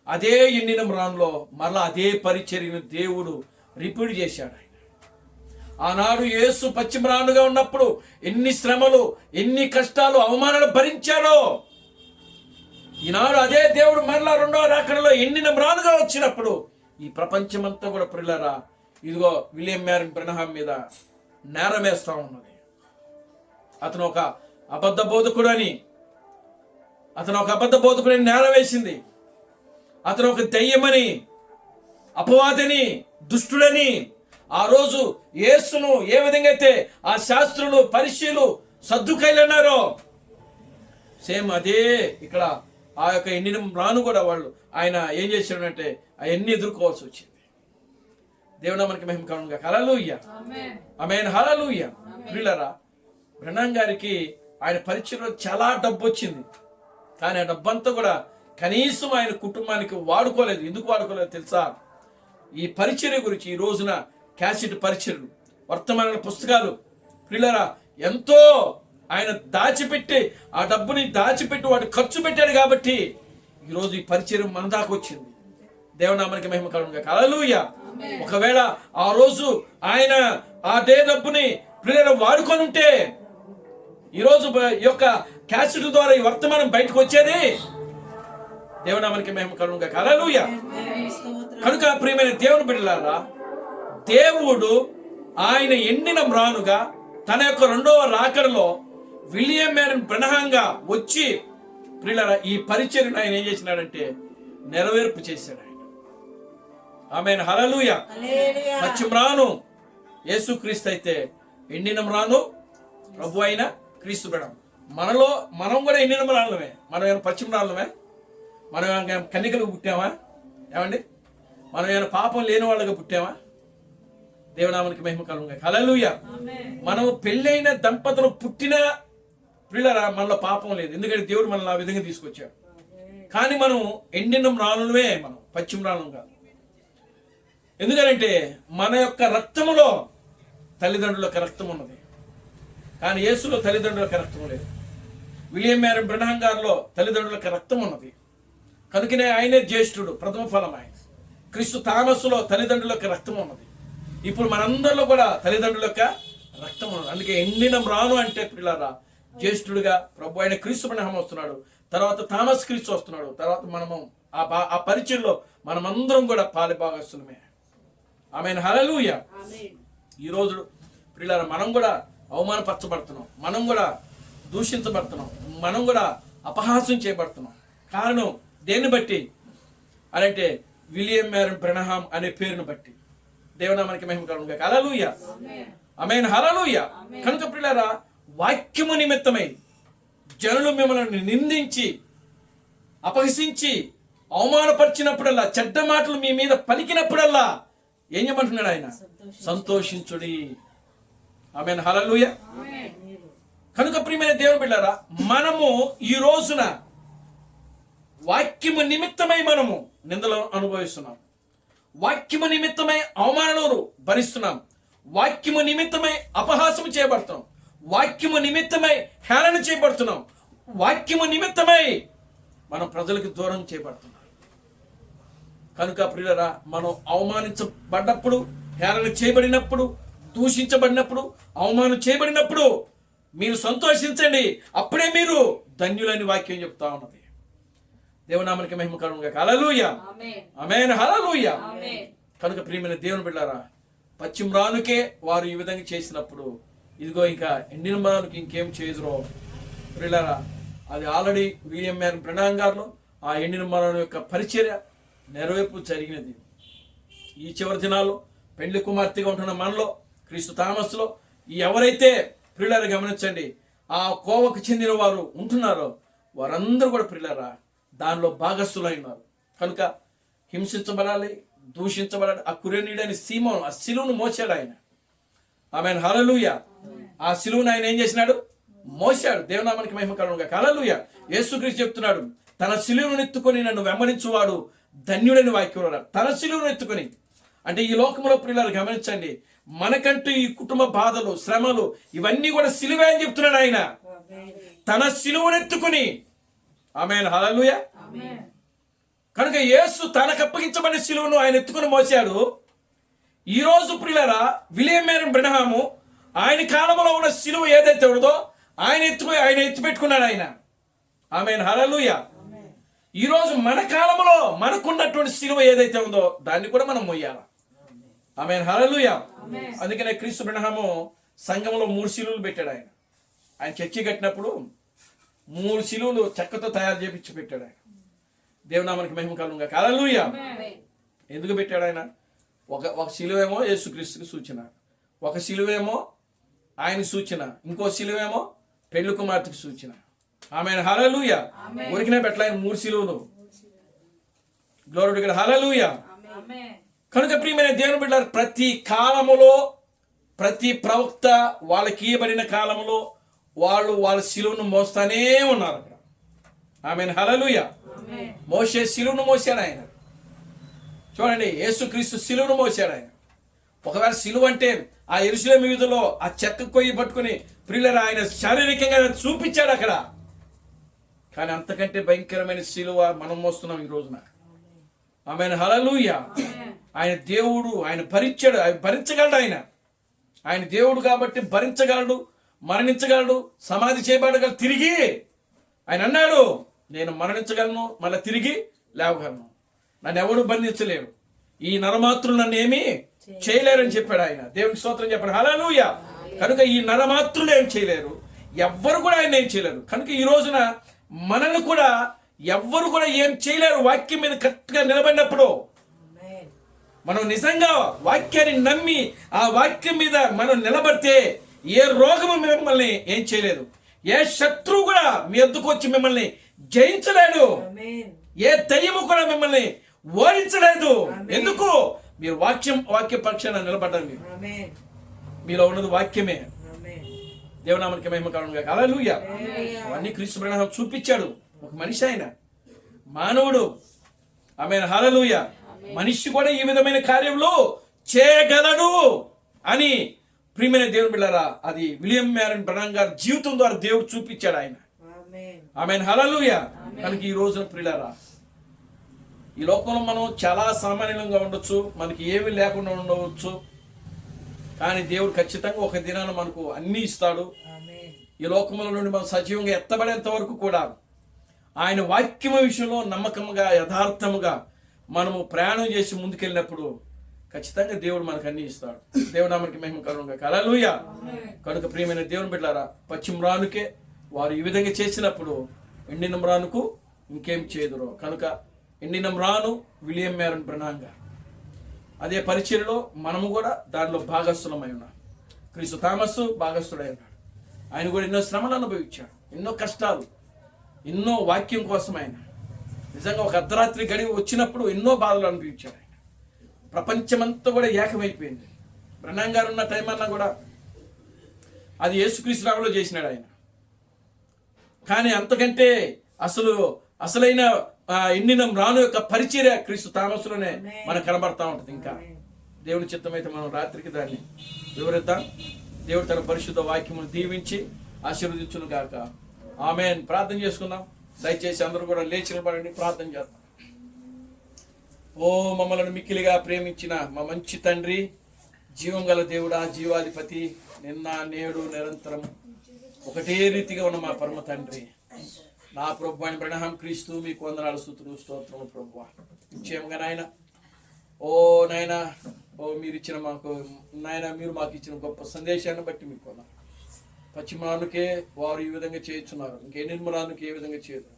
అదే ఎండిన మ్రానులో మరలా అదే పరిచర్యను దేవుడు రిపీట్ చేశాడు. ఆయన ఆనాడు యేసు పశ్చిమ రానుగా ఉన్నప్పుడు ఎన్ని శ్రమలు, ఎన్ని కష్టాలు, అవమానాలు భరించాడో ఈనాడు అదే దేవుడు మరలా రెండవ రాకడలో ఎండిన మ్రానుగా వచ్చినప్పుడు ఈ ప్రపంచమంతా కూడా ప్రియులారా ఇదిగో విలియం మ్యారీ బ్రహ్నాం మీద నేరం వేస్తా ఉన్నది. అతను ఒక అబద్ధ బోధకుడని నేరం వేసింది. అతను ఒక దయ్యమని, అపవాదిని, దుష్టుడని ఆ రోజు యేసును ఏ విధంగా అయితే ఆ శాస్త్రులు, పరిశీలు, సద్దుకైలు అన్నారో సేమ్ అదే ఇక్కడ ఆ యొక్క ఎండిన మ్రాను కూడా వాళ్ళు ఆయన ఏం చేశాడంటే అవన్నీ ఎదుర్కోవాల్సి వచ్చింది. దేవునామానికి మహిమ కలుగుగా. హల్లెలూయా. ఆమేన్. హల్లెలూయా. ప్రియులారా బ్రహ్నాం గారికి ఆయన పరిచయంలో చాలా డబ్బు వచ్చింది, కానీ ఆ డబ్బంతా కూడా కనీసం ఆయన కుటుంబానికి వాడుకోలేదు. ఎందుకు వాడుకోలేదు తెలుసా? ఈ పరిచర్య గురించి ఈ రోజున క్యాసెట్ పరిచర్యలు, వర్తమానాల పుస్తకాలు ప్రియులారా ఎంతో ఆయన దాచిపెట్టి ఆ డబ్బుని దాచిపెట్టి వాడు ఖర్చు పెట్టాడు కాబట్టి ఈరోజు ఈ పరిచర్య మన దాకా వచ్చింది. దేవునామానికి మహిమ కలుగుగా. హల్లెలూయా. ఒకవేళ ఆ రోజు ఆయన అదే డబ్బుని ప్రియులారా వాడుకొని ఉంటే ఈరోజు ఈ యొక్క క్యాసెట్ ద్వారా ఈ వర్తమానం బయటకు వచ్చేది. దేవునామానికి మహిమ కలుగుగా. హల్లెలూయా. కనుక ప్రియమైన దేవుని బిడ్డలారా, దేవుడు ఆయన ఎండిన మ్రానుగా తన యొక్క రెండవ రాకడలో విలియం మ్యారీ బ్రహ్నాంగా వచ్చి ప్రియులారా ఈ పరిచర్యను ఆయన ఏం చేసినాడంటే నెరవేర్పు చేశాడు. ఆయన ఆమేన్. హల్లెలూయా. పశ్చిమ మ్రాను యేసుక్రీస్తు అయితే ఎండిన మ్రాను ప్రభు అయిన క్రీస్తు బ్రహ్నాం. మనం కూడా ఎండిన మ్రానులమే. మనం ఏమైనా పశ్చిమ మ్రానులమే? మనం ఏమైనా కన్నికలకు పుట్టామా? ఏమండి మనం ఏమైనా పాపం లేని వాళ్ళగా పుట్టామా? దేవునామానికి మహిమ కలుగుగా. హల్లెలూయా. మనము పెళ్ళైన దంపతులు పుట్టిన ప్రియులారా మనలో పాపం లేదు, ఎందుకంటే దేవుడు మనల్ని ఆ విధంగా తీసుకొచ్చాడు. కానీ మనం ఎండిన మ్రానులమే, మనం పశ్చిమ మ్రానులం కాదు. ఎందుకంటే మన యొక్క రక్తములో తల్లిదండ్రుల యొక్క రక్తం ఉన్నది, కానీ యేసులో తల్లిదండ్రుల యొక్క రక్తం లేదు. విలియం మ్యారీ బ్రహ్నాం గారిలో తల్లిదండ్రుల యొక్క రక్తం ఉన్నది. కనుకనే ఆయనే జ్యేష్ఠుడు, ప్రథమ ఫలం ఆయన. క్రీస్తు థామస్లో తల్లిదండ్రుల యొక్క రక్తం ఉన్నది. ఇప్పుడు మనందరిలో కూడా తల్లిదండ్రుల యొక్క రక్తం ఉన్నది. అందుకే ఎండిన మ్రాను అంటే పిల్లరా జ్యేష్ఠుడిగా ప్రభు అయిన క్రీస్తు బ్రహ్మ వస్తున్నాడు, తర్వాత థామస్ క్రీస్తు వస్తున్నాడు, తర్వాత మనము ఆ పరిచయంలో మనమందరం కూడా పాలిభాగస్తులమే. ఆమేన్, హల్లెలూయా. ఈరోజు పిల్లరా మనం కూడా అవమానపరచబడుతున్నాం, మనం కూడా దూషించబడుతున్నాం, మనం కూడా అపహాస్యం చేయబడుతున్నాం. కారణం దేన్ని బట్టి అంటే విలియం మ్యారన్ బ్రెనహాం అనే పేరును బట్టి. దేవునామానికి మహిమ కలుగును గాక. హల్లెలూయా, ఆమేన్, హల్లెలూయా. కనుక పిల్లరా వాక్యము నిమిత్తమై జనులు మిమ్మల్ని నిందించి అపహసించి అవమానపరిచినప్పుడల్లా, చెడ్డ మాటలు మీ మీద పలికినప్పుడల్లా ఏం చేయమంటున్నాడు ఆయన? సంతోషించుడి. ఆమేన్, హల్లెలూయా. కనుక ప్రియమైన దేవుని బిడ్డలారా, మనము ఈ రోజున వాక్యము నిమిత్తమై మనము నిందలు అనుభవిస్తున్నాం, వాక్యము నిమిత్తమై అవమానాలు భరిస్తున్నాం, వాక్యము నిమిత్తమై అపహాసము చేయబడుతున్నాం, వాక్యము నిమిత్తమై హేళన చేయబడుతున్నాం, వాక్యము నిమిత్తమై మనం ప్రజలకు దూరం చేయబడుతున్నాం. కనుక ప్రియులరా, మనం అవమానించబడ్డప్పుడు, హేళన చేయబడినప్పుడు, దూషించబడినప్పుడు, అవమానం చేయబడినప్పుడు మీరు సంతోషించండి, అప్పుడే మీరు ధన్యులని వాక్యం చెప్తా ఉన్నది. దేవునామానికి మహిమ కలుగును గాక. హల్లెలూయా, ఆమేన్, హల్లెలూయా. కనుక ప్రియమైన దేవుని బిడ్డలారా, పశ్చిమ రానుకే వారు ఈ విధంగా చేసినప్పుడు ఇదిగో ఇంకా ఎండిన మ్రానుకి ఇంకేం చేయదురో ప్రియులారా. అది ఆల్రెడీ విలియం మ్యారన్ బ్రెనహాం గారిలో ఆ ఎండిన మ్రాను యొక్క పరిచర్య నెరవేర్పు జరిగినది. ఈ చివరి దినాల్లో పెండ్లి కుమార్తెగా ఉంటున్న మనలో, క్రీస్తు థామస్లో ఎవరైతే ప్రియులారా గమనించండి, ఆ కోవకు చెందిన వారు ఉంటున్నారో వారందరూ కూడా ప్రియులారా దానిలో భాగస్థులై ఉన్నారు. కనుక హింసించబడాలి, దూషించబడాలి. ఆ కురేనీయుడని సీమోను ఆ సిలువను మోసాడు ఆయన. ఆమేన్, హల్లెలూయా. ఆ సిలువను ఆయన ఏం చేసినాడు? మోసాడు. దేవునామానికి మహిమ కలుగును గాక. హల్లెలూయా. యేసుక్రీస్తు చెప్తున్నాడు, తన సిలువను ఎత్తుకొని నన్ను వెంబడించువాడు ధన్యుడని వాక్యం. తన సిలువను ఎత్తుకొని అంటే ఈ లోకంలో ప్రియులారు గమనించండి, మనకంటూ ఈ కుటుంబ బాధలు, శ్రమలు ఇవన్నీ కూడా సిలువే అని చెప్తున్నాడు ఆయన. తన సిలువను ఎత్తుకొని, ఆమేన్, హల్లెలూయా. కనుక యేసు తనకు అప్పగించబడిన సిలువను ఆయన ఎత్తుకొని మోసాడు. ఈ రోజు ప్రియులారా విలియం మ్యారన్ బ్రెనహాము ఆయన కాలంలో ఉన్న సిలువ ఏదైతే ఉన్నదో ఆయన ఎత్తిపెట్టుకున్నాడు ఆయన. ఆమేన్, హల్లెలూయా. ఈ రోజు మన కాలంలో మనకున్నటువంటి సిలువ ఏదైతే ఉందో దాన్ని కూడా మనం మోయాలి. ఆమేన్, హల్లెలూయా. అందుకనే క్రీస్తు బ్రెనహాము సంఘంలో 3 సిలువలు పెట్టాడు ఆయన. ఆయన చర్చి కట్టినప్పుడు 3 సిలువలు చెక్కతో తయారు చేపించి పెట్టాడు ఆయన. దేవునామానికి మహిమ కలుగును గాక. హల్లెలూయా. ఎందుకు పెట్టాడు ఆయన? ఒక సిలువేమో యేసుక్రీస్తుకి సూచన, ఒక సిలువేమో ఆయన సూచన, ఇంకో సిలువేమో పెళ్లి కుమార్తెకి సూచన. ఆమేన్, హల్లెలూయా. ఊరికినే పెట్టలే ఆయన 3 సిలువలు. గ్లోరీ టు గాడ్, హల్లెలూయా. కనుక ప్రియమైన దేవుని బిడ్డలారా, ప్రతి కాలములో ప్రతి ప్రవక్త వాళ్ళకి ఇవ్వబడిన కాలంలో వాళ్ళ సిలువను మోస్తానే ఉన్నారు అక్కడ. ఆమేన్, హల్లెలూయా. మోసే సిలువను మోసాడు ఆయన. చూడండి, యేసుక్రీస్తు సిలువను మోసాడు ఆయన. ఒకవేళ సిలువ అంటే ఆ యెరూషలేము వీధిలో ఆ చెక్క కొయ్యి పట్టుకుని ప్రియులారా ఆయన శారీరకంగా చూపించాడు అక్కడ. కానీ అంతకంటే భయంకరమైన సిలువ మనం మోస్తున్నాం ఈ రోజున. ఆమేన్, హల్లెలూయా. ఆయన దేవుడు, ఆయన భరించాడు, ఆయన భరించగలడు. ఆయన దేవుడు కాబట్టి భరించగలడు, మరణించగలడు, సమాధి చేయబడగలడు. తిరిగి ఆయన అన్నాడు, నేను మరణించగలను, మళ్ళీ తిరిగి లేవగలను, నన్ను ఎవడు బంధించలేరు, ఈ నరమాత్రులు నన్ను ఏమీ చేయలేరని చెప్పాడు ఆయన. దేవునికి స్తోత్రం చెప్పాడు. హల్లెలూయా. కనుక ఈ నరమాత్రులు ఏం చేయలేరు, ఎవ్వరు కూడా ఆయన ఏం చేయలేరు. కనుక ఈ రోజున మనల్ని కూడా ఎవ్వరు కూడా ఏం చేయలేరు. వాక్యం మీద కరెక్ట్గా నిలబడినప్పుడు మనం నిజంగా వాక్యాన్ని నమ్మి ఆ వాక్యం మీద మనం నిలబడితే ఏ రోగము మిమ్మల్ని ఏం చేయలేదు, ఏ శత్రువు కూడా మీ ఎద్దుకు వచ్చి మిమ్మల్ని జయించలేడు, ఏ దయ్యము కూడా మిమ్మల్ని ఓడించలేదు. ఎందుకు? మీరు వాక్య పక్షాన నిలబడ్డారు. మీలో ఉన్నది వాక్యమే. దేవునామానికి మహిమ కలుగును గాక. హల్లెలూయా. అవన్నీ క్రీస్తు బ్రెనహాం చూపించాడు. ఒక మనిషి ఆయన, మానవుడు. ఆమేన్, హల్లెలూయా. మనిషి కూడా ఈ విధమైన కార్యంలో చేయగలడు అని ప్రియమైన దేవుని బిడ్డలారా అది విలియం మ్యారన్ బ్రెనహాం గారి జీవితం ద్వారా దేవుడు చూపించాడు ఆయన. ఆమేన్, హల్లెలూయా. కనుక ఈ రోజున ప్రియులారా ఈ లోకంలో మనం చాలా సామాన్యంగా ఉండొచ్చు, మనకి ఏమీ లేకుండా ఉండవచ్చు, కానీ దేవుడు ఖచ్చితంగా ఒక దినాన మనకు అన్నీ ఇస్తాడు. ఆమేన్. ఈ లోకంలో నుండి మనం సజీవంగా ఎత్తబడేంత వరకు కూడా ఆయన వాక్యం విషయంలో నమ్మకంగా యథార్థముగా మనము ప్రయాణం చేసి ముందుకెళ్ళినప్పుడు ఖచ్చితంగా దేవుడు మనకు అన్ని ఇస్తాడు. దేవుడు మనకి మహిమ కలుగునుగాక. హల్లెలూయా. కనుక ప్రియమైన దేవుని బిడ్డలారా, పశ్చిమ రానుకే వారు ఈ విధంగా చేసినప్పుడు ఎండిన మ్రానుకు ఇంకేం చేదురో. కనుక ఎండిన మ్రాను విలియం మేరన్ బ్రనాంగ్ గారు, అదే పరిచర్యలో మనము కూడా దానిలో భాగస్థులమై ఉన్నాం. క్రీస్తు థామస్ భాగస్థుడై ఉన్నాడు. ఆయన కూడా ఎన్నో శ్రమలు అనుభవించాడు, ఎన్నో కష్టాలు, ఎన్నో వాక్యం కోసం ఆయన నిజంగా ఒక అర్ధరాత్రి గడివి వచ్చినప్పుడు ఎన్నో బాధలు అనుభవించాడు. ఆయన ప్రపంచమంతా కూడా ఏకమైపోయింది. బ్రనాంగ్ గారు ఉన్న టైం అన్నా కూడా అది యేసుక్రీస్తు రావులో చేసినాడు ఆయన. కానీ అంతకంటే అసలైన ఎండిన మ్రాను యొక్క పరిచర్య క్రీస్తు థామస్లోనే మనకు కనబడతా ఉంటుంది. ఇంకా దేవుని చిత్తమైతే మనం రాత్రికి దాన్ని వివరిద్దాం. దేవుడు తన పరిశుద్ధ వాక్యమును దీవించి ఆశీర్వదించును గాక. ఆమేన్. ప్రార్థన చేసుకుందాం. దయచేసి అందరూ కూడా లేచి నిలబడండి, ప్రార్థన చేద్దాం. ఓ మమ్మలను మిక్కిలిగా ప్రేమించిన మా మంచి తండ్రి, జీవం గల దేవుడా, జీవాధిపతి, నిన్న నేడు నిరంతరం ఒకటే రీతిగా ఉన్న మా పరమ తండ్రి, నా ప్రభు అని బ్రహ్మ క్రీస్తు మీకు వందనాలు, స్తుతులు, స్తోత్రము ప్రభు. నిశ్చయంగా నాయన, ఓ నాయన, ఓ మీరు ఇచ్చిన మాకు నాయన, మీరు మాకు ఇచ్చిన గొప్ప సందేశాన్ని బట్టి మీకు వందనాలు. పశ్చిమానుకే వారు ఈ విధంగా చేస్తున్నారు, ఇంకే నిర్మలానికి ఏ విధంగా చేయదు.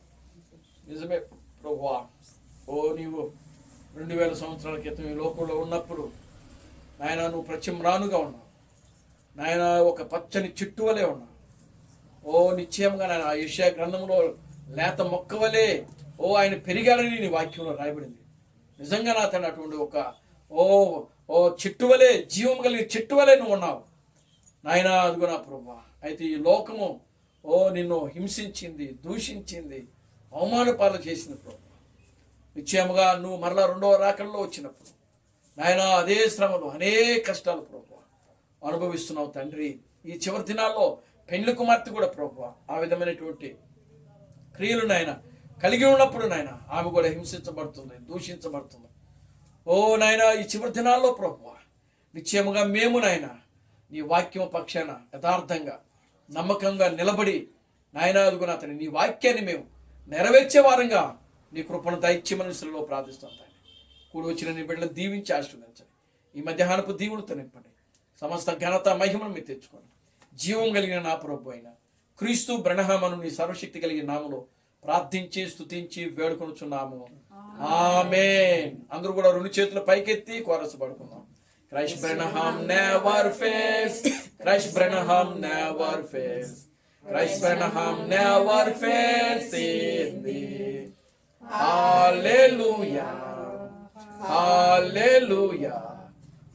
నిజమే ప్రభువా. ఓ నీవు 2000 సంవత్సరాల క్రితం ఈ లోకంలో ఉన్నప్పుడు నాయన నువ్వు పశ్చిమరానుగా ఉన్నావు నాయన, ఒక పచ్చని చెట్టు వలె ఉన్నావు. ఓ నిశ్చయంగా నాయన ఆ యెషయా గ్రంథంలో లేత మొక్క వలె ఆయన పెరిగాడని నీ వాక్యంలో రాయబడింది. నిజంగా నా తండ్రి అటువంటి ఒక చెట్టు వలె, జీవం కలిగే చెట్టు వలె నువ్వు ఉన్నావు నాయన. అదిగో నా ప్రభువా. అయితే ఈ లోకము నిన్ను హింసించింది, దూషించింది, అవమానపాలు చేసింది ప్రభు. నిశ్చయముగా నువ్వు మరలా రెండవ రాకల్లో వచ్చినప్పుడు నాయన అదే శ్రమలు, అనేక కష్టాలు ప్రభు అనుభవిస్తున్నావు తండ్రి. ఈ చివరి దినాల్లో పెండ్లి కుమార్తె కూడా ప్రభు ఆ విధమైనటువంటి క్రియలు నాయన కలిగి ఉన్నప్పుడు నాయన ఆమె కూడా హింసించబడుతుంది, దూషించబడుతుంది. ఓ నాయన ఈ చివరి దినాల్లో ప్రభు నిశ్చయముగా మేము నాయన నీ వాక్యం పక్షాన యథార్థంగా నమ్మకంగా నిలబడి నాయన అదుగున అతని నీ వాక్యాన్ని మేము నెరవేర్చే వారంగా నీ కృపను దైత్య మనసులో ప్రార్థిస్తాం తండ్రి. కూడి వచ్చిన నీ బిడ్డలను దీవించి ఆశీర్వదించండి. ఈ మధ్యాహ్నపు దీవులతో నింపండి. సమస్త ఘనత మహిమను మీరు తెచ్చుకోండి. జీవం కలిగిన నా ప్రభు అయిన క్రీస్తు బ్రహ్మను నీ సర్వశక్తి కలిగిన నామలో ప్రార్థించి స్తుతించి వేడుకొనుచున్నాము. ఆమేన్. అందరూ కూడా 2 చేతులు పైకెత్తి కోరస్ పడుకుందాం. Christ Branham never fails. Christ Branham never fails. Christ Branham never fails in thee. Hallelujah. Hallelujah.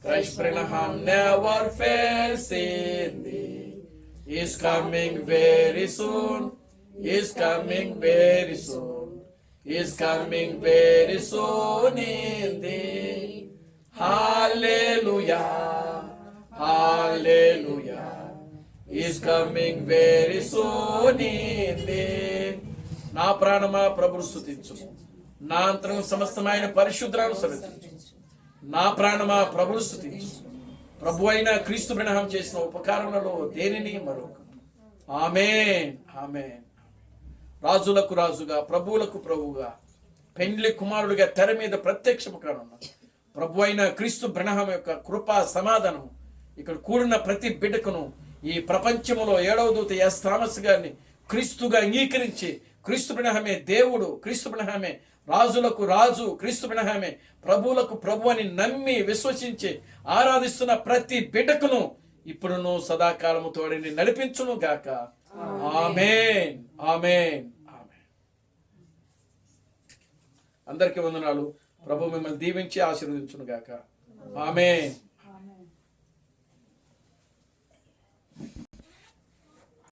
Christ Branham never fails in thee. He's coming very soon. He's coming very soon. He's coming very soon in thee. Hallelujah, hallelujah, He's coming very soon in thee. నా ప్రాణమా ప్రభువు స్తుతించు, నా అంతరంగ సమస్తమైన పరిశుద్ధులను సమర్పించు. నా ప్రాణమా ప్రభువు స్తుతించు. ప్రభు అయిన క్రీస్తు బ్రహ్మం చేసిన ఉపకారములలో దేనిని మరొక. ఆమేన్, ఆమేన్. రాజులకు రాజుగా, ప్రభువులకు ప్రభువుగా, పెండ్లి కుమారుడిగా తెర మీద ప్రత్యక్షము కానున్నాడు ప్రభు అయిన క్రీస్తు బ్రహ్మం యొక్క కృపా సమాధానం ఇక్కడ కూడిన ప్రతి బిడ్డకును ఈ ప్రపంచములో 7వ దూత ఎస్ థామస్ గారిని క్రీస్తుగా అంగీకరించి, క్రీస్తు బ్రహ్మమే దేవుడు, క్రీస్తు బ్రహ్మమే రాజులకు రాజు, క్రీస్తు బ్రహ్మమే ప్రభువులకు ప్రభు అని నమ్మి విశ్వసించి ఆరాధిస్తున్న ప్రతి బిడ్డకును ఇప్పుడును సదాకాలము తోడిని నడిపించును గాక. ఆమేన్, ఆమేన్, ఆమేన్. అందరికీ వందనాలు. ప్రభు మిమ్మల్ని దీవించి ఆశీర్వదించును గాక. ఆమేన్.